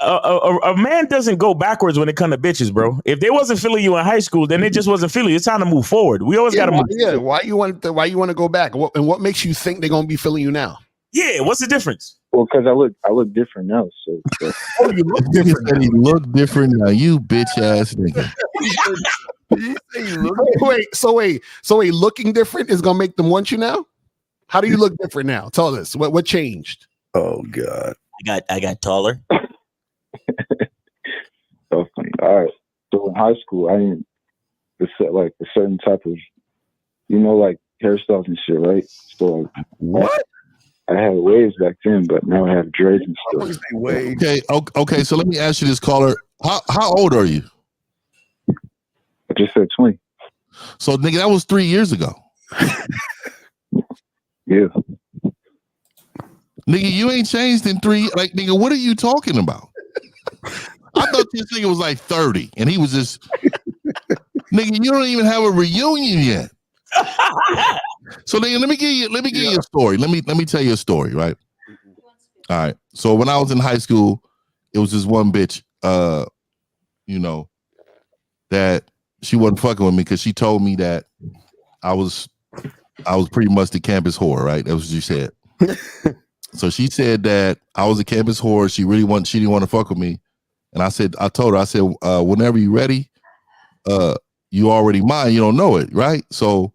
a man doesn't go backwards when it comes to bitches, bro. If they wasn't feeling you in high school, then it just wasn't feeling you. It's time to move forward. We always got to move. Yeah, why you want to go back? And what makes you think they're gonna be feeling you now? Yeah, what's the difference? Well, because I look different now. So. Oh, you look different. He look different now. You bitch ass nigga. Wait, looking different is gonna make them want you now? How do you look different now? Tell us what changed. Oh God, I got taller. So funny. All right. So in high school, I didn't like a certain type of, like hairstyles and shit, right? So what? I had waves back then, but now I have dreads and stuff. Okay. So let me ask you this, caller. How old are you? I just said 20. So nigga, that was 3 years ago. Yeah. Nigga, you ain't changed in 3. Like, nigga, what are you talking about? I thought this nigga was like 30, and he was just, nigga, you don't even have a reunion yet. So nigga, let me give you a story. Let me tell you a story, right? All right. So when I was in high school, it was this one bitch, that she wasn't fucking with me because she told me that I was pretty much the campus whore, right? That was what she said. So she said that I was a campus whore. She didn't want to fuck with me. And I told her, whenever you're ready, you already mine. You don't know it, right? So,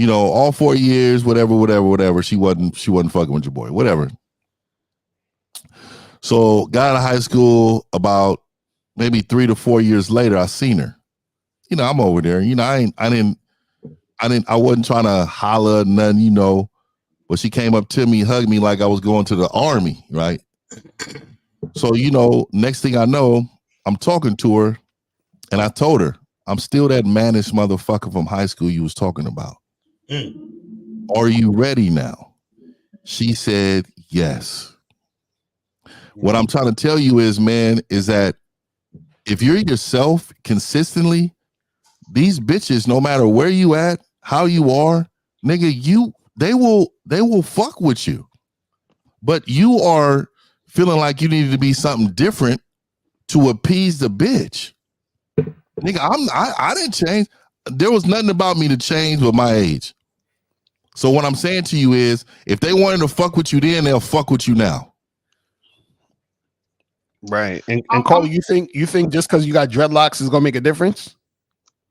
all 4 years, whatever. She wasn't fucking with your boy, whatever. So got out of high school about maybe 3 to 4 years later. I seen her. I'm over there. I wasn't trying to holler nothing, but she came up to me, hugged me like I was going to the army, right? So, next thing I know, I'm talking to her, and I told her, I'm still that mannish motherfucker from high school you was talking about. Are you ready now? She said, yes. What I'm trying to tell you is, man, is that if you're yourself consistently, these bitches, no matter where you at, how you are, nigga, they will fuck with you. But you are feeling like you needed to be something different to appease the bitch. Nigga, I didn't change. There was nothing about me to change with my age. So what I'm saying to you is, if they wanted to fuck with you then, they'll fuck with you now. Right. And Cole, you think just because you got dreadlocks is gonna make a difference?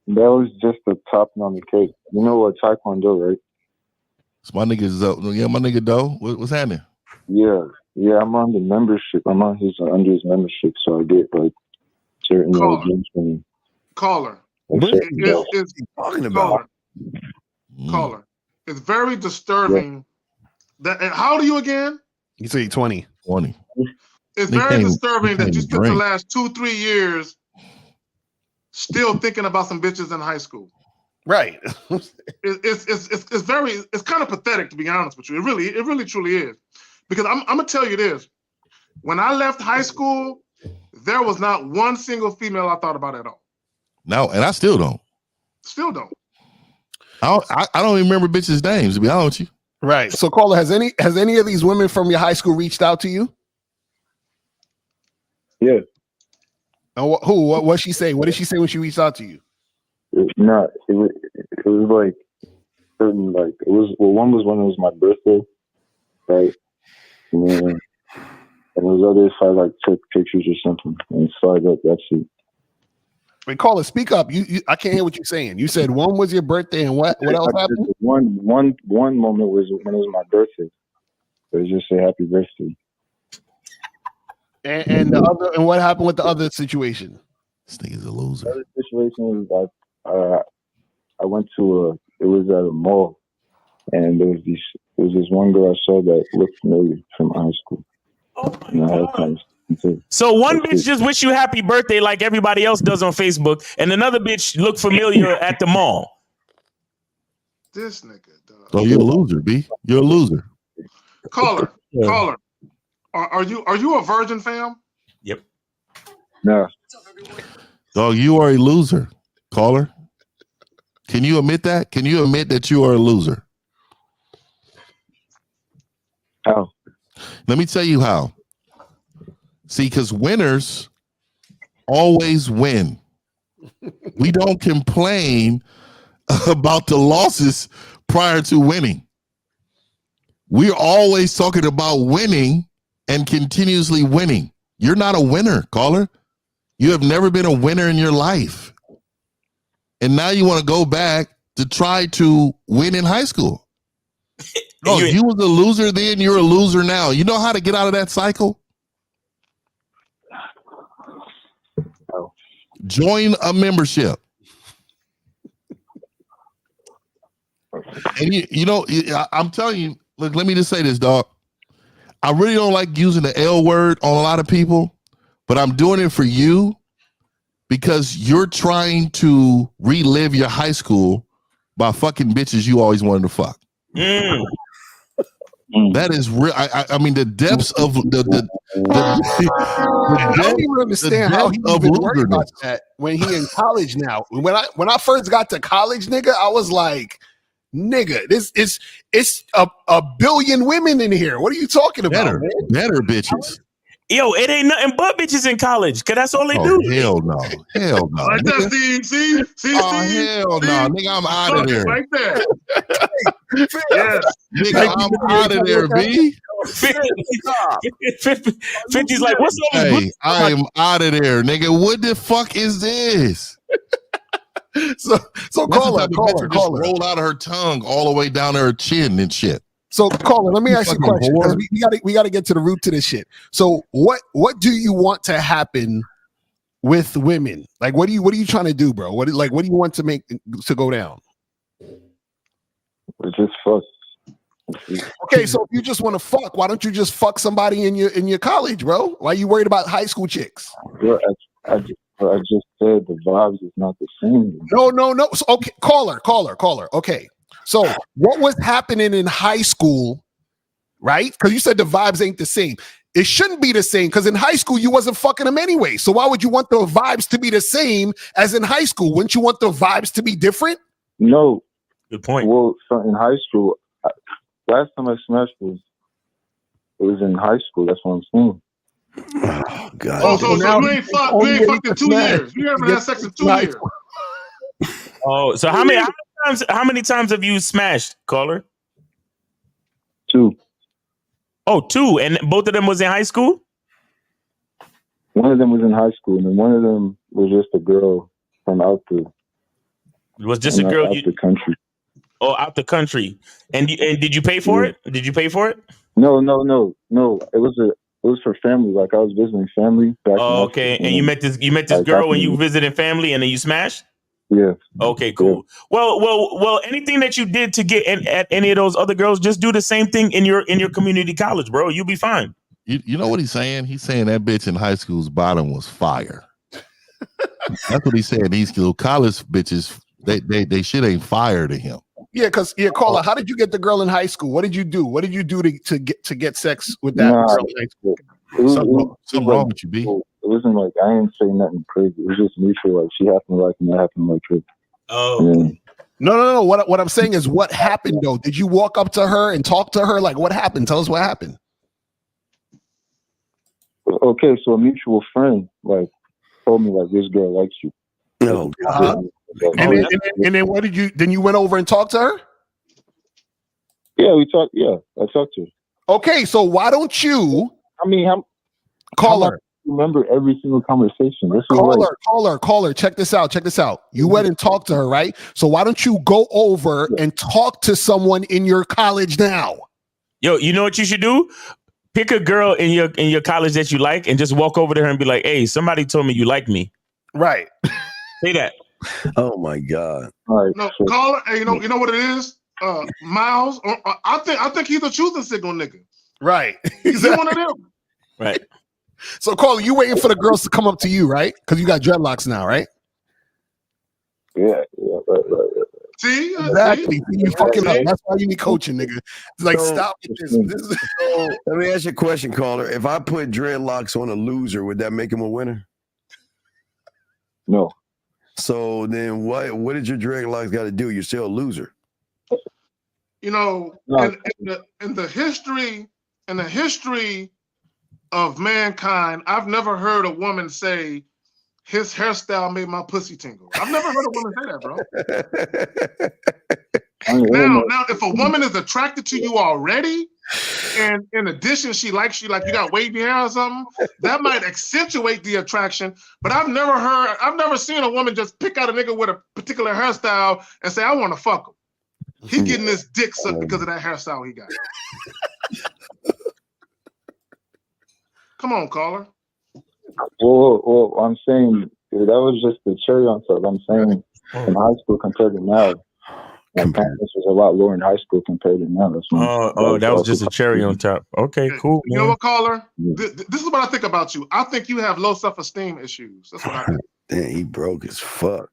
That was just the topping on the cake. You know what, Taekwondo, right? It's my nigga my nigga Doe. What's happening? Yeah, I'm on the membership. I'm on under his membership, so I get like certain games from him. Caller. It's talking about? Caller. It's very disturbing. That how old are you again? You say 20. 20. It's very disturbing that you spent the last 2-3 years still thinking about some bitches in high school. Right. It's kind of pathetic, to be honest with you. It really truly is. Because I'm gonna tell you this. When I left high school, there was not one single female I thought about at all. No, and I still don't. Still don't. I don't even remember bitches' names, to be honest with you. Right. So, Caller, has any of these women from your high school reached out to you? Yeah. And who? What she say? What did she say when she reached out to you? It was like certain, like it was. Well, one was when it was my birthday, right? And those others I like took pictures or something and slide up. That's it. Wait, Caller, speak up. You I can't hear what you're saying. You said one was your birthday, and what else happened? One moment was when it was my birthday. It just say happy birthday. And the other, and what happened with the other situation? This nigga's a loser. The other situation was that I went to it was at a mall, and there was this one girl I saw that looked familiar from high school. Oh my God. So one bitch just wish you happy birthday like everybody else does on Facebook, and another bitch look familiar at the mall. This nigga, dog. Oh, you're a loser, B. You're a loser. Caller. Are you a virgin, fam? Yep. No. Dog, you are a loser, caller. Can you admit that? Can you admit that you are a loser? How? Let me tell you how. See, because winners always win. We don't complain about the losses prior to winning. We're always talking about winning and continuously winning. You're not a winner, caller. You have never been a winner in your life. And now you want to go back to try to win in high school. No, you was a loser then. You're a loser now. You know how to get out of that cycle? Join a membership. And you know, I'm telling you, look, let me just say this, dog. I really don't like using the L word on a lot of people, but I'm doing it for you because you're trying to relive your high school by fucking bitches you always wanted to fuck. That is real. I mean, the depths of the I don't even understand how he even worried about that when he in college now. When I first got to college, nigga, I was like, nigga, it's a billion women in here. What are you talking about? Better bitches. Yo, it ain't nothing but bitches in college, cause that's all they do. Hell no. Hell no. Like that, Steve. See? Hell no. Nigga, I'm out of there. Right there. Yeah. Nigga, I'm out of there, B. 50's like, what's all this? Hey, I am out of there, nigga. What the fuck is this? So caller. Just roll out of her tongue all the way down to her chin and shit. So caller, let me ask you a question because we got to get to the root to this shit. So what do you want to happen with women? Like what are you trying to do, bro? What do you want to make to go down? Just fuck. Okay, so if you just want to fuck, why don't you just fuck somebody in your college, bro? Why are you worried about high school chicks? Bro, I just said the vibes is not the same. No. So, okay, caller. Okay. So what was happening in high school, right? Because you said the vibes ain't the same. It shouldn't be the same because in high school you wasn't fucking them anyway. So why would you want the vibes to be the same as in high school? Wouldn't you want the vibes to be different? No. Good point. Well, so in high school, last time I smashed it was in high school. That's what I'm saying. Oh, God. Oh, so you ain't fucked in 2 years. You haven't had sex in 2 years. Oh, so how many times have you smashed, caller? 2. Oh, 2, and both of them was in high school? One of them was in high school, and then one of them was just a girl from out the. It was just a girl out the country. Oh, out the country. And did you pay for it? Did you pay for it? No. It was for family. Like I was visiting family back. Oh, okay. And you met this girl when you visited family, and then you smashed? Yeah. Okay, cool. Yeah. Well. Anything that you did to get at any of those other girls, just do the same thing in your community college, bro. You'll be fine. You know what he's saying? He's saying that bitch in high school's bottom was fire. That's what he's saying. These little college bitches, they shit ain't fire to him. Yeah, caller. How did you get the girl in high school? What did you do? What did you do to get sex with that girl in high school? Something wrong with you, B. It wasn't like I didn't say nothing crazy. It was just mutual. Like she happened to like me, I happened to like her. Oh. No. What I'm saying is, what happened though? Did you walk up to her and talk to her? Like, what happened? Tell us what happened. Okay, so a mutual friend like told me like this girl likes you. Oh God. And then what did you? Then you went over and talked to her. Yeah, we talked. Yeah, I talked to her. Okay, so why don't you? I mean, caller. Remember every single conversation. This is caller. Check this out. You went and talked to her, right? So why don't you go over and talk to someone in your college now? Yo, you know what you should do? Pick a girl in your college that you like, and just walk over to her and be like, "Hey, somebody told me you like me." Right. Say that. Oh my God. No, caller. Hey, you know what it is? Miles. I think he's a choosing signal nigga. Right. He's one of them. Right. So, caller, you waiting for the girls to come up to you, right? Because you got dreadlocks now, right? Yeah, right. See? Exactly. See? You fucking up. That's why you need coaching, nigga. It's like, stop with this. So, let me ask you a question, caller. If I put dreadlocks on a loser, would that make him a winner? No. So then what did your dreadlocks got to do? You're still a loser. You know, in the history of mankind, I've never heard a woman say his hairstyle made my pussy tingle. I've never heard a woman say that, bro. Now, if a woman is attracted to you already, and in addition she likes you, like you got wavy hair or something, that might accentuate the attraction. But I've never seen a woman just pick out a nigga with a particular hairstyle and say, I want to fuck him. He getting his dick sucked because of that hairstyle he got. Come on, caller. Well, I'm saying that was just the cherry on top. I'm saying in high school compared to now, my confidence was a lot lower in high school compared to now. That's that was just a cherry on top. Okay, cool. You know what, caller? This is what I think about you. I think you have low self-esteem issues. That's what I think. Damn, he broke as fuck.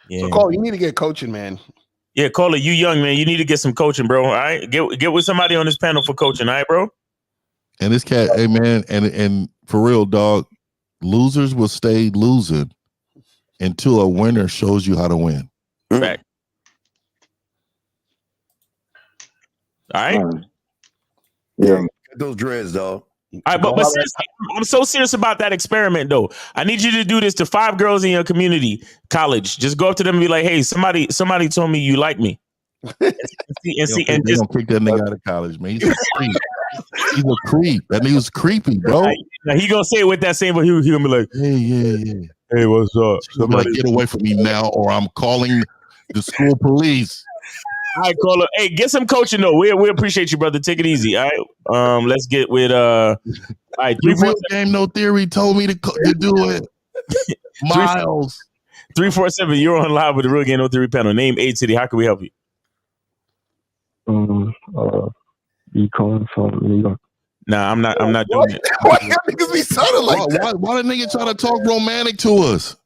Yeah. So, Cole, you need to get coaching, man. Yeah, caller, you young, man. You need to get some coaching, bro. All right, get with somebody on this panel for coaching. All right, bro. And this cat, hey man, and for real, dog, losers will stay losing until a winner shows you how to win. Back. All right. Yeah, get those dreads, dog. All right, but seriously, I'm so serious about that experiment, though. I need you to do this to 5 girls in your community, college. Just go up to them and be like, "Hey, somebody told me you like me." And just don't kick that nigga out of college, man. He's a creep. He's a creep. That nigga's creepy, bro. Now, he gonna say it with that same, but he gonna be like, "Yeah. Hey, what's up? Somebody get away from me now, or I'm calling the school police." All right, caller. Hey, get some coaching though. We appreciate you, brother. Take it easy. All right. Let's get with all right. Real Game No Theory told me to do it. Miles 347. You're on live with the Real Game No Theory panel. Name A City. How can we help you? You calling from New York? Nah, I'm not doing it. Why niggas be sounding like that? Why the nigga trying to talk romantic to us?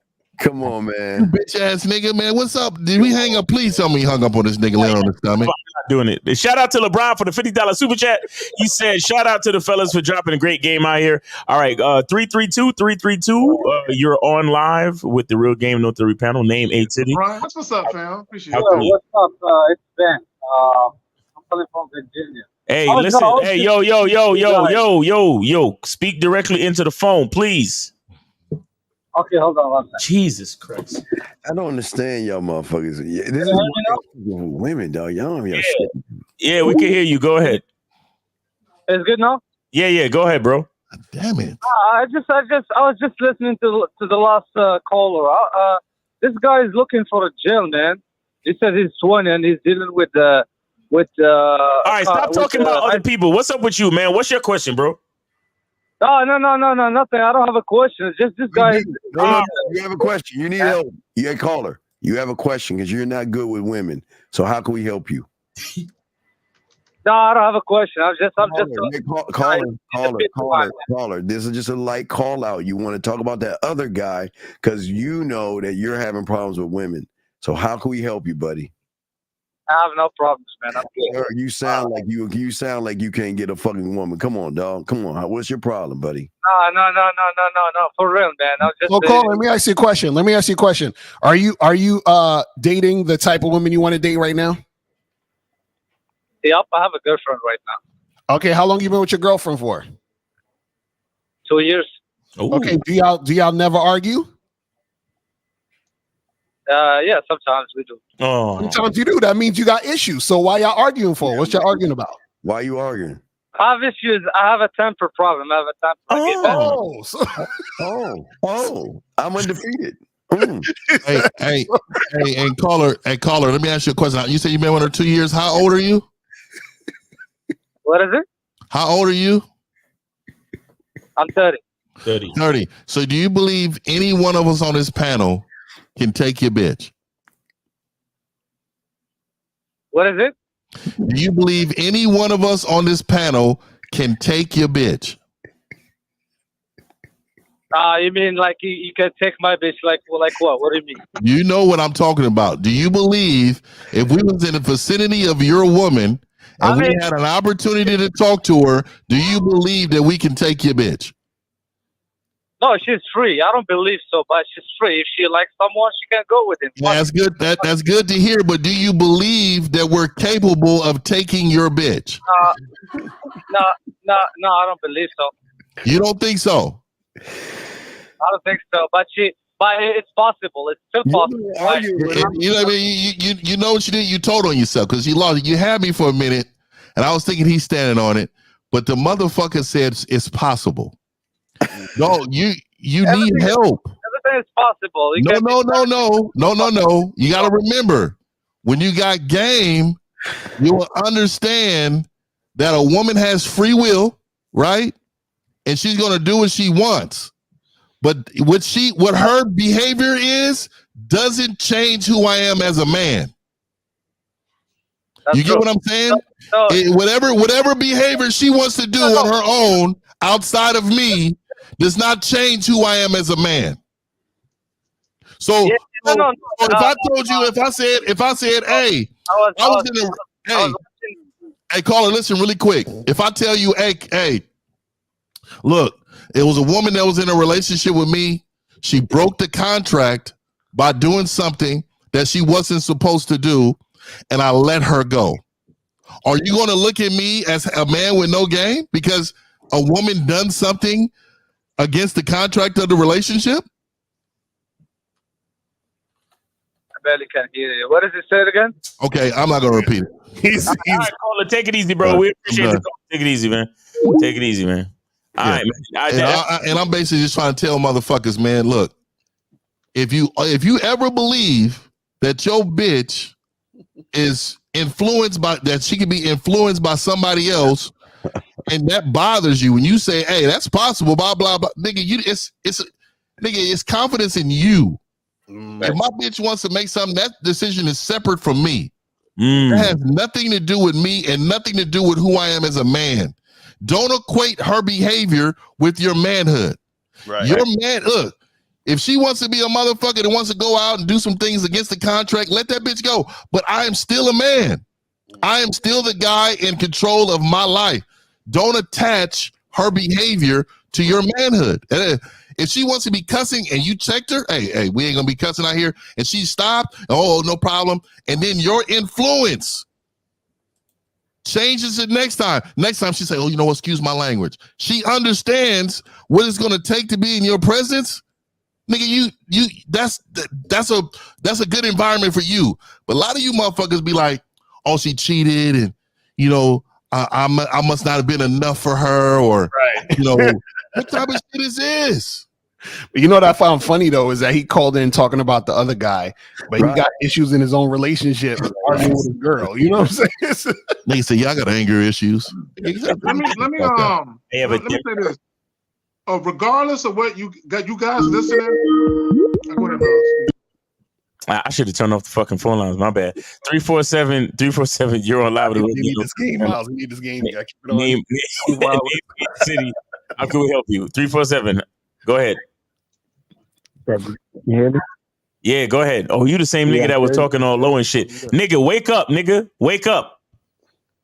Come on, man. You bitch ass nigga, man. What's up? Did we hang up? Please tell me he hung up on this nigga laying on his stomach. I'm not doing it. Shout out to LeBron for the $50 super chat. He said, shout out to the fellas for dropping a great game out here. All right, 332. You're on live with the Real Game No Theory panel. Name A City. Brian, what's up, fam? Appreciate it. What's up? It's Ben. I'm calling from Virginia. Hey, listen. Hey, yo. Speak directly into the phone, please. Okay, hold on one second. Jesus Christ. I don't understand y'all motherfuckers. Yeah, this is women, dog. Y'all don't have shit. Yeah, we can hear you. Go ahead. It's good now? Yeah. Go ahead, bro. Damn it. I was just listening to the last caller. This guy is looking for a jail, man. He said he's 20 and he's dealing with all right, stop talking about other people. What's up with you, man? What's your question, bro? No, nothing. I don't have a question. It's just this guy. No, you have a question. You need help. Yeah, caller. You have a question because you're not good with women. So how can we help you? No, I don't have a question. I'm just caller. This is just a light call out. You want to talk about that other guy because you know that you're having problems with women. So how can we help you, buddy? I have no problems, man. I'm good. Sir, you sound like you can't get a fucking woman. Come on, dog. Come on. What's your problem, buddy? No. For real, man. I'm just. Well, Cole, let me ask you a question. Are you dating the type of women you want to date right now? Yep, I have a girlfriend right now. Okay, how long you been with your girlfriend for? 2 years. Ooh. Okay, do y'all never argue? Yeah, sometimes we do. Oh. Sometimes you do. That means you got issues. So why y'all arguing for? What's y'all arguing about? Why are you arguing? I have issues. I have a temper problem. I have a temper. I'm undefeated. Hey, caller, let me ask you a question. You said you've been with her 2 years. How old are you? What is it? How old are you? I'm 30. 30. So do you believe any one of us on this panel can take your bitch? What is it? Do you believe any one of us on this panel can take your bitch? You mean like you can take my bitch like what? What do you mean? You know what I'm talking about. Do you believe if we was in the vicinity of your woman and we had an opportunity to talk to her, do you believe that we can take your bitch? No, she's free. I don't believe so, but she's free. If she likes someone, she can go with him. Yeah, that's good. That's good to hear. But do you believe that we're capable of taking your bitch? No, I don't believe so. You don't think so? I don't think so. But it's possible. It's still possible. You know what I mean? You know what you did? You told on yourself because you lost. You had me for a minute, and I was thinking he's standing on it, but the motherfucker said it's possible. No, you need help. Everything is possible. No. You got to remember, when you got game, you will understand that a woman has free will, right? And she's going to do what she wants. But what her behavior is doesn't change who I am as a man. You get what I'm saying? Whatever behavior she wants to do on her own outside of me does not change who I am as a man. So, if I told you, if I said, hey, hey, caller, listen really quick. If I tell you, hey, look, it was a woman that was in a relationship with me. She broke the contract by doing something that she wasn't supposed to do, and I let her go. Are you going to look at me as a man with no game because a woman done something against the contract of the relationship? I barely can hear you. What does it say again? Okay, I'm not going to repeat it. All right, caller, take it easy, bro. We appreciate the call. Take it easy, man. Take it easy, man. All right, man. And I'm basically just trying to tell motherfuckers, man, look, if you ever believe that your bitch is influenced by that, she can be influenced by somebody else, and that bothers you when you say, hey, that's possible, blah blah blah, nigga, it's confidence in you. If my bitch wants to make something, that decision is separate from me. It has nothing to do with me and nothing to do with who I am as a man. Don't equate her behavior with your manhood. Right. Your man, look, if she wants to be a motherfucker that wants to go out and do some things against the contract, let that bitch go. But I am still a man. I am still the guy in control of my life. Don't attach her behavior to your manhood. If she wants to be cussing and you checked her, hey, we ain't gonna be cussing out here, and she stopped, oh, no problem. And then your influence changes it next time. Next time she say, oh, you know what, excuse my language. She understands what it's gonna take to be in your presence. Nigga, that's a good environment for you. But a lot of you motherfuckers be like, oh, she cheated, and you know, I must not have been enough for her, or you know, what type of shit is this? But you know what I found funny though is that he called in talking about the other guy, but he got issues in his own relationship, arguing with a girl. You know what I'm saying? Nigga say y'all got anger issues. Let me say this. Regardless of what you guys listening, go ahead, bro. I should have turned off the fucking phone lines. My bad. 347. You're on live. We need this game, Miles. We need this game. Name city. How can we help you? 347. Go ahead. You hear me? Yeah, go ahead. Oh, you the same nigga that was talking all low and shit. Nigga, wake up, nigga. Wake up.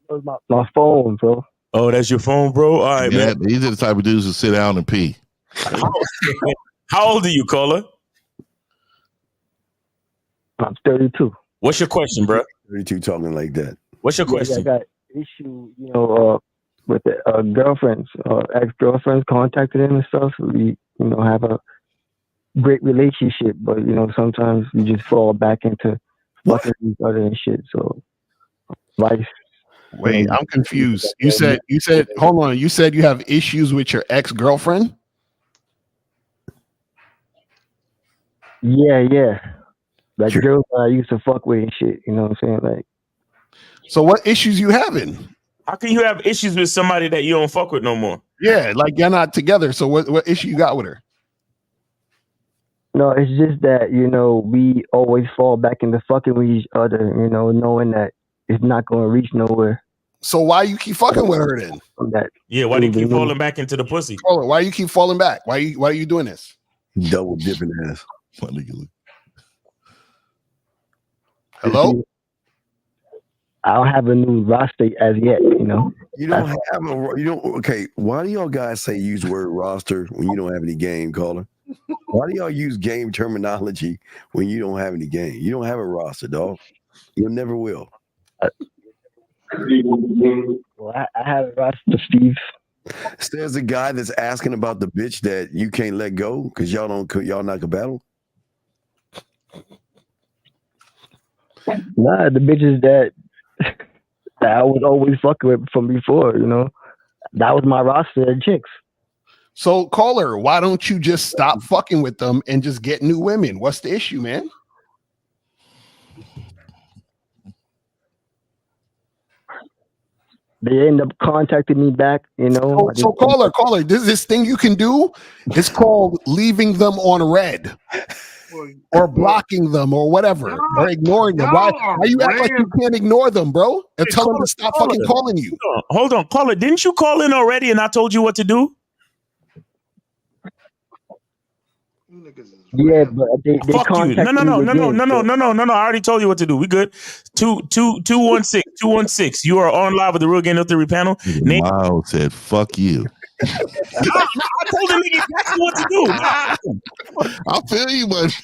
That was my phone, bro. Oh, that's your phone, bro? All right, man. These are the type of dudes who sit down and pee. How old are you, caller? I'm 32. What's your question, bro? 32 talking like that. What's your question? I got issue, with the girlfriends, ex-girlfriends contacted him and stuff. We, have a great relationship, but sometimes we just fall back into fucking each other and shit. So, life. Wait, I'm confused. You said, hold on. You said you have issues with your ex-girlfriend? Yeah. Like girls I used to fuck with and shit. You know what I'm saying? Like, so what issues you having? How can you have issues with somebody that you don't fuck with no more? Yeah, like you're not together. So what issue you got with her? No, it's just that, we always fall back into fucking with each other, knowing that it's not going to reach nowhere. So why you keep fucking with her then? Yeah, why do you keep falling back into the pussy? Why you keep falling back? Why are you doing this? Double dipping ass. Hello? I don't have a new roster as yet, You don't have okay, why do y'all guys say use the word roster when you don't have any game, caller? Why do y'all use game terminology when you don't have any game? You don't have a roster, dog. You never will. Well, I have a roster, Steve. There's a guy that's asking about the bitch that you can't let go because y'all not compatible. Nah, the bitches that I was always fucking with from before, that was my roster of chicks. So, caller, why don't you just stop fucking with them and just get new women? What's the issue, man? they end up contacting me back. You know. So caller, this thing you can do. It's called leaving them on red, or blocking them, or whatever, or ignoring them. Why you act like you can't ignore them, bro? And tell them to stop fucking calling you. Hold on, caller. Didn't you call in already and I told you what to do? Yeah, but they Fuck you. No. I already told you what to do. We good. 216. You are on live with the Real Game No Theory panel. Miles said, "Fuck you." I told him exactly what to do. I feel you, but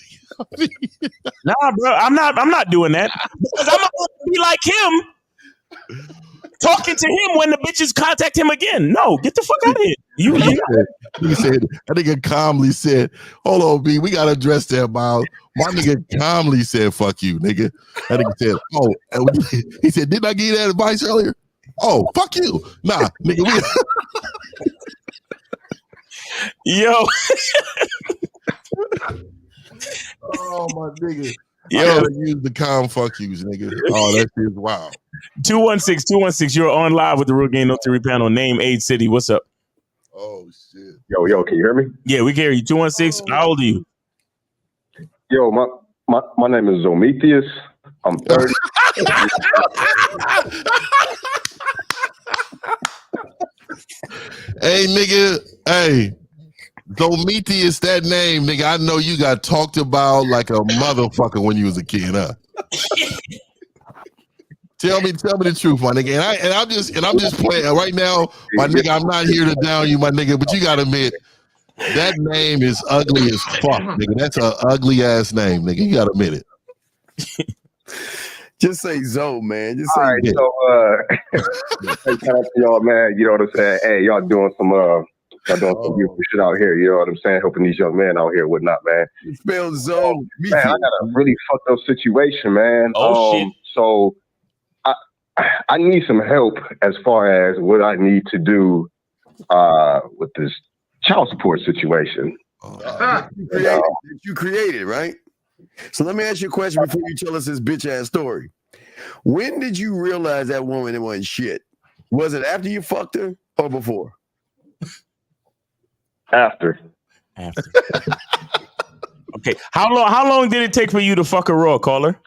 nah, bro, I'm not doing that because I'm not gonna be like him, talking to him when the bitches contact him again. No, get the fuck out of here. He said, that nigga calmly said, "Hold on, B, we gotta address that, Miles." My nigga calmly said, "Fuck you, nigga." That nigga said, "Oh," and he said, "Didn't I give you that advice earlier?" "Oh, fuck you." Nah, nigga, we Yo. Oh my nigga. Yo. I gotta use the calm fuck yous, nigga. Oh, that shit is wild. 216. You're on live with the Real Game No Theory panel. Name, age, city. What's up? Oh shit. Yo, can you hear me? Yeah, we can hear you. 216. How old are you? Yo, my name is Zomethius. I'm 30. Hey, nigga. Hey. Domiti is that name, nigga. I know you got talked about like a motherfucker when you was a kid, huh? Tell me the truth, my nigga. And I'm just playing right now, my nigga. I'm not here to down you, my nigga, but you gotta admit that name is ugly as fuck, nigga. That's an ugly ass name, nigga. You gotta admit it. Just say Zoe, man. Just say all right, it. so hey, shout out to y'all, man. You know what I'm saying? Hey, y'all doing some beautiful shit out here. You know what I'm saying? Helping these young men out here, whatnot, man. You spell Zoe. Man, I got a really fucked up situation, man. Shit. So I need some help as far as what I need to do with this child support situation. You created, right? So let me ask you a question before you tell us this bitch ass story. When did you realize that woman wasn't shit? Was it after you fucked her or before? After. Okay. How long did it take for you to fuck a raw, caller?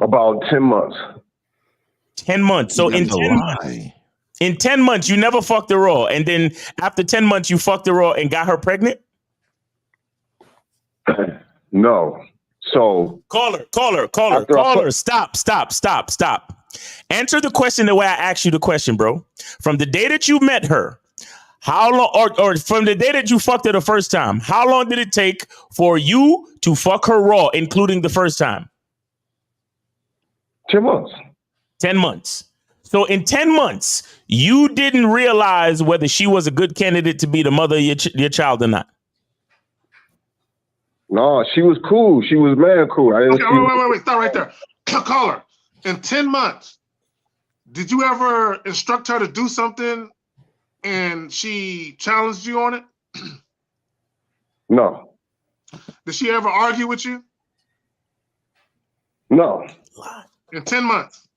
About 10 months. 10 months. So in 10 months, you never fucked the raw, and then after 10 months, you fucked the raw and got her pregnant? No. So caller, stop. Answer the question the way I asked you the question, bro. From the day that you met her, how long, or from the day that you fucked her the first time, how long did it take for you to fuck her raw, including the first time? 10 months. 10 months. So in 10 months, you didn't realize whether she was a good candidate to be the mother of your child or not. No, she was cool. She was man cool. Wait. Stop right there. Caller. In 10 months, did you ever instruct her to do something and she challenged you on it? No. Did she ever argue with you? No. In 10 months.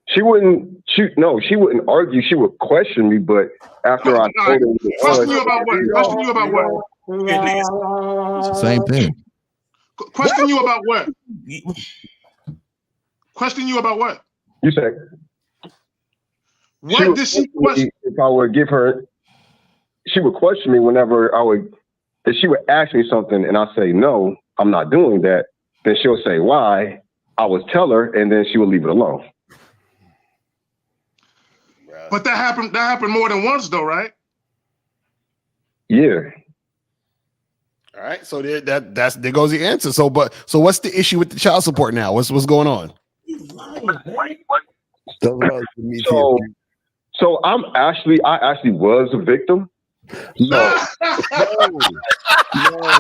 She wouldn't argue. She would question me, but after I told her question you about what? It's the same thing. Question you about what? Question you about what? You said what did she question? If I would give her, she would question me whenever if she would ask me something and I say no, I'm not doing that, then she'll say why. I would tell her, and then she would leave it alone. But that happened more than once, though, right? Yeah. All right. So there goes the answer. So what's the issue with the child support now? What's going on? So I actually was a victim. No,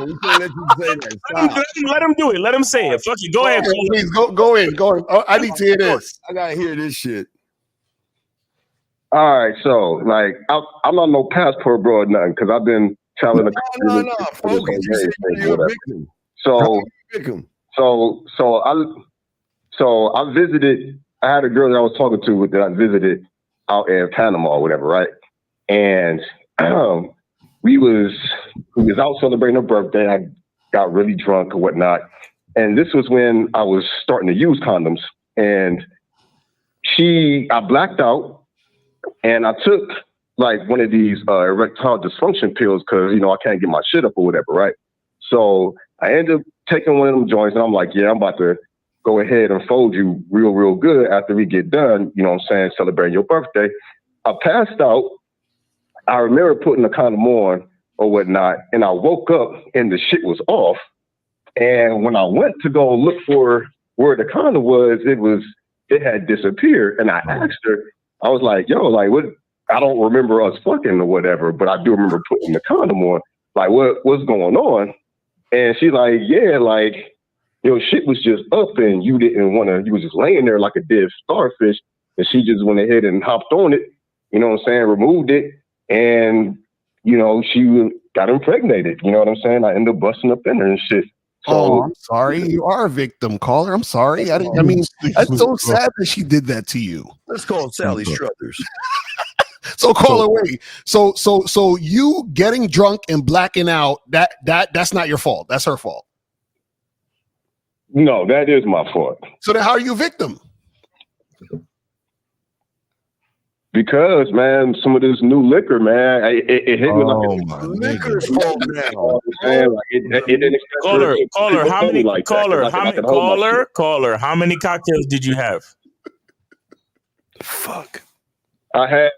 we can't let you say that. Stop. Let him do it. Let him say it. Fuck you. Go ahead. Please go in. Oh, I need to hear this. I gotta hear this shit. All right, so like I'm not no passport bro or nothing because I've been telling the no. Focus. You said you're a victim. So I visited I had a girl that I was talking to that I visited out in Panama or whatever, right? And we was out celebrating her birthday. I got really drunk or whatnot. And this was when I was starting to use condoms. And I blacked out and I took like one of these erectile dysfunction pills because, I can't get my shit up or whatever, right? So I ended up taking one of them joints and I'm like, yeah, I'm about to go ahead and fold you real, real good after we get done, celebrating your birthday. I passed out. I remember putting the condom on or whatnot, and I woke up and the shit was off. And when I went to go look for where the condom was, it had disappeared. And I asked her, I was like, yo, like what? I don't remember us fucking or whatever, but I do remember putting the condom on. Like, what's going on? And she's like, yeah, like, shit was just up and you didn't want to, you was just laying there like a dead starfish. And she just went ahead and hopped on it, removed it. And, she got impregnated. You know what I'm saying? I ended up busting up in her and shit. So, I'm sorry. You are a victim, caller. I'm sorry. I mean, that's so sad that she did that to you. Let's call Sally Struthers. So call away. So you getting drunk and blacking out, that's not your fault. That's her fault. No, that is my fault. So then how are you a victim? Because, man, some of this new liquor, man, it hit me like liquor's fault now. Caller, how many cocktails did you have? Fuck. I had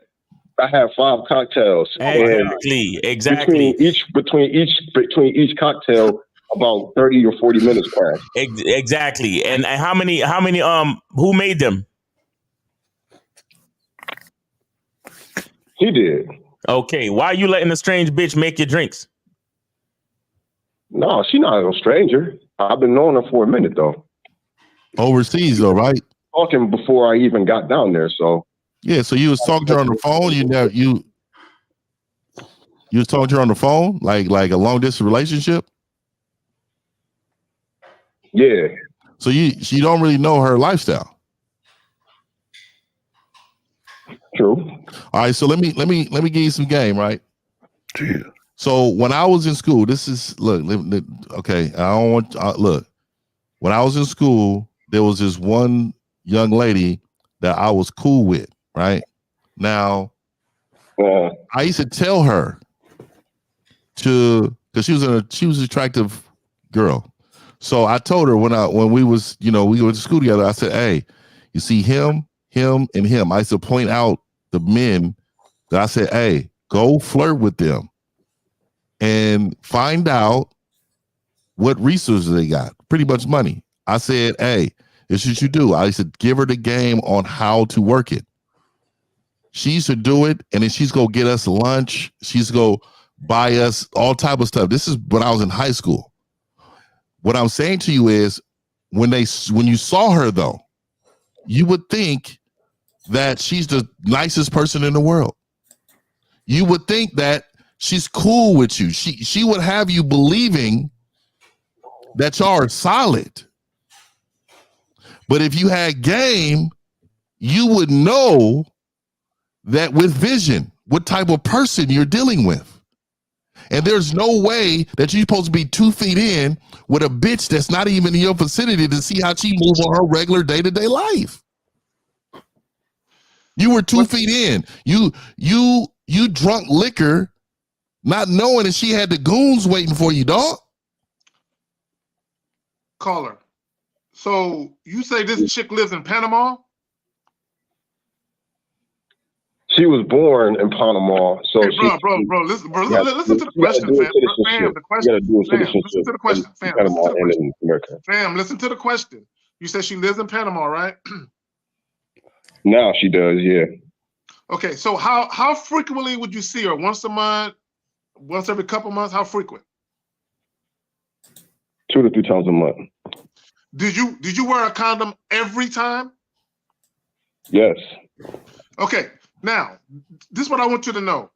5 cocktails. Exactly. Between each cocktail, about 30 or 40 minutes passed. Exactly. And how many who made them? He did. Okay. Why are you letting a strange bitch make your drinks? No, she's not a stranger. I've been knowing her for a minute though. Overseas though, right? Talking before I even got down there, so. Yeah, so you was talking to her on the phone. You was talking to her on the phone, like a long distance relationship. Yeah. So you don't really know her lifestyle. True. All right, so let me give you some game, right? Yeah. So when I was in school, okay. I don't want look. When I was in school, there was this one young lady that I was cool with. Right now, I used to tell her because she was an attractive girl. So I told her when we went to school together, I said, hey, you see him, and him. I used to point out the men that I said, hey, go flirt with them and find out what resources they got. Pretty much money. I said, hey, this is what you do. I used to give her the game on how to work it. She used to do it, and then she's gonna get us lunch. She's gonna buy us all type of stuff. This is when I was in high school. What I'm saying to you is, when you saw her though, you would think that she's the nicest person in the world. You would think that she's cool with you. She would have you believing that y'all are solid. But if you had game, you would know that with vision, what type of person you're dealing with. And there's no way that you're supposed to be 2 feet in with a bitch that's not even in your vicinity to see how she moves on her regular day-to-day life. You were 2 feet in. You drunk liquor, not knowing that she had the goons waiting for you, dog. Caller. So you say this chick lives in Panama? She was born in Panama, so hey, bro, listen to the question, fam. The question, listen to the question, fam. Fam, listen to the question. You said she lives in Panama, right? Now she does, yeah. Okay, so how frequently would you see her? Once a month? Once every couple months? How frequent? 2 to 3 times a month. Did you wear a condom every time? Yes. Okay. Now, this is what I want you to know.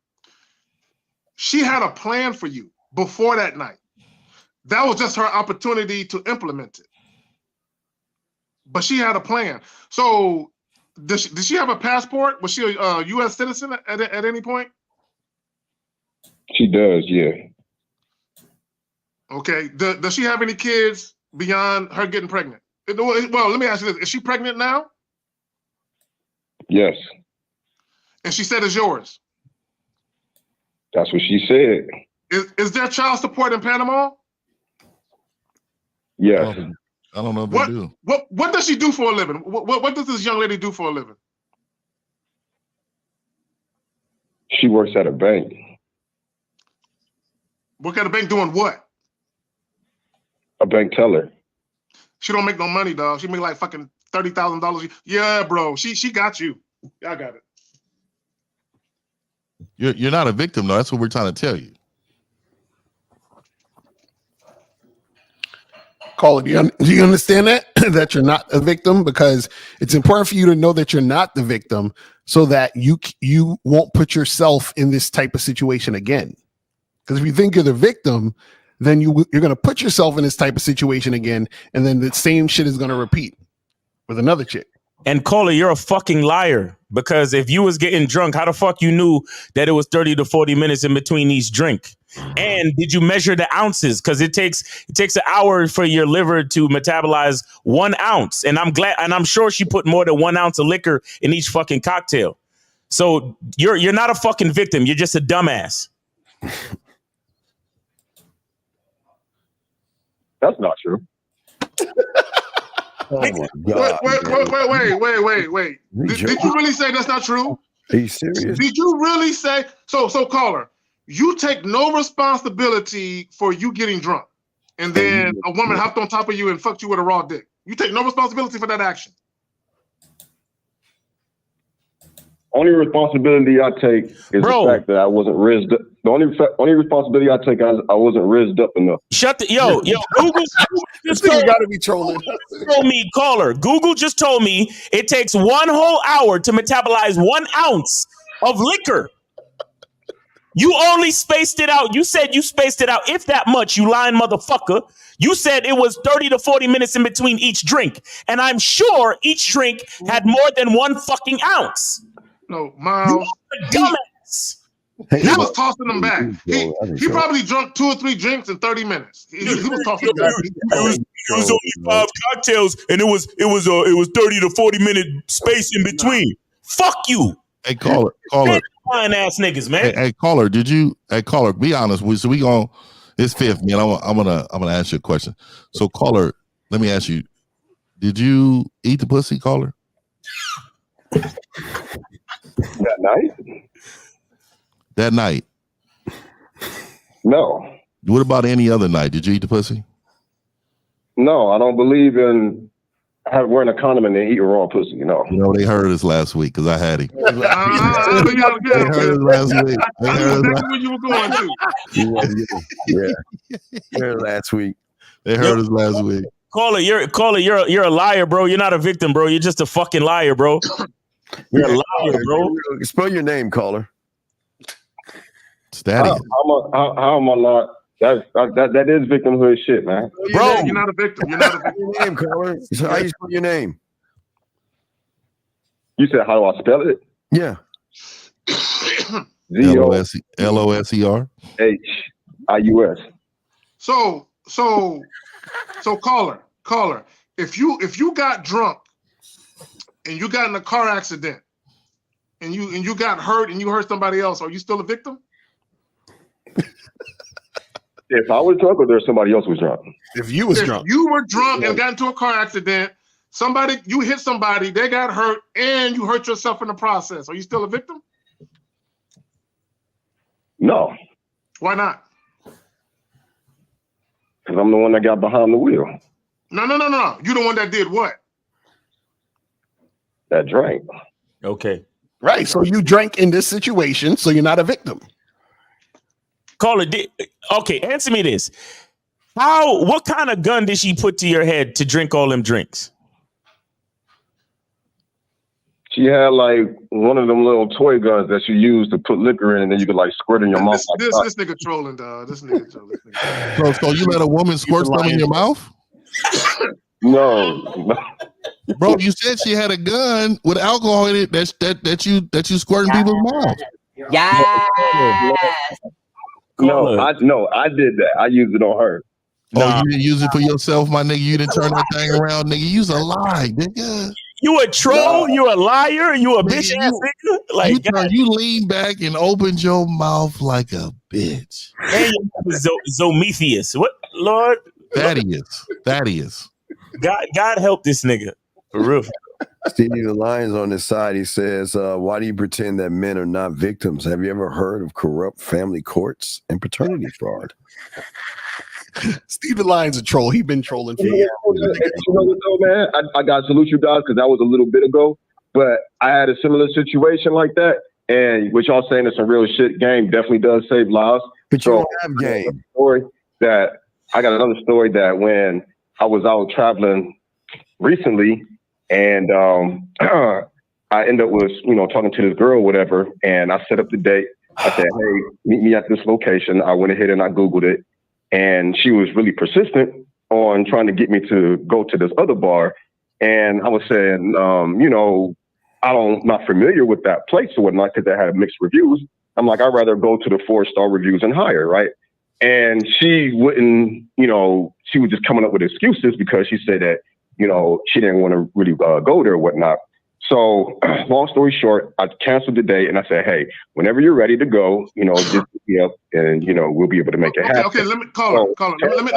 She had a plan for you before that night. That was just her opportunity to implement it. But she had a plan. So Did she have a passport? Was she a U.S. citizen at any point? She does, yeah. Okay. Does she have any kids beyond her getting pregnant? Well, let me ask you this: is she pregnant now? Yes. And she said it's yours. That's what she said. Is there child support in Panama? Yes. I don't know if they do. What does she do for a living? What does this young lady do for a living? She works at a bank. Work at a bank doing what? A bank teller. She don't make no money, dog. She make like fucking $30,000. Yeah, bro. She got you. I got it. You're not a victim, though. That's what we're trying to tell you. Caller, do you understand that? That you're not a victim? Because it's important for you to know that you're not the victim so that you won't put yourself in this type of situation again. Because if you think you're the victim, then you're going to put yourself in this type of situation again, and then the same shit is going to repeat with another chick. And caller, you're a fucking liar, because if you was getting drunk, how the fuck you knew that it was 30 to 40 minutes in between each drink? And did you measure the ounces? Because it takes an hour for your liver to metabolize 1 ounce. And I'm sure she put more than 1 ounce of liquor in each fucking cocktail. So you're not a fucking victim. You're just a dumbass. That's not true. Oh my God. Wait. Did you really say that's not true? Are you serious? Did you really say so? Caller, you take no responsibility for you getting drunk, and then a woman hopped on top of you and fucked you with a raw dick. You take no responsibility for that action. Only responsibility I take is the fact that I wasn't rizzed up. The only responsibility I take is I wasn't rizzed up enough. Yo, Google just gotta be trolling. Told me, caller. Google just told me it takes 1 whole hour to metabolize 1 ounce of liquor. You only spaced it out. You said you spaced it out, if that much, you lying motherfucker. You said it was 30 to 40 minutes in between each drink. And I'm sure each drink had more than 1 fucking ounce. No, Miles. Dumbass. He was tossing them back. He probably drunk 2 or 3 drinks in 30 minutes. He was tossing them back. It was only 5 cocktails, and it was 30 to 40 minute space in between. Fuck you. Hey, caller. Fine ass niggas, man. Hey, caller, be honest. It's fifth, man. I'm gonna ask you a question. So, caller, let me ask you: did you eat the pussy, caller? That night? No. What about any other night? Did you eat the pussy? No, I don't believe in wearing a condom and then eating raw pussy. You know, they heard us last week because I had him. They heard us last week. Where you were going to? Yeah, heard last week. They heard us last week. Caller, you're a liar, bro. You're not a victim, bro. You're just a fucking liar, bro. You're a liar, bro. Spell your name, caller. Steady. How am I not? That is victimhood shit, man. Bro, you're not a victim. You're not a victim. Your name, caller. So how you spell your name? You said, how do I spell it? Yeah. Loser. HIUS. So caller, if you got drunk and you got in a car accident and you got hurt and you hurt somebody else, are you still a victim? If I was drunk or there's somebody else who was drunk? If you was drunk. You were drunk and got into a car accident, you hit somebody, they got hurt, and you hurt yourself in the process. Are you still a victim? No. Why not? Because I'm the one that got behind the wheel. No. You're the one that did what? That drank. Okay. Right. So you drank in this situation, so you're not a victim. Caller, okay, answer me this. What kind of gun did she put to your head to drink all them drinks? She had like one of them little toy guns that you use to put liquor in, and then you could like squirt in your mouth. This nigga trolling, dog. This nigga trolling. So you let a woman squirt something in your mouth? No. Bro, you said she had a gun with alcohol in it that you squirting people's mouth. Yes. No, I did that. I used it on her. Oh, you didn't use it for yourself, my nigga. You didn't turn that thing around, nigga. You's a lie, nigga. You a troll? You a liar? You a bitch ass nigga? Like you leaned back and opened your mouth like a bitch. And Zometheus. What, Lord? Thaddeus. God help this nigga. For real. Stevie the Lion's on his side. He says, why do you pretend that men are not victims? Have you ever heard of corrupt family courts and paternity fraud? Steve the Lion's a troll. He been trolling for years. You know what though, man? I got to salute you guys because that was a little bit ago. But I had a similar situation like that. And what y'all saying is some real shit. Game definitely does save lives. But you don't have game. I got another story that when I was out traveling recently and I ended up with, talking to this girl or whatever. And I set up the date. I said, hey, meet me at this location. I went ahead and I Googled it. And she was really persistent on trying to get me to go to this other bar. And I was saying, I'm not familiar with that place or whatnot because they had mixed reviews. I'm like, I'd rather go to the 4-star reviews and higher, right? And she wouldn't, she was just coming up with excuses because she said that, she didn't want to really go there or whatnot. So long story short, I canceled the day and I said, hey, whenever you're ready to go, just hit me up and, we'll be able to make it happen. Okay, let me call her. Let me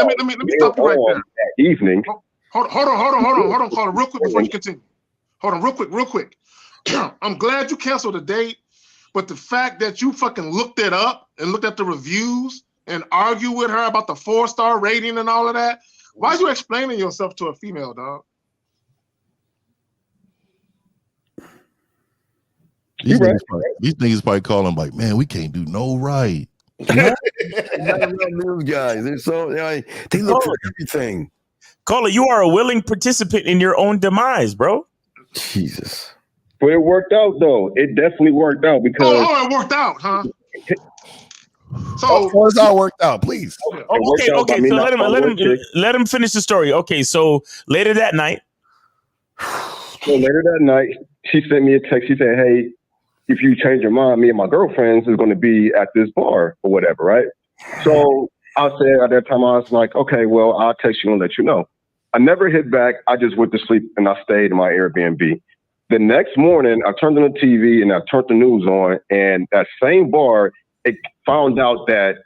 stop you right there. That evening. Hold on, caller, real quick before you continue. Hold on, real quick. I'm glad you canceled the date, but the fact that you fucking looked it up and looked at the reviews and argued with her about the 4-star rating and all of that, why are you explaining yourself to a female, dog? These niggas probably calling like, man, we can't do no right. News guys, they look for everything. Caller, you are a willing participant in your own demise, bro. Jesus. But it worked out though. It definitely worked out because it worked out, huh? So it's all worked out, please. Okay. So let him finish the story. Okay, so later that night, she sent me a text. She said, hey, if you change your mind, me and my girlfriends is going to be at this bar or whatever, right? So I said at that time, I was like, okay, well, I'll text you and let you know. I never hit back. I just went to sleep and I stayed in my Airbnb. The next morning, I turned on the TV and I turned the news on, and that same bar, it found out that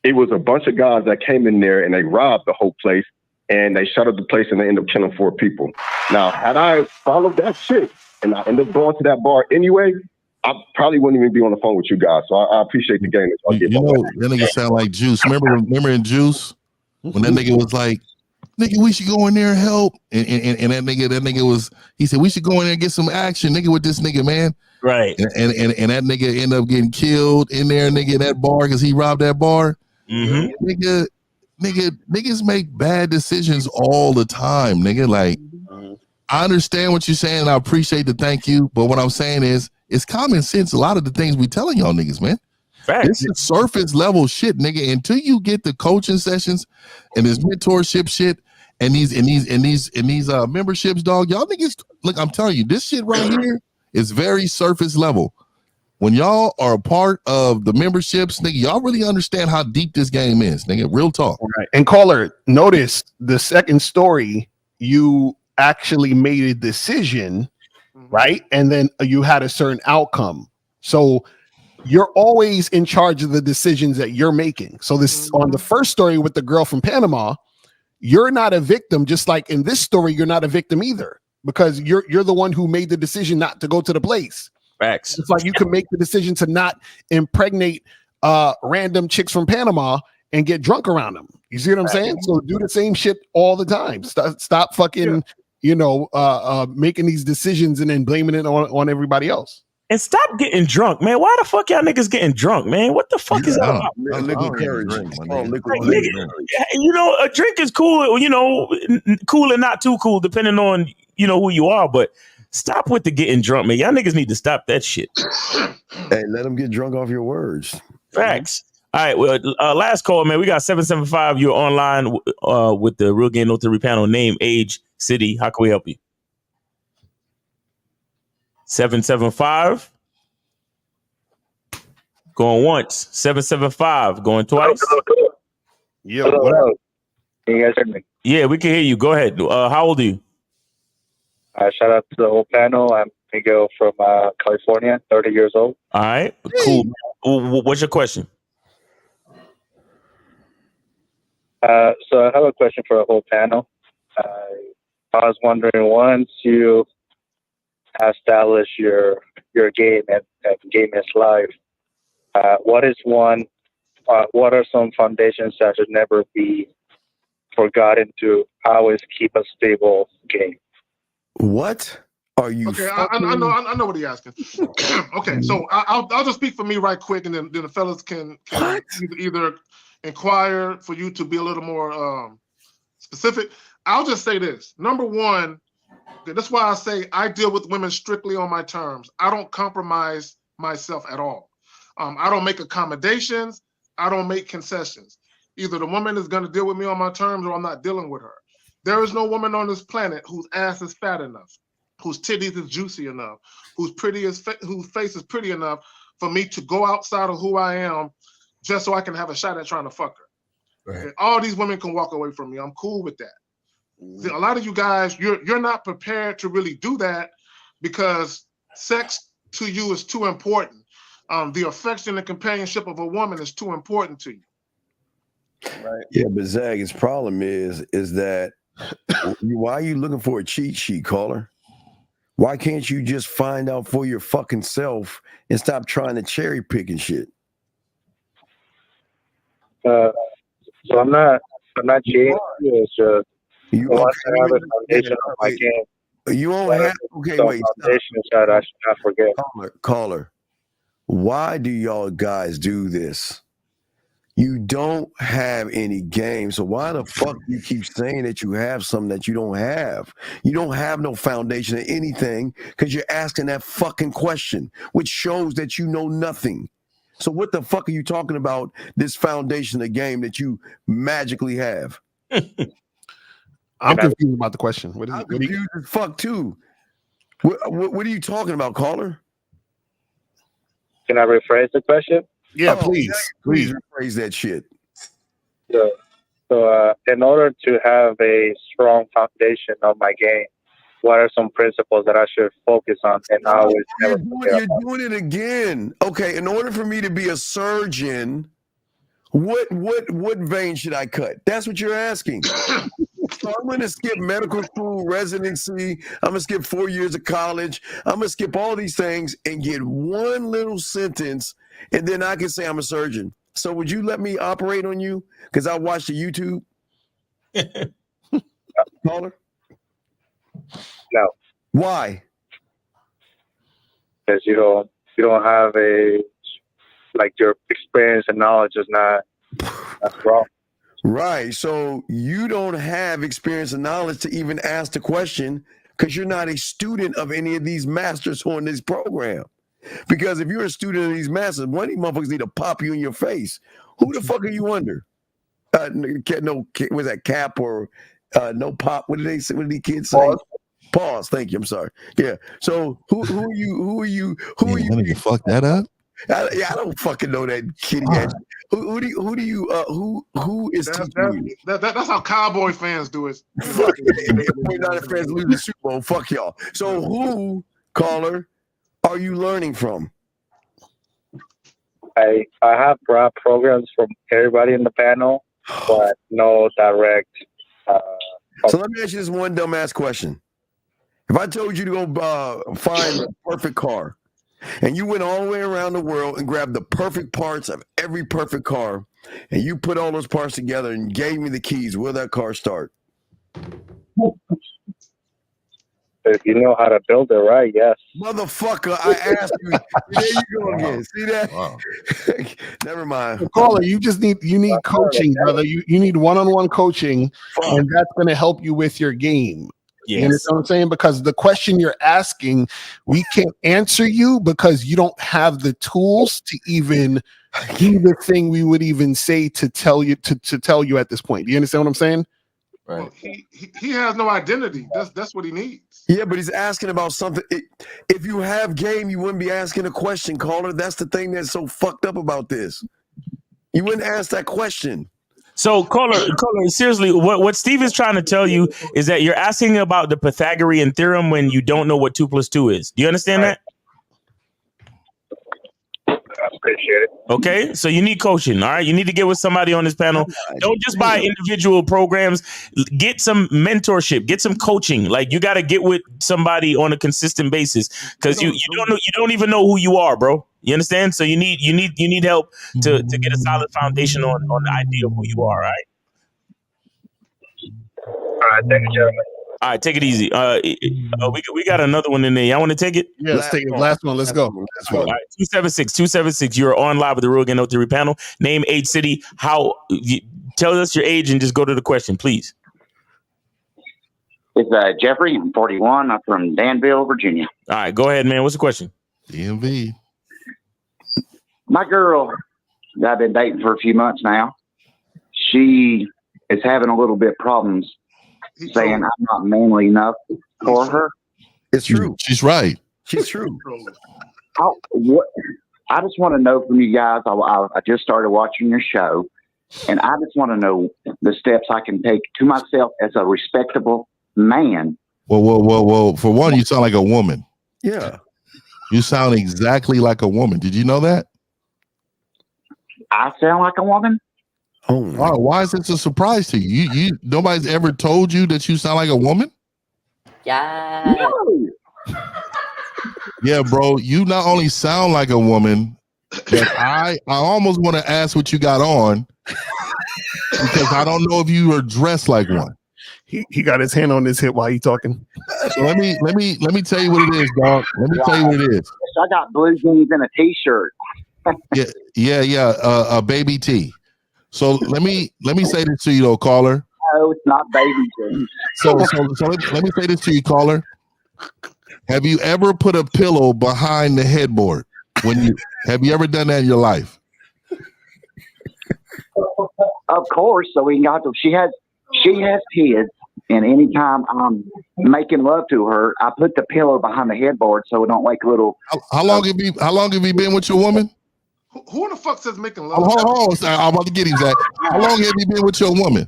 it was a bunch of guys that came in there and they robbed the whole place and they shut up the place and they ended up killing 4 people. Now, had I followed that shit and I ended up going to that bar anyway, I probably wouldn't even be on the phone with you guys. So I appreciate the game. That nigga sound like Juice. Remember in Juice when that nigga was like, nigga, we should go in there and help. And that nigga he said, we should go in there and get some action, nigga, with this nigga, man. Right. And that nigga ended up getting killed in there, nigga, in that bar because he robbed that bar. Mm-hmm. Niggas make bad decisions all the time, nigga. Like, I understand what you're saying, and I appreciate the thank you, but what I'm saying is, it's common sense. A lot of the things we telling y'all niggas, man. Facts. This is surface level shit, nigga. Until you get the coaching sessions and this mentorship shit and these memberships, dog. Y'all niggas, look, I'm telling you, this shit right here is very surface level. When y'all are a part of the memberships, nigga, y'all really understand how deep this game is, nigga. Real talk. Right. And caller, notice the second story, you actually made a decision, right? And then you had a certain outcome. So you're always in charge of the decisions that you're making. So this on the first story with the girl from Panama, you're not a victim, just like in this story, you're not a victim either, because you're the one who made the decision not to go to the place. Facts. It's like you can make the decision to not impregnate random chicks from Panama and get drunk around them. You see what I'm saying? So do the same shit all the time. Stop fucking, making these decisions and then blaming it on everybody else. And stop getting drunk, man. Why the fuck y'all niggas getting drunk, man? What the fuck is that about? Liquid courage. A drink is cool, cool and not too cool, depending on, who you are. But stop with the getting drunk, man. Y'all niggas need to stop that shit. Hey, let them get drunk off your words. Facts. All right, well, last call, man. We got 775. You're online with the Real Game No Theory panel. Name, age, city. How can we help you? 775. Going once. 775. Going twice. Yeah. Hello. Can you guys hear me? Yeah, we can hear you. Go ahead. How old are you? Shout out to the whole panel. I'm Miguel from California, 30 years old. All right. Cool. What's your question? So I have a question for the whole panel. I was wondering, once you establish your game and game is live, what are some foundations that should never be forgotten to always keep a stable game? What are you? Okay, I know what he's asking. Okay, so I'll just speak for me right quick, and then the fellas can either inquire for you to be a little more specific. I'll just say this. Number one, that's why I say I deal with women strictly on my terms. I don't compromise myself at all. I don't make accommodations. I don't make concessions. Either the woman is going to deal with me on my terms, or I'm not dealing with her. There is no woman on this planet whose ass is fat enough, whose titties is juicy enough, whose face is pretty enough for me to go outside of who I am just so I can have a shot at trying to fuck her. Right. And all these women can walk away from me. I'm cool with that. See, a lot of you guys, you're not prepared to really do that because sex to you is too important. The affection and companionship of a woman is too important to you. Right. Yeah, but Zach, his problem is that why are you looking for a cheat sheet, caller? Why can't you just find out for your fucking self and stop trying to cherry pick and shit? So I'm not cheating. It's just you want to have a foundation of my game. You won't have wait. Foundation that I should not forget. Caller, why do y'all guys do this? You don't have any game, so why the fuck do you keep saying that you have something that you don't have? You don't have no foundation of anything because you're asking that fucking question, which shows that you know nothing. So what the fuck are you talking about, this foundation of game that you magically have? I'm confused about the question. What is it? I'm confused as fuck too. What are you talking about, caller? Can I rephrase the question? Yeah, please rephrase that shit. So in order to have a strong foundation of my game, what are some principles that I should focus on? And you're doing it again. Okay, in order for me to be a surgeon, what vein should I cut? That's what you're asking. So I'm going to skip medical school residency. I'm going to skip 4 years of college. I'm going to skip all these things and get one little sentence, and then I can say I'm a surgeon. So would you let me operate on you? Because I watched the YouTube. Caller? No. Why? Because you don't have your experience and knowledge is not wrong. Right. So you don't have experience and knowledge to even ask the question because you're not a student of any of these masters on this program. Because if you're a student of these masters, one of these motherfuckers need to pop you in your face. Who the fuck are you under? Was that cap or no pop? What did they say? What did the kids say? Pause. Thank you. I'm sorry. Yeah. So who are you? Who are you? You fuck that up? I don't fucking know that kitty ass. Who is teaching you? That's how Cowboy fans do it. We're not fans lose the Super Bowl. Fuck y'all. So who, caller, are you learning from? I have broad programs from everybody in the panel, but no direct. So let me ask you this one dumbass question. If I told you to go find the perfect car, and you went all the way around the world and grabbed the perfect parts of every perfect car, and you put all those parts together and gave me the keys, will that car start? If you know how to build it right, yes. Motherfucker, I asked you. There you go again. See that? Wow. Never mind. Caller, you need coaching, brother. You need one-on-one coaching, and that's going to help you with your game. Yes. You understand what I'm saying? Because the question you're asking, we can't answer you because you don't have the tools to even do the thing we would even say to tell you at this point. Do you understand what I'm saying? Right. Well, he has no identity. That's what he needs. Yeah, but he's asking about something. If you have game, you wouldn't be asking a question, caller. That's the thing that's so fucked up about this. You wouldn't ask that question. So, caller, seriously, what Steve is trying to tell you is that you're asking about the Pythagorean theorem when you don't know what 2 + 2 is. Do you understand that? I appreciate it. Okay, so you need coaching. All right, you need to get with somebody on this panel. Don't just buy individual programs. Get some mentorship. Get some coaching. Like, you got to get with somebody on a consistent basis because you don't even know who you are, bro. You understand? So you need help to get a solid foundation on the idea of who you are. All right. All right, thank you, gentlemen. All right, take it easy. We got another one in there. Y'all want to take it? Yeah, let's take it. Last one. Let's go. All right, 276. You're on live with the Real Again O3 panel. Name, age, city. Tell us your age and just go to the question, please. It's Jeffrey. I'm 41. I'm from Danville, Virginia. All right, go ahead, man. What's the question? DMV. My girl that I've been dating for a few months now, she is having a little bit problems saying I'm not manly enough for her. It's true. She's right. She's true. I just want to know from you guys. I just started watching your show, and I just want to know the steps I can take to myself as a respectable man. Whoa. For one, you sound like a woman. Yeah. You sound exactly like a woman. Did you know that? I sound like a woman? Oh, why is this a surprise to you? You nobody's ever told you that you sound like a woman? Yeah. No. Yeah, bro. You not only sound like a woman, but I almost want to ask what you got on because I don't know if you are dressed like one. He got his hand on his hip while he talking. So let me tell you what it is, dog. Let me tell you what it is. I got blue jeans and a t-shirt. Yeah. A baby T. So let me say this to you, though, caller. No, it's not baby jeans. So let me say this to you, caller. Have you ever put a pillow behind the headboard? Have you ever done that in your life? Of course. So she has kids, and anytime I'm making love to her, I put the pillow behind the headboard so it don't wake little. How long have you been with your woman? Who the fuck says making love? Hold on, I'm about to get him, Zach. How long have you been with your woman?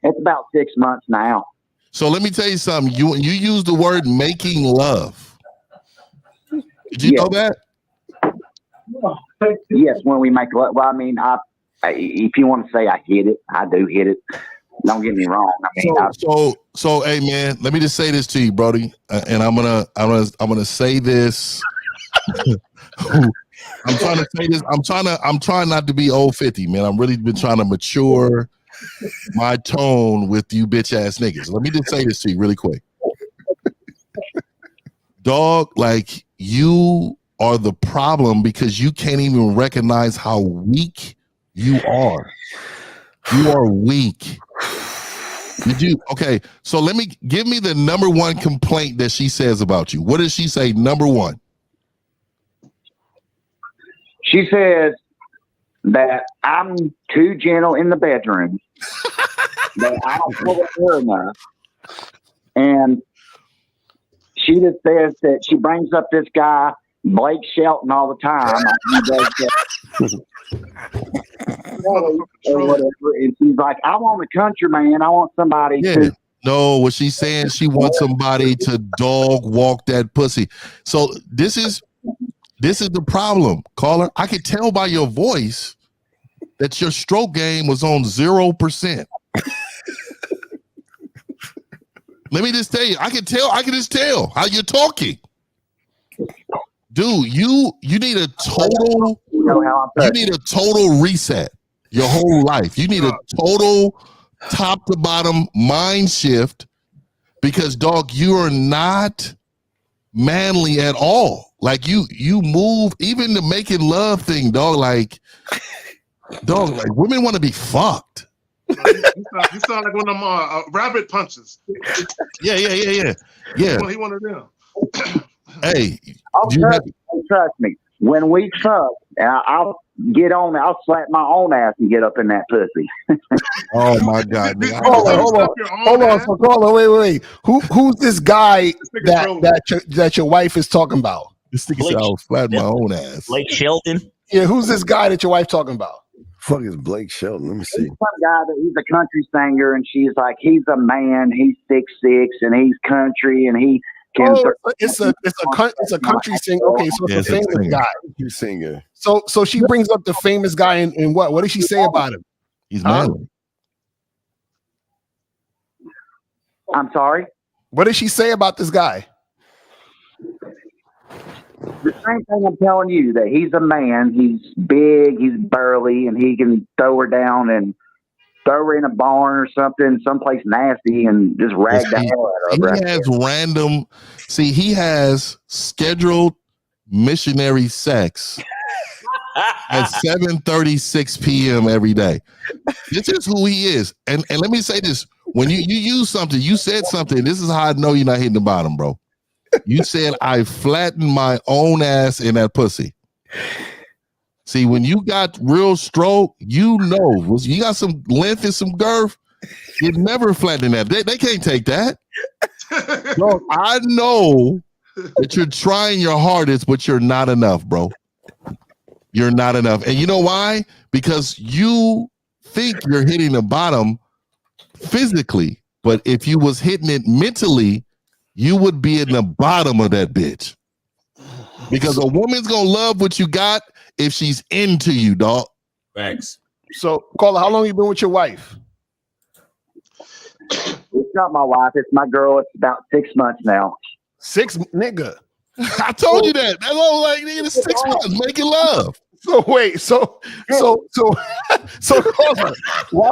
It's about 6 months now. So let me tell you something. You use the word making love. Did you know that? Yes, when we make love. Well, I mean, if you want to say I hit it, I do hit it. Don't get me wrong. I mean, so hey man, let me just say this to you, Brody, and I'm gonna say this. I'm trying to say this. I'm trying not to be old 50, man. I'm really been trying to mature my tone with you bitch ass niggas. Let me just say this to you really quick. Dog, like you are the problem because you can't even recognize how weak you are. You are weak. Okay, so give me the number one complaint that she says about you. What does she say? Number one. She says that I'm too gentle in the bedroom, that I don't pull her enough, and she just says that she brings up this guy Blake Shelton all the time. Or whatever, and she's like, I want a country man. I want somebody to. No, what she's saying, she wants somebody to dog walk that pussy. So this is the problem, caller. I could tell by your voice that your stroke game was on 0%. Let me just tell you, I can just tell how you're talking. Dude, you need a total reset your whole life. You need a total top to bottom mind shift because dog, you are not manly at all. Like you move, even the making love thing, dog, like women want to be fucked. You sound like one of them rabbit punches. Yeah. He one of them. Hey, trust me. When we fuck, get on, I'll slap my own ass and get up in that pussy. Oh my God! Nigga. Hold on. So caller, wait. Who's this guy that your wife is talking about? This nigga said I'll flatten my own ass. Blake Shelton. Yeah, who's this guy that your wife talking about? Fuck is Blake Shelton? Let me see. He's some guy that he's a country singer, and she's like, he's a man, he's 6'6", and he's country, and he can. It's a country singer. Okay, so it's a famous guy. Country singer. So she brings up the famous guy, and what? What did she say about him? He's manly. I'm sorry? What did she say about this guy? The same thing I'm telling you, that he's a man, he's big, he's burly, and he can throw her down and throw her in a barn or something, someplace nasty, and just rag the hell out of her. He has random. See, he has scheduled missionary sex at 7:36 p.m. every day. This is who he is. And let me say this: when you use something, you said something. This is how I know you're not hitting the bottom, bro. You said I flattened my own ass in that pussy. See, when you got real stroke, you know, you got some length and some girth, you'd never flatten that. They can't take that. Bro, I know that you're trying your hardest, but you're not enough, bro. You're not enough. And you know why? Because you think you're hitting the bottom physically, but if you was hitting it mentally, you would be in the bottom of that bitch. Because a woman's gonna love what you got if she's into you, dog. Thanks. So, caller, how long you been with your wife? It's not my wife, it's my girl. It's about 6 months now. 6, nigga. I told you that. That's all like, nigga, it's 6 months making love. So wait, so caller, why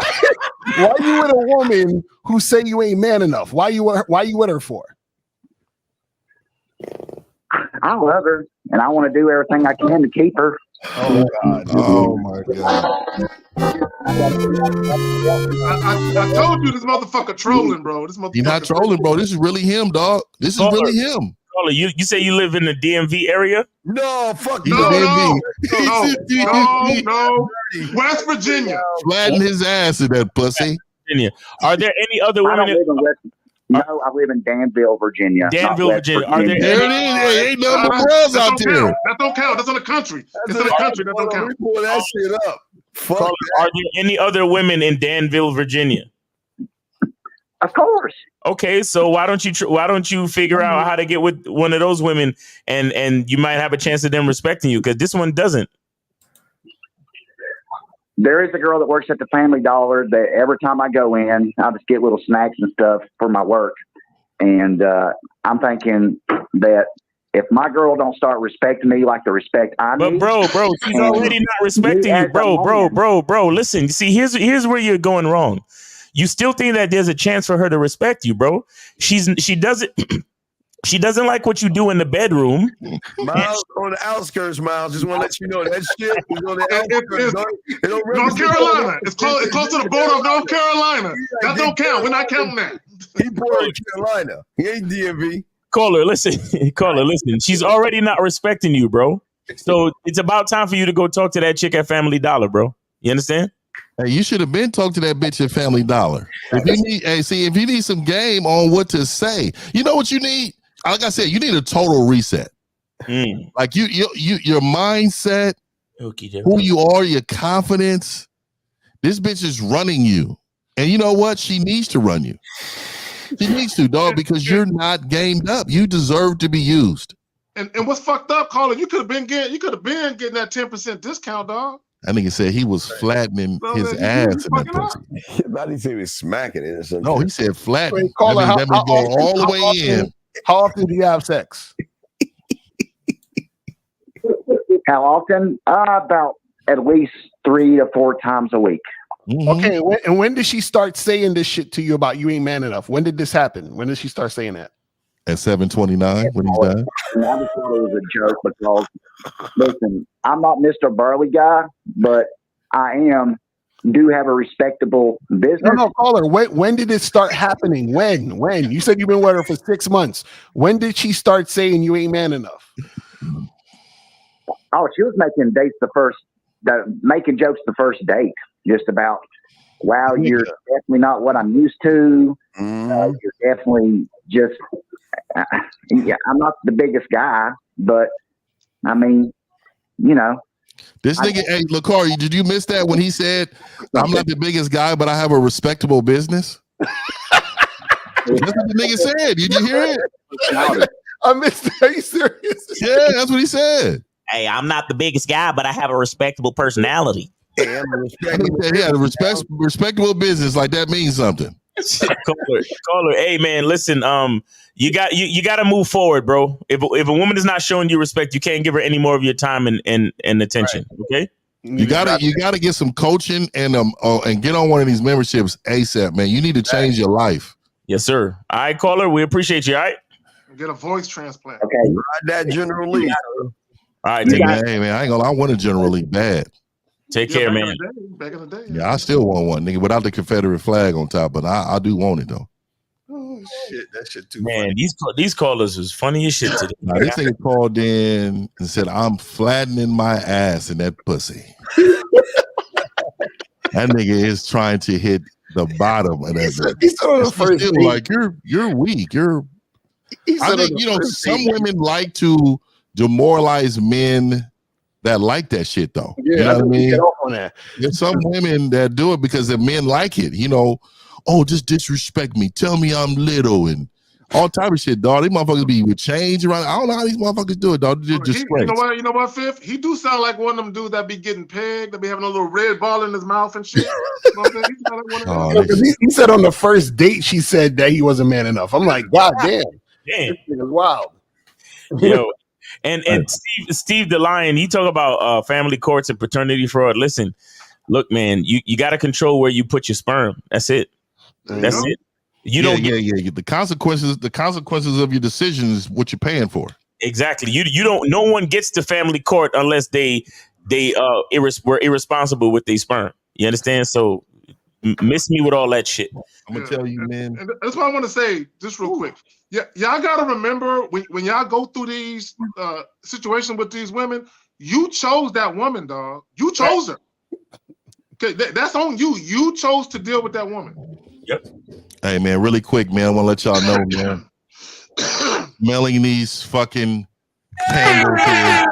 you with a woman who say you ain't man enough? Why you with her for? I love her, and I want to do everything I can to keep her. Oh God! Oh my God! I told you this motherfucker trolling, bro. This motherfucker. You're not trolling, bro. This is really him, dog. This is really him. Caller, you say you live in the DMV area? No, fuck no. West Virginia. Flatten his ass in that pussy. Virginia. Are there any other women? No, I live in Danville, Virginia. Danville, Virginia. Are there There it is. There ain't no more girls out there. That don't count. That's in the country. It's in the country. That don't count. Pull that shit up. Fuck. Are there any other women in Danville, Virginia? Of course. Okay, so why don't you figure out how to get with one of those women, and you might have a chance of them respecting you, because this one doesn't. There is a girl that works at the Family Dollar that every time I go in, I just get little snacks and stuff for my work. And I'm thinking that if my girl don't start respecting me like the respect I need. But bro, she's already not respecting you, bro. Listen, see, here's where you're going wrong. You still think that there's a chance for her to respect you, bro. She doesn't. She doesn't like what you do in the bedroom. Miles on the outskirts, Miles. Just want to let you know that shit is on the outskirts. North Carolina. It's close to the border of North Carolina. That don't count. We're not counting that. He born in Carolina. He ain't DMV. Caller, listen. She's already not respecting you, bro. So it's about time for you to go talk to that chick at Family Dollar, bro. You understand? Hey, you should have been talking to that bitch at Family Dollar. If you need some game on what to say, you know what you need? Like I said, you need a total reset. Like your mindset, who you are, your confidence. This bitch is running you. And you know what? She needs to run you. She needs to, dog, because you're not gamed up. You deserve to be used. And what's fucked up, Caller? You could have been getting that 10% discount, dog. I think he said he was flattening his ass in that pussy. I thought he said he was smacking it or something. No, he said flattening. Caller, that means going all the way in. How often do you have sex? How often? About at least 3 to 4 times a week. Mm-hmm. Okay, and when did she start saying this shit to you about you ain't man enough? When did this happen? When did she start saying that? At 7:29 when he's done. I just thought it was a joke because, listen, I'm not Mr. Burley guy, but I do have a respectable business. No, caller. When did it start happening? When? You said you've been with her for 6 months. When did she start saying you ain't man enough? Oh, she was making dates the first making jokes the first date, just about, wow, you're definitely not what I'm used to. You're definitely just, yeah, I'm not the biggest guy, but I mean, you know. This nigga, hey, Lacari, did you miss that when he said, I'm not the biggest guy, but I have a respectable business? That's what the nigga said. Did you hear it? I missed that. Are you serious? Yeah, that's what he said. Hey, I'm not the biggest guy, but I have a respectable personality. Yeah, a respectable business, like that means something. Caller, hey man, listen, you got to move forward, bro. If a woman is not showing you respect, you can't give her any more of your time and attention. Right. Okay, you gotta get some coaching and get on one of these memberships ASAP, man. You need to change your life. Yes, sir. All right, caller, we appreciate you. All right, get a voice transplant. Okay, ride that General Lee. All right, hey man, I ain't gonna. I want a General League bad. Take care, man. Back in the day. Yeah, I still want one, nigga, without the Confederate flag on top, but I do want it though. Oh shit, that shit too. Man, these callers was funny as shit today. Nah, this nigga called in and said, I'm flattening my ass in that pussy. That nigga is trying to hit the bottom of that. He's on the first date. Like you're weak. I think some women like to demoralize men that like that shit though. Yeah, you know what I mean? Get off on that. There's some women that do it because the men like it. You know, oh, just disrespect me. Tell me I'm little and all type of shit, dog. These motherfuckers be with change around. I don't know how these motherfuckers do it, dog. You know what, Fifth? He do sound like one of them dudes that be getting pegged, that be having a little red ball in his mouth and shit. You know what I'm saying? He sound like one of them. He said on the first date she said that he wasn't man enough. I'm like, God damn. Damn. This thing is wild. Yo. And Steve the Lion, he talk about family courts and paternity fraud. Listen, look, man, you got to control where you put your sperm. That's it. That's it. You don't. Yeah. The consequences of your decision is what you're paying for. Exactly. You don't. No one gets to family court unless they were irresponsible with their sperm. You understand? So miss me with all that shit. I'm gonna tell you, man. And that's what I want to say, just real quick. Yeah, y'all gotta remember when y'all go through these situations with these women, you chose that woman, dog. You chose her. Okay, that's on you. You chose to deal with that woman. Yep. Hey man, really quick, man. I want to let y'all know, man. Mailing these fucking candles here.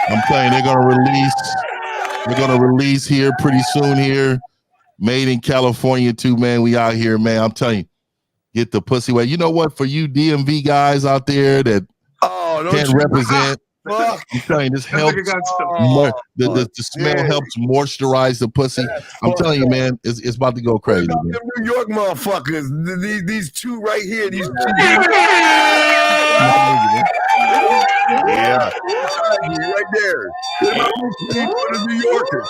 I'm telling you, they're gonna release here pretty soon here. Made in California too, man. We out here, man. I'm telling you. Get the pussy away. You know what? For you DMV guys out there that can't represent, I'm telling you, this helps. The smell helps moisturize the pussy. I'm telling you, man, it's about to go crazy. What about them New York motherfuckers? These two right here. These two. Yeah, right there. What about the New Yorkers?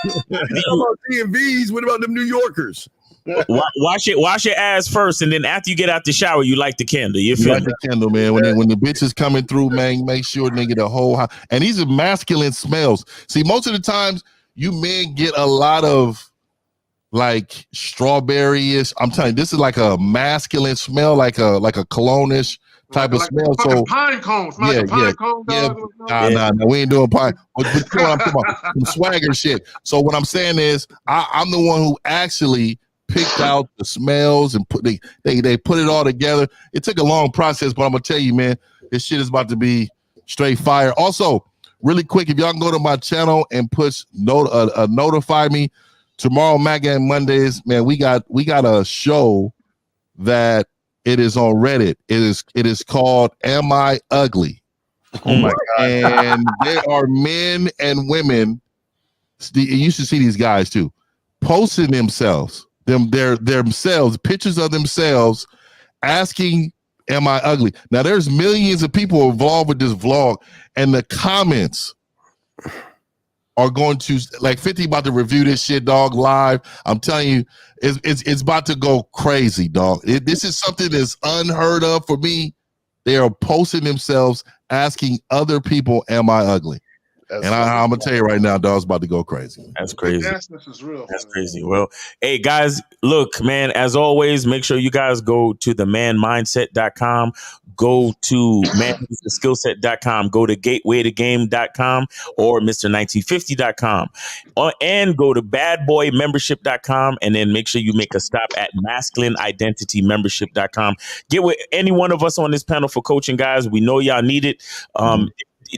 How about DMVs? What about them New Yorkers? Wash your ass first, and then after you get out the shower, you light the candle. You feel light the candle, man. When the bitch is coming through, man, make sure nigga the whole house. And these are masculine smells. See, most of the times you men get a lot of like strawberry-ish. I'm telling you, this is like a masculine smell, like a cologne-ish type of smell. So pine cones, like pine cone. Nah, we ain't doing pine. But you know what I'm talking about, some swagger shit. So what I'm saying is, I'm the one who actually picked out the smells and they put it all together. It took a long process, but I'm gonna tell you, man, this shit is about to be straight fire. Also, really quick, if y'all can go to my channel and push notify me tomorrow, MAGA and Mondays, man, we got a show that it is on Reddit. It is called Am I Ugly? Oh my God. And there are men and women. You should see these guys too, posting themselves, pictures of themselves, asking, "Am I ugly?" Now, there's millions of people involved with this vlog, and the comments are going to, like, 50 about to review this shit, dog, live. I'm telling you, it's about to go crazy, dog. This is something that's unheard of for me. They are posting themselves, asking other people, "Am I ugly?" And I'm gonna tell you right now, dog's about to go crazy. That's crazy. Nastiness is real. That's crazy. Well, hey guys, look, man, as always, make sure you guys go to themanmindset.com, go to manskillset.com, go to gatewaytogame.com or Mr1950.com, and go to badboymembership.com, and then make sure you make a stop at masculineidentitymembership.com. Get with any one of us on this panel for coaching, guys. We know y'all need it.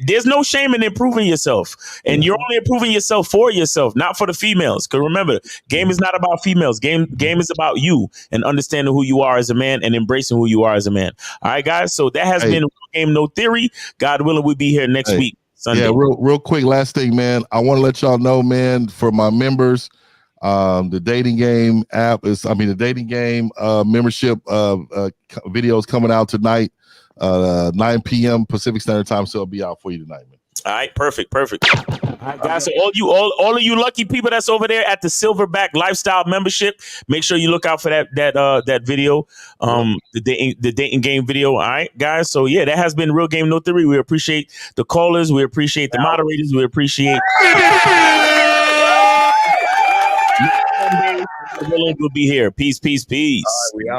There's no shame in improving yourself, and you're only improving yourself for yourself, not for the females. Because remember, game is not about females. Game is about you and understanding who you are as a man and embracing who you are as a man. All right, guys. So that has been Game No Theory. God willing, we'll be here next week, Sunday. Yeah, real quick, last thing, man. I want to let y'all know, man, for my members, the dating game app the dating game membership videos coming out tonight. 9 p.m. Pacific Standard Time, so it'll be out for you tonight, man. All right, perfect. All right, guys. So all of you lucky people that's over there at the Silverback Lifestyle membership, make sure you look out for that video, the dating game video. All right, guys. So yeah, that has been Real Game No Theory. We appreciate the callers. We appreciate the moderators. We appreciate. We'll be here. Peace. All right, we out.